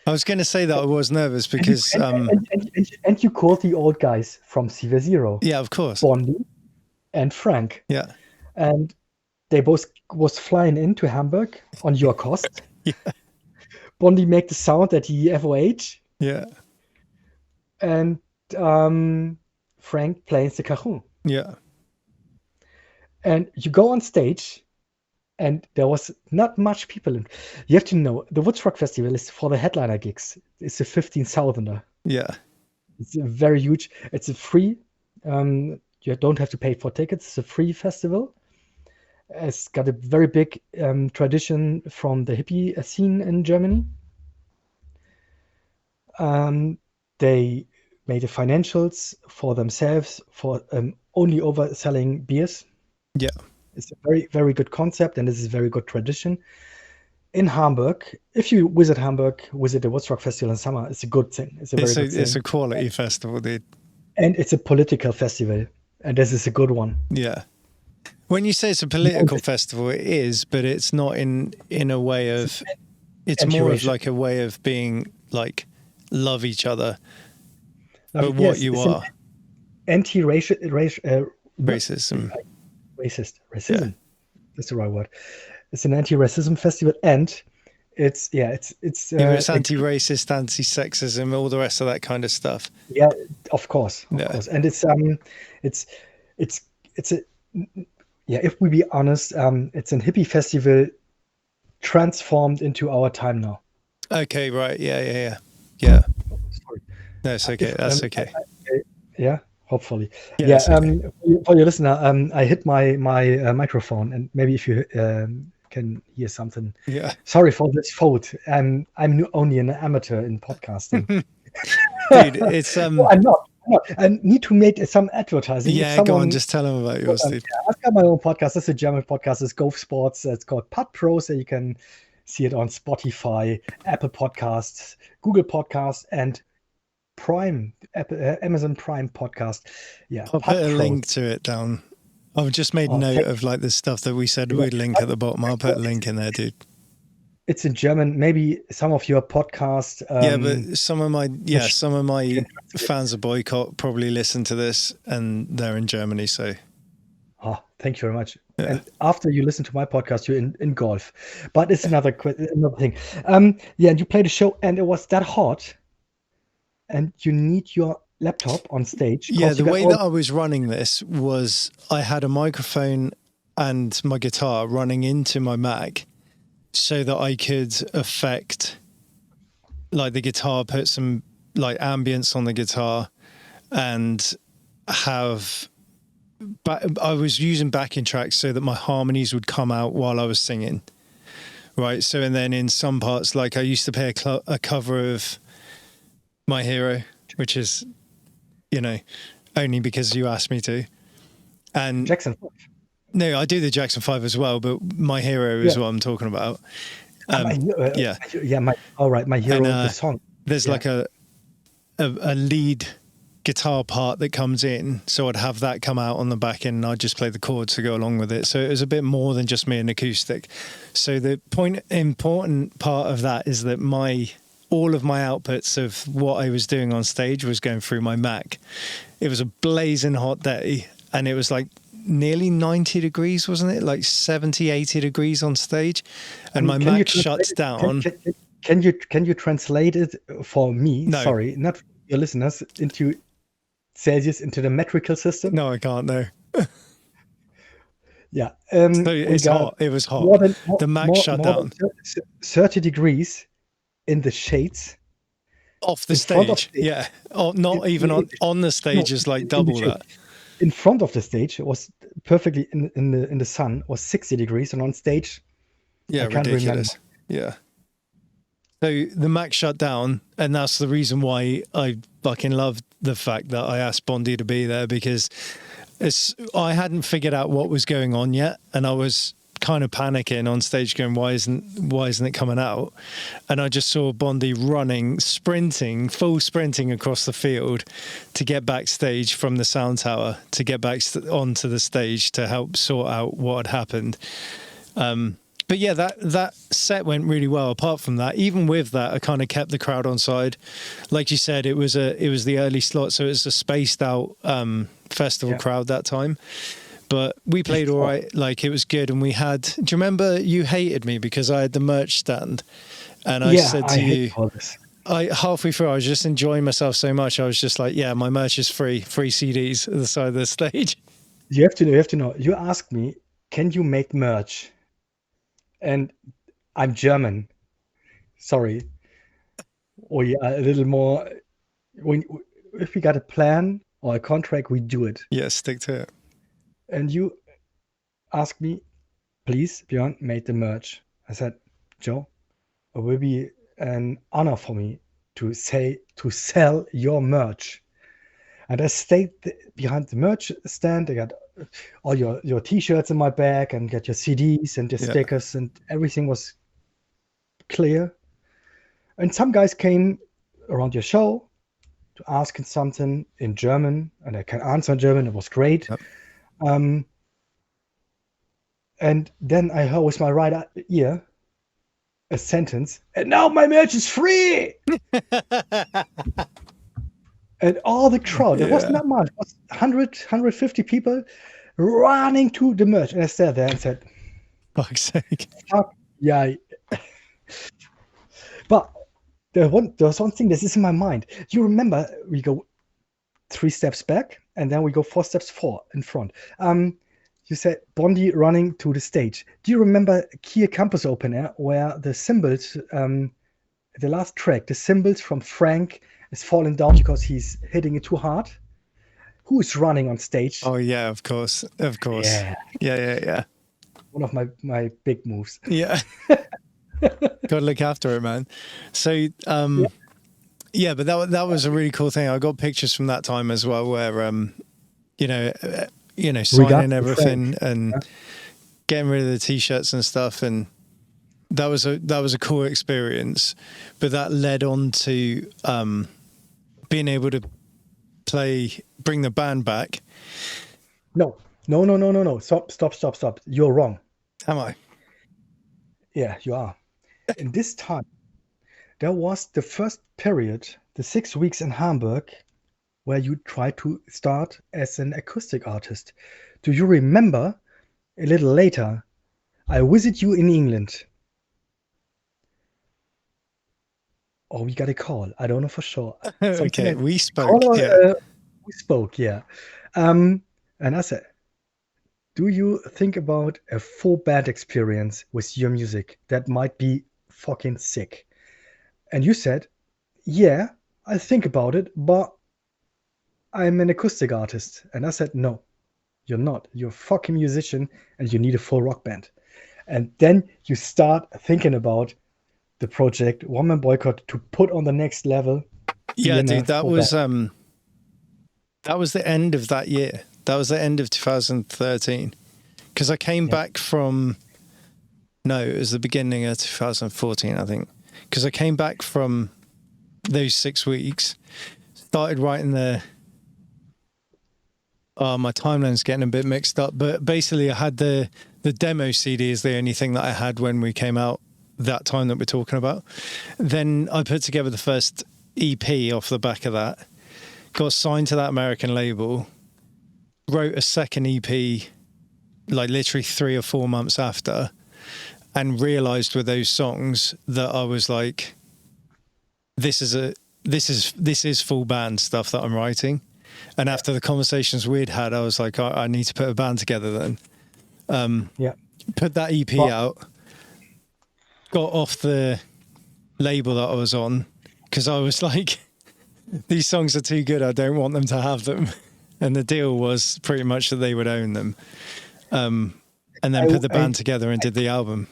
I was going to say that I was nervous because... And you called the old guys from Sever Zero. Yeah, of course. Bondi and Frank. Yeah. And they both was flying into Hamburg on your cost. Yeah. Bondi make the sound at the FOH. Yeah. And Frank plays the cajon. Yeah. And you go on stage, and there was not much people. You have to know, the Woodstock Festival is for the headliner gigs. It's a 15,000er. Yeah. It's very huge. It's a free. You don't have to pay for tickets. It's a free festival. It's got a very big tradition from the hippie scene in Germany. They made the financials for themselves for only overselling beers. Yeah. It's a very, very good concept, and this is a very good tradition. In Hamburg, if you visit Hamburg, visit the Woodstock Festival in summer, it's a good thing. It's a very good thing. It's a quality festival, dude. And it's a political festival, and this is a good one. Yeah. When you say it's a political festival, it is, but it's not in a way of... It's more of like a way of being like, love each other for what you are. Racism. Racism. Yeah. That's the right word. It's an anti-racism festival, and it's anti-racist, anti-sexism, all the rest of that kind of stuff. Yeah, of course. And it's if we be honest, it's a hippie festival transformed into our time now. Okay, right. Yeah. Sorry. No, it's okay. That's okay. Yeah, hopefully. Yeah. Okay. For your listener, I hit my microphone, and maybe if you can hear something. Yeah. Sorry for this fault. I'm only an amateur in podcasting. Dude, it's No, I'm not. I need to make some advertising. Yeah, go on, just tell them about yours, dude. I've got my own podcast. It's a German podcast. It's Golf Sports. It's called Putt Pro, so you can see it on Spotify, Apple Podcasts, Google Podcasts, and Amazon Prime podcast. Yeah, I'll put a link to it down. I've just made note of like the stuff that we said we'd link at the bottom. I'll put a link in there, dude. It's in German. Maybe some of your podcast. But some of my fans of Boycott probably listen to this, and they're in Germany. So, thank you very much. Yeah. And after you listen to my podcast, you're in golf. But it's another thing. And you played a show, and it was that hot, and you need your laptop on stage. Yeah, the way that I was running this was I had a microphone and my guitar running into my Mac, so that I could affect like the guitar, put some like ambience on the guitar, and I was using backing tracks so that my harmonies would come out while I was singing. Right. So, and then in some parts, like I used to play a cover of My Hero, which is, only because you asked me to. And Jackson 5. No, I do the Jackson 5 as well, but My Hero is what I'm talking about. My Hero, the song. There's like a lead guitar part that comes in, so I'd have that come out on the back end, and I'd just play the chords to go along with it. So it was a bit more than just me and acoustic. So the important part of that is that all of my outputs of what I was doing on stage was going through my Mac. It was a blazing hot day, and it was like nearly 90 degrees, wasn't it? Like 70, 80 degrees on stage. And my Mac shuts down. Can you translate it for me? No. Sorry, not for your listeners, into Celsius, into the metrical system? No, I can't. No. Yeah. So We it's got hot. It was hot. more than The max shut more than down 30 degrees in the shades off the in front of stage. stage. Yeah. Oh, not even on the stage is like in double the that. In front of the stage, it was perfectly in the sun, was 60 degrees, and on stage, Yeah, I can't ridiculous. remember. Yeah. So the Mac shut down, and that's the reason why I fucking loved the fact that I asked Bondi to be there, because I hadn't figured out what was going on yet, and I was kind of panicking on stage, going, "Why isn't it coming out?" And I just saw Bondi running, full sprinting across the field to get backstage from the sound tower to get back onto the stage to help sort out what had happened. But yeah, that set went really well. Apart from that, even with that, I kind of kept the crowd on side. Like you said, it was the early slot, so it was a spaced out festival crowd that time. But we played all right. Like, it was good, and we had. Do you remember you hated me because I had the merch stand, and I said to you, halfway through, I was just enjoying myself so much. I was just like, "Yeah, my merch is free CDs at the side of the stage." You have to know. You asked me, "Can you make merch?" And I'm German. Sorry. Or a little more. If we got a plan or a contract, we do it. Yeah, stick to it. And you asked me, "Please, Björn, make the merch." I said, "Joe, it will be an honor for me to sell your merch." And I stayed behind the merch stand. I got all your T-shirts in my bag, and got your CDs and your stickers, and everything was clear. And some guys came around your show to ask something in German, and I can answer in German. It was great. Yep. And then I heard with my right ear a sentence, "And now my merch is free." And all the crowd, it wasn't that much, it was 150 people running to the merch. And I sat there and said, fuck's sake. Fuck yeah. But there was one thing that is in my mind. You remember we go 3 steps back, and then we go 4 steps in front. You said Bondi running to the stage. Do you remember Kia Campus Open Air, where the cymbals, the last track, the cymbals from Frank is falling down because he's hitting it too hard? Who is running on stage? Oh yeah, of course. Yeah. One of my big moves. Yeah. Gotta look after it, man. So yeah, but that was a really cool thing. I got pictures from that time as well, where signing everything and getting rid of the T-shirts and stuff, and that was a cool experience. But that led on to being able to bring the band back. No. Stop. You're wrong. Am I? Yeah, you are. In this time, there was the first period, the 6 weeks in Hamburg, where you tried to start as an acoustic artist. Do you remember a little later, I visit you in England? Or we got a call. I don't know for sure. Okay, we spoke. We spoke, yeah. And I said, do you think about a full band experience with your music? That might be fucking sick. And you said, yeah, I think about it, but I'm an acoustic artist. And I said, no, you're not. You're a fucking musician, and you need a full rock band. And then you start thinking about the project One Man Boycott to put on the next level. Yeah, dude, that was the end of that year. That was the end of 2013. Because I came back from... No, it was the beginning of 2014, I think. Because I came back from those 6 weeks, started writing my timeline's getting a bit mixed up, but basically I had the demo CD is the only thing that I had when we came out that time that we're talking about. Then I put together the first EP off the back of that, got signed to that American label, wrote a second EP like literally 3 or 4 months after, and realized with those songs that I was like, this is full band stuff that I'm writing. And after the conversations we'd had, I was like, I need to put a band together then. Put that EP out, got off the label that I was on, because I was like, these songs are too good, I don't want them to have them. And the deal was pretty much that they would own them. And then put the band together and did the album.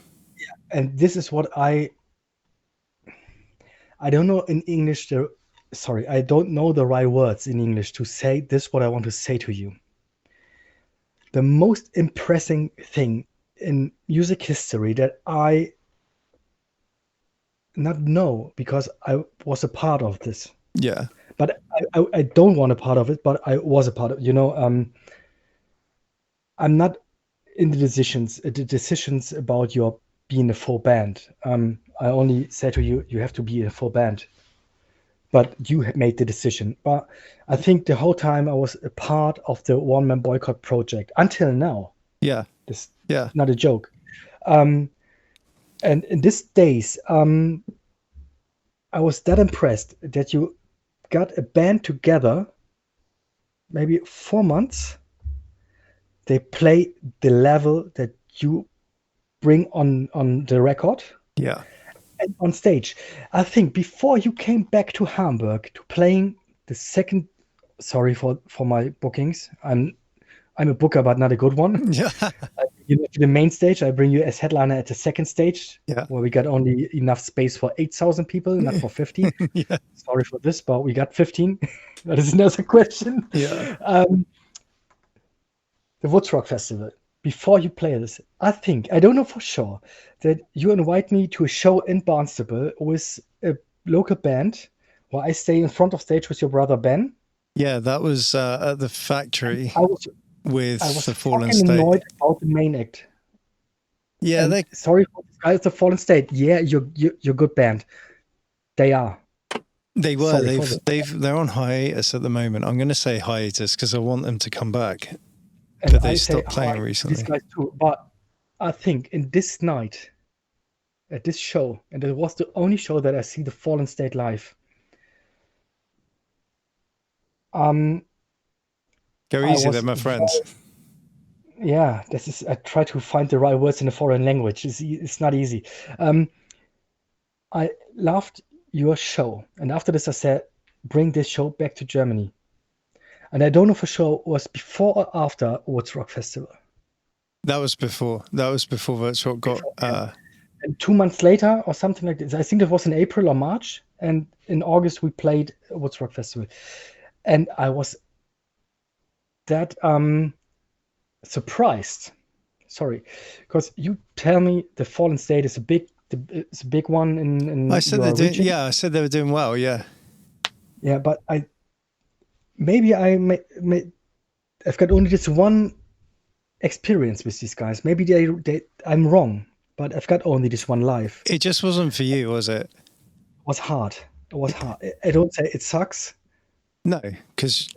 And this is what I don't know in English. I don't know the right words in English to say this. What I want to say to you. The most impressive thing in music history that I not know, because I was a part of this. Yeah. But I don't want a part of it, but I was a part of it. I'm not in the decisions about your being a full band. I only say to you, you have to be a full band. But you made the decision. But I think the whole time I was a part of the One Man Boycott project until now. Yeah. This not a joke. And in these days, I was that impressed that you got a band together, maybe 4 months. They play the level that you bring on the record. Yeah. And on stage. I think before you came back to Hamburg to playing the second, sorry for my bookings. I'm a booker, but not a good one. Yeah. You know, to the main stage, I bring you as headliner at the second stage, where we got only enough space for 8,000 people, not for 50. Yeah. Sorry for this, but we got 15. That is another question. Yeah. The Woodstock Festival. Before you play this, I don't know for sure, that you invite me to a show in Barnstable with a local band where I stay in front of stage with your brother Ben. Yeah, that was at the factory with the Fallen State. Annoyed about the main act. Yeah, sorry for the guys, the Fallen State. Yeah, you're good band. They are. They were. They're on hiatus at the moment. I'm going to say hiatus because I want them to come back. But they stopped playing recently. These guys too. But I think in this night, at this show, and it was the only show that I see the Fallen State live. Go easy there, my friends. Yeah, I try to find the right words in a foreign language. It's not easy. I loved your show. And after this, I said, bring this show back to Germany. And I don't know for sure, was before or after Woodstock Festival. That was before. Woodstock got... And 2 months later or something like this. I think it was in April or March. And in August, we played Woodstock Festival. And I was that surprised. Sorry. Because you tell me the Fallen State is it's a big one in I said I said they were doing well, yeah. Yeah, but I've got only this one experience with these guys. Maybe I'm wrong, but I've got only this one live. It just wasn't for you, was it? It was hard. I don't say it sucks. No, because...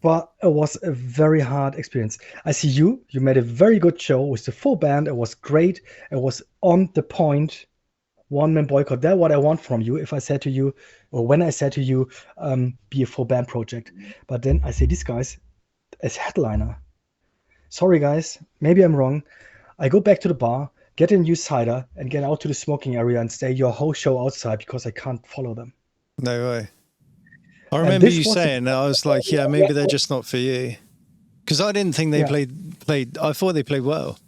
But it was a very hard experience. I see you made a very good show with the full band. It was great. It was on the point. One Man Boycott. That's what I want from you. If I said to you, or when I said to you, be a full band project. But then I say, these guys as headliner. Sorry, guys. Maybe I'm wrong. I go back to the bar, get a new cider, and get out to the smoking area and stay your whole show outside because I can't follow them. No way. I remember you saying that. I was like, yeah, maybe they're just not for you. Because I didn't think they played. I thought they played well.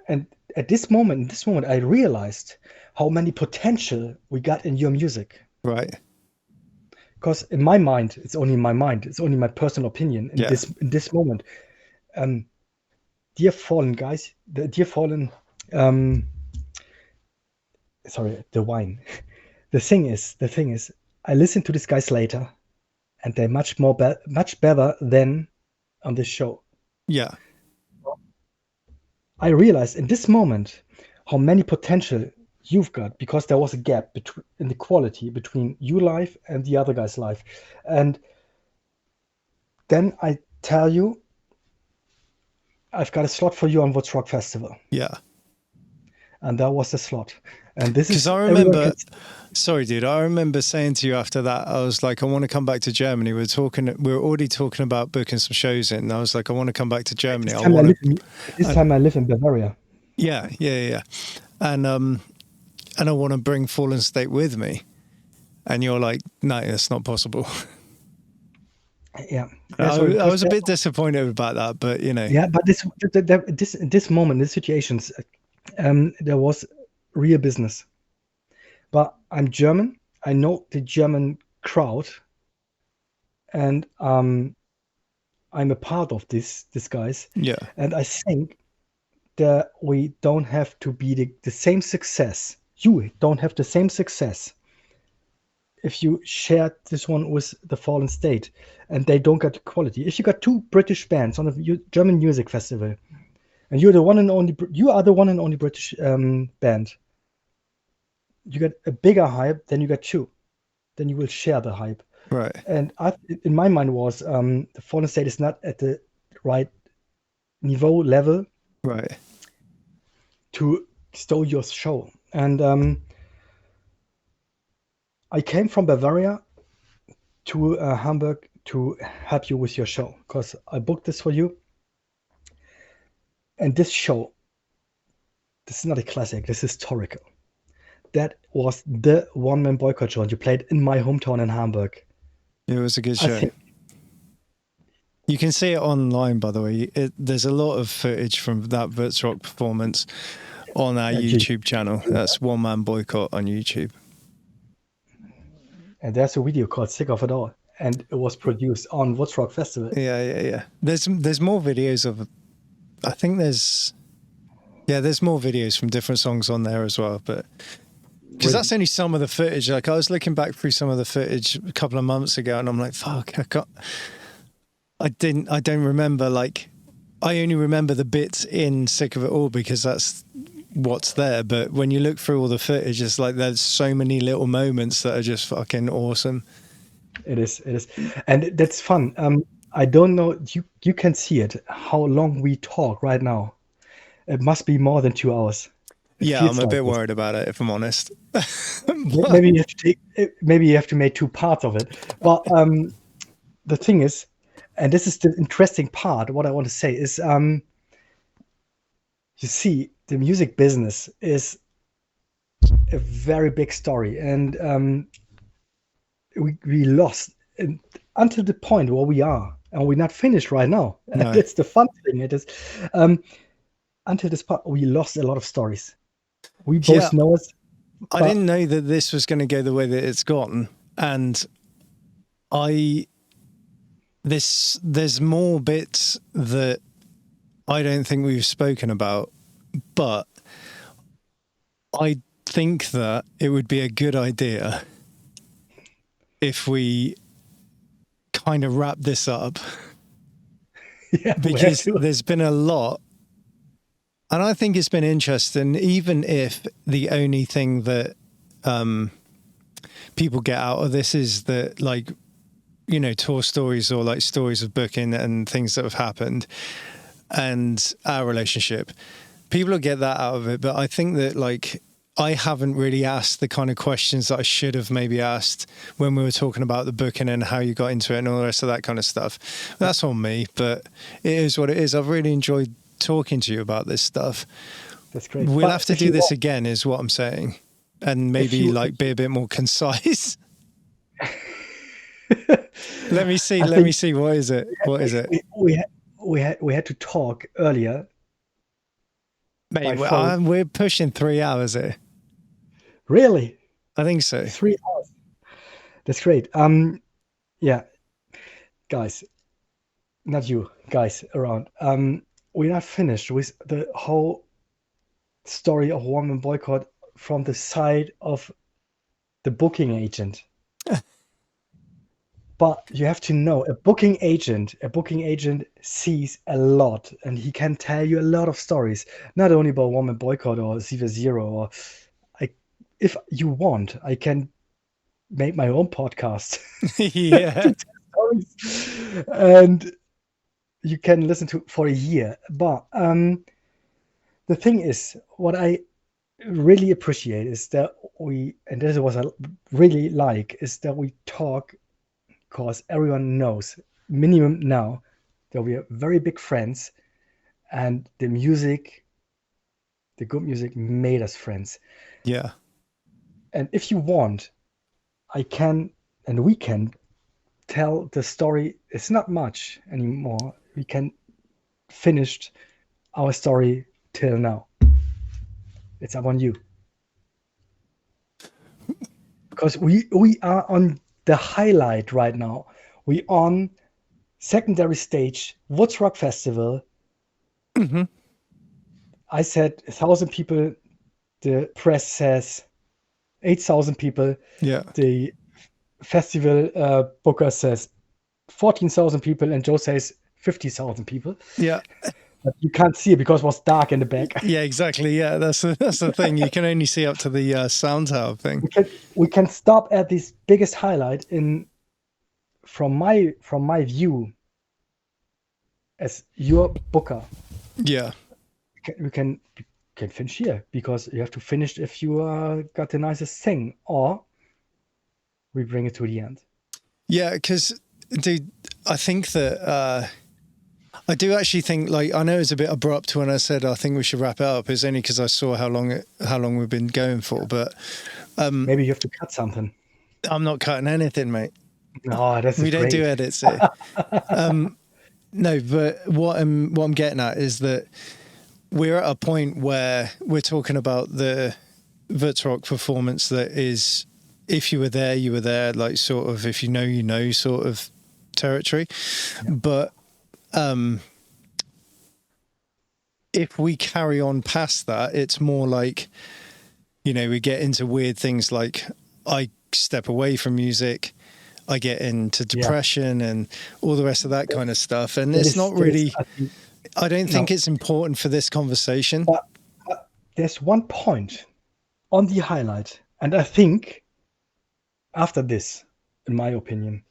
And at this moment, I realized how many potential we got in your music. Right. Because in my mind, it's only my mind. It's only my personal opinion in this moment. Dear Fallen guys, the wine. The thing is, I listened to these guys later, and they're much better than on this show. Yeah. I realized in this moment how many potential you've got, because there was a gap in the quality between you live and the other guys live. And then I tell you, I've got a slot for you on Woodstock Festival. Yeah. and that was the slot. And this is because I remember. Sorry, dude. I remember saying to you after that, I was like, I want to come back to Germany. We were already talking about booking some shows in. And I was like, I want to come back to Germany. This time I live in Bavaria. Yeah. And I want to bring Fallen State with me. And you're like, no, that's not possible. Yeah. I was a bit disappointed about that, but you know. Yeah, but this moment, these situations, there was real business. But I'm German. I know the German crowd, and I'm a part of this guys. Yeah. And I think that we don't have to be the same success. You don't have the same success if you share this one with the Fallen State, and they don't get the quality. If you got two British bands on a German music festival, and you are the one and only British band, you get a bigger hype than you get two. Then you will share the hype. Right. And in my mind was the Fallen State is not at the right niveau level. Right. To steal your show. And I came from Bavaria to Hamburg to help you with your show because I booked this for you. And this show, this is not a classic, this is historical. That was the One Man Boycott show, and you played in my hometown in Hamburg. It was a good show. You can see it online, by the way. There's a lot of footage from that Würzrock performance on our YouTube channel. That's One Man Boycott on YouTube. And there's a video called Sick of It All, and it was produced on Würzrock Festival. Yeah. There's more videos of. I think there's more videos from different songs on there as well, but. Because that's only some of the footage. Like I was looking back through some of the footage a couple of months ago, and I'm like, "Fuck, I don't remember. Like, I only remember the bits in Sick of It All because that's what's there. But when you look through all the footage, it's like there's so many little moments that are just fucking awesome. It is, and that's fun. I don't know. You can see it. How long we talk right now? It must be more than 2 hours. Yeah, I'm a bit worried about it, if I'm honest. Maybe you have to make 2 parts of it. But the thing is, and this is the interesting part, what I want to say is, you see, the music business is a very big story, and we lost until the point where we are, and we're not finished right now. No. That's the fun thing. It is until this part, we lost a lot of stories. We both know it. I didn't know that this was going to go the way that it's gone, and there's more bits that I don't think we've spoken about, but I think that it would be a good idea if we kind of wrap this up. Yeah, because there's been a lot. And I think it's been interesting, even if the only thing that people get out of this is that, like, you know, tour stories or like stories of booking and things that have happened and our relationship. People will get that out of it. But I think that, like, I haven't really asked the kind of questions that I should have maybe asked when we were talking about the booking and how you got into it and all the rest of that kind of stuff. That's on me, but it is what it is. I've really enjoyed talking to you about this stuff. That's great. We'll have to do this again, is what I'm saying, and maybe like be a bit more concise. Let me see. What is it? We had to talk earlier. Mate, we're pushing 3 hours here. Really? I think so. 3 hours. That's great. Yeah, guys, not you guys around. We're not finished with the whole story of One Man Boycott from the side of the booking agent. But you have to know, a booking agent sees a lot, and he can tell you a lot of stories, not only about One Man Boycott or Ziva Zero. Or if you want, I can make my own podcast. Yeah. And you can listen to for a year. But the thing is, what I really appreciate is that and this is what I really like, is that we talk, because everyone knows, minimum now, that we are very big friends, and the good music made us friends. Yeah. And if you want, I can, and we can tell the story. It's not much anymore. We can finish our story till now. It's up on you. Because we are on the highlight right now. We on secondary stage, Woodstock Festival. Mm-hmm. I said 1,000 people. The press says 8,000 people. Yeah. The festival booker says 14,000 people, and Joe says 50,000 people. Yeah. But you can't see it because it was dark in the back. Yeah, exactly. Yeah, that's the thing. You can only see up to the sound tower thing. We can stop at this biggest highlight from my view as your booker. Yeah. We can finish here, because you have to finish if you got the nicest thing, or we bring it to the end. Yeah, because, dude, I think that I do actually think, like, I know it's a bit abrupt when I said I think we should wrap it up. It's only because I saw how long we've been going for. But maybe you have to cut something. I'm not cutting anything, mate. No, that's we great. don't do edits here. No, but what I'm getting at is that we're at a point where we're talking about the Woodstock performance that is, if you were there, you were there, like, sort of, if you know sort of territory. Yeah. But if we carry on past that, it's more like, we get into weird things like I step away from music, I get into depression and all the rest of that kind of stuff. And it's not really, I don't think it's important for this conversation. But there's one point on the highlight, and I think after this, in my opinion,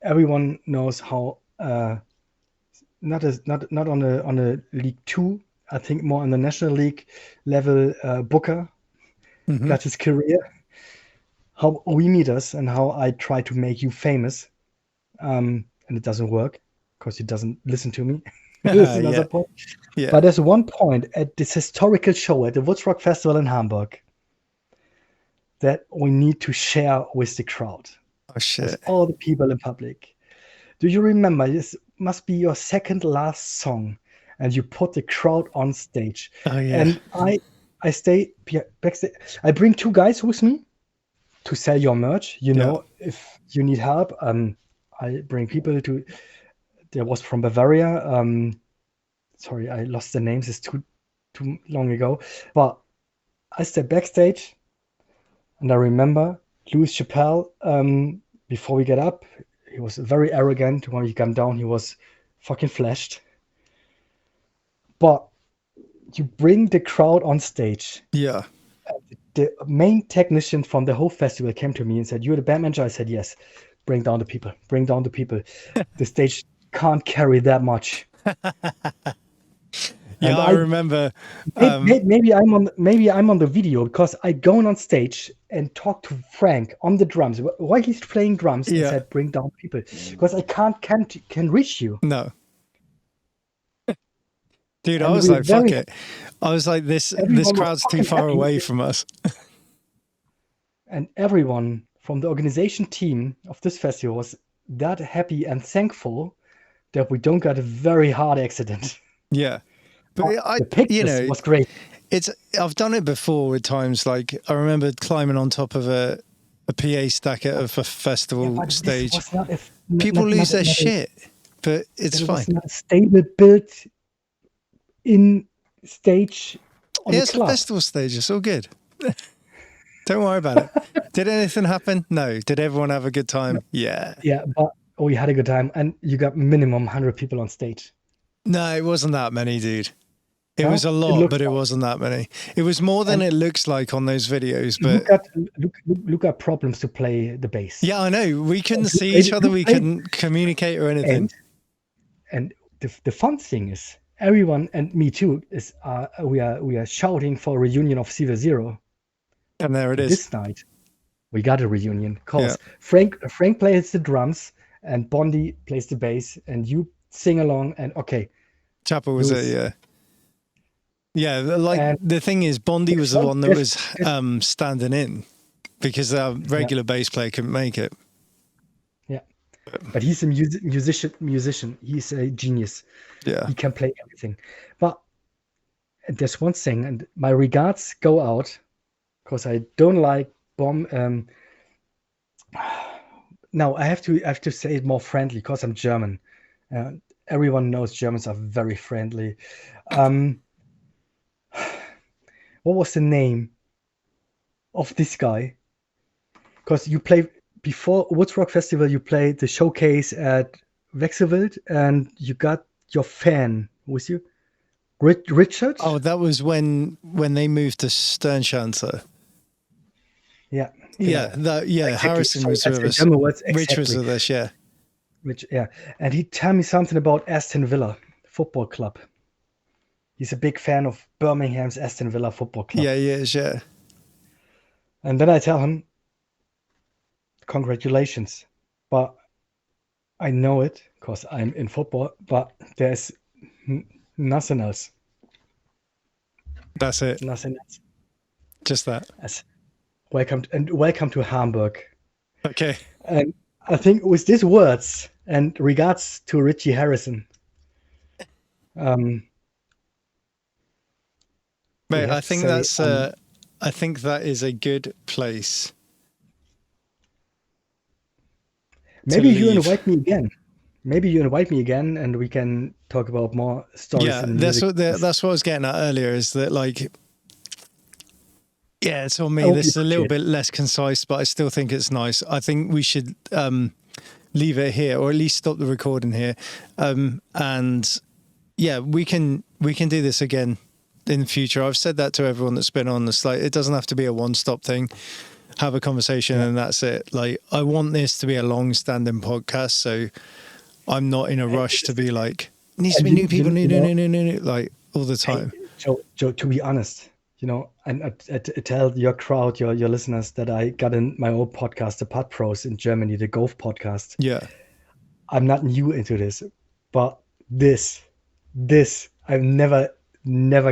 everyone knows how not on a League 2, I think more on the National League level, Booker got his career. How we meet us and how I try to make you famous, and it doesn't work because he doesn't listen to me. This is another point. Yeah. But there's one point at this historical show at the Woodstock Festival in Hamburg that we need to share with the crowd. Oh shit! With all the people in public. Do you remember? This must be your second last song, and you put the crowd on stage. Oh yeah. And I stay backstage. I bring 2 guys with me to sell your merch. If you need help, I bring people to. There was from Bavaria. Sorry, I lost the names. It's too long ago. But I step backstage, and I remember Louis Chappelle. Before we get up, he was very arrogant. When we come down, he was fucking flashed. But you bring the crowd on stage. Yeah. The main technician from the whole festival came to me and said, "You're the band manager?" I said, "Yes." Bring down the people. Bring down the people. The stage can't carry that much. Yeah, I remember. Maybe I'm on the video, because I go on stage and talk to Frank on the drums while he's playing drums and said, "Bring down people," because I can reach you. No. Dude, I was like, fuck it. I was like, this crowd's too far away from us. And everyone from the organization team of this festival was that happy and thankful that we don't get a very hard accident. Yeah. But the pictures was great. I've done it before with times, like, I remember climbing on top of a PA stack at a festival stage. People lose their shit, but it's fine. It was not a stable built in stage on it's a festival stage. It's all good. Don't worry about it. Did anything happen? No. Did everyone have a good time? No. Yeah. Yeah, but we had a good time, and you got minimum 100 people on stage. No, it wasn't that many, dude. It was a lot, but it wasn't that many. It was more than it looks like on those videos. But look at problems to play the bass. Yeah, I know. We couldn't see each other. We couldn't communicate or anything. And the fun thing is, everyone, and me too, is we are shouting for a reunion of Silver Zero. And there it is. This night, we got a reunion because Frank plays the drums and Bondi plays the bass, and you sing along. And okay, Chapel was it? Yeah. Yeah, like the thing is, Bondi was the one that was standing in because our regular bass player couldn't make it. Yeah, but he's a musician. He's a genius. Yeah, he can play everything. But there's one thing, and my regards go out because I don't like bomb. Now I have to say it more friendly because I'm German. Everyone knows Germans are very friendly. What was the name of this guy? Because you play before Woodstock Festival, you played the showcase at Wechselwild, and you got your fan with you, Richard. Oh, that was when they moved to Sternschanze. Yeah, exactly. Harrison was with us. Rich was with us, yeah. Rich, yeah, and he told me something about Aston Villa Football Club. He's a big fan of Birmingham's Aston Villa Football Club. Yeah, he is, yeah. And then I tell him, congratulations. But I know it because I'm in football, but there's nothing else. That's it. Nothing else. Just that. Yes. Welcome to Hamburg. Okay. And I think with these words and regards to Richie Harrison, mate, I think I think that is a good place. Maybe you invite me again. And we can talk about more stories. Yeah, that's what I was getting at earlier. Is that like, yeah, it's on me. This is a little bit less concise, but I still think it's nice. I think we should leave it here, or at least stop the recording here. And yeah, we can do this again in the future. I've said that to everyone that's been on this. Like, it doesn't have to be a one-stop thing. Have a conversation and that's it. Like, I want this to be a long-standing podcast, so I'm not in a rush to be like, needs to be new people, new, like all the time. Joe, to be honest, and I tell your crowd, your listeners, that I got in my old podcast, the Pod Pros in Germany, the Golf podcast. Yeah, I'm not new into this, but this I've never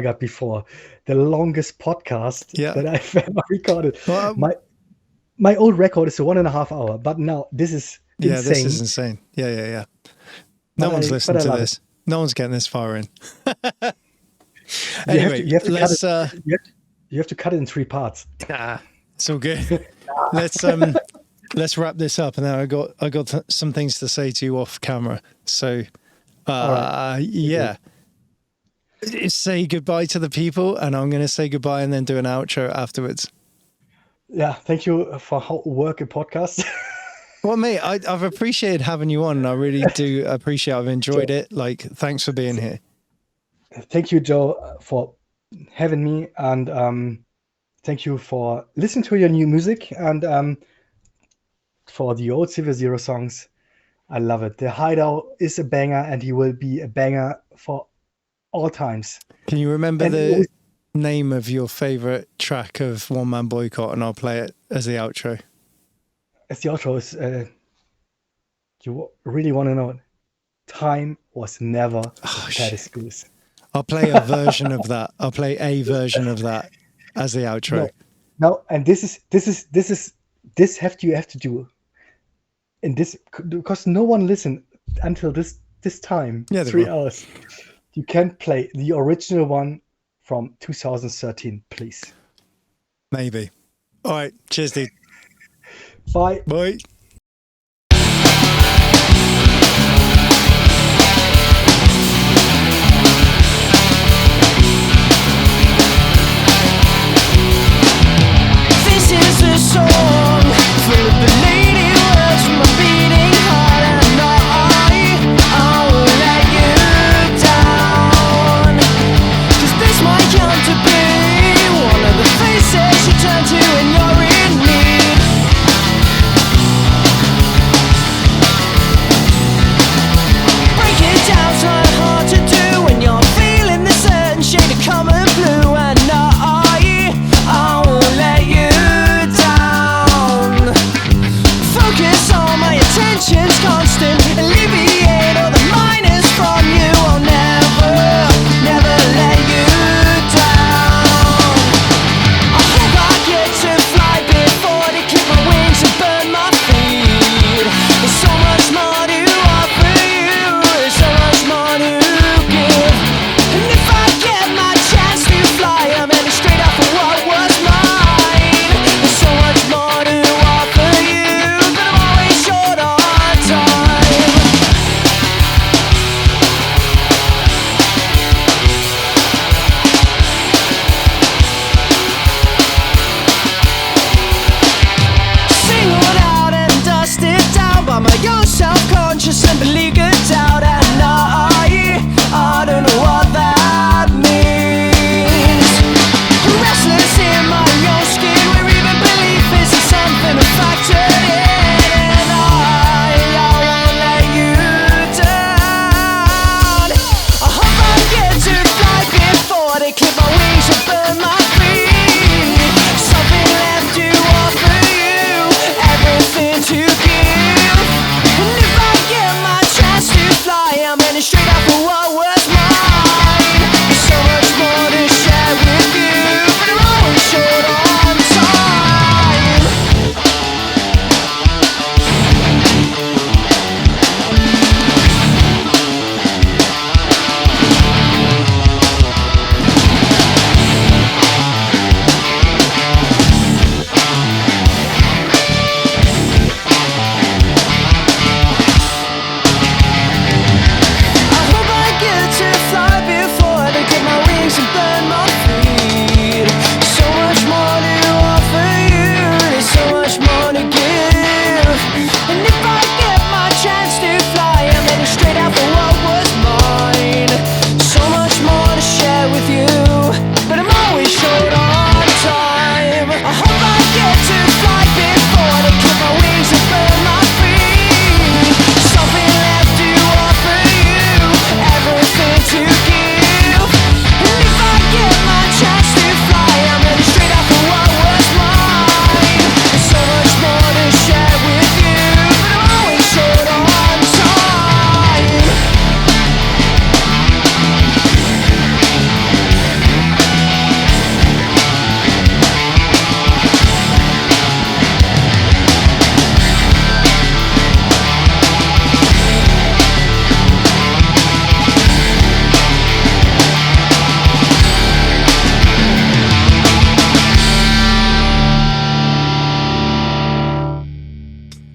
got before. The longest podcast that I've ever recorded. Well, my old record is 1.5 hours, but now this is insane. Yeah, this is insane. Yeah. No one's listening to this. No one's getting this far in. Anyway, you have to cut it in 3 parts. It's all good. Let's wrap this up, and then I got some things to say to you off camera. So, yeah. Say goodbye to the people, and I'm going to say goodbye and then do an outro afterwards. Yeah, thank you for work a podcast. Well, mate, I've appreciated having you on. I really do appreciate it. I've enjoyed it. Like, thanks for being here. Thank you, Joe, for having me, and thank you for listening to your new music and for the old Silver Zero songs. I love it. The Hideout is a banger, and he will be a banger for all times. Can you remember the name of your favorite track of One Man Boycott, and I'll play it as the outro? As the outro is, you really want to know it? Time was never that excuse. I'll play a version of that. I'll play a version of that as the outro. No, and this you have to do. And this, because no one listened until this time. Yeah, 3 hours. You can play the original one from 2013, please. Maybe. All right. Cheers, dude. Bye. Bye. This is a song full of belated words from a beating heart, and I will let you down, 'cause this might come to be one of the faces you turn to when you're in need.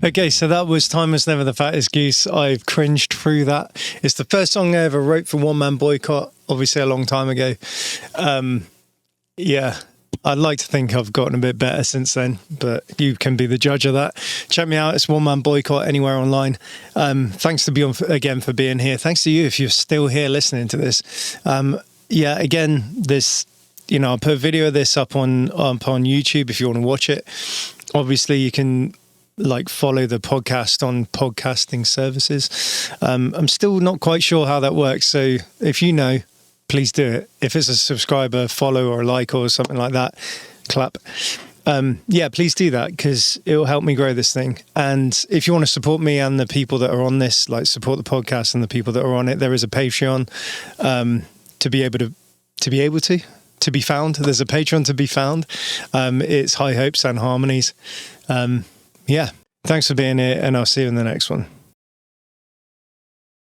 Okay, so that was Time Was Never the Fattest Goose. I've cringed through that. It's the first song I ever wrote for One Man Boycott, obviously a long time ago. Yeah, I'd like to think I've gotten a bit better since then, but you can be the judge of that. Check me out. It's One Man Boycott anywhere online. Thanks to Björn again for being here. Thanks to you if you're still here listening to this. Yeah, again, this, you know, I'll put a video of this up on YouTube if you want to watch it. Obviously, you can like follow the podcast on podcasting services. I'm still not quite sure how that works. So if you know, please do it. If it's a subscriber, follow or like or something like that, clap. Yeah, please do that because it will help me grow this thing. And if you want to support me and the people that are on this, like support the podcast and the people that are on it, there is a Patreon to be found. There's a Patreon to be found. It's High Hopes and Harmonies. Yeah, thanks for being here, and I'll see you in the next one.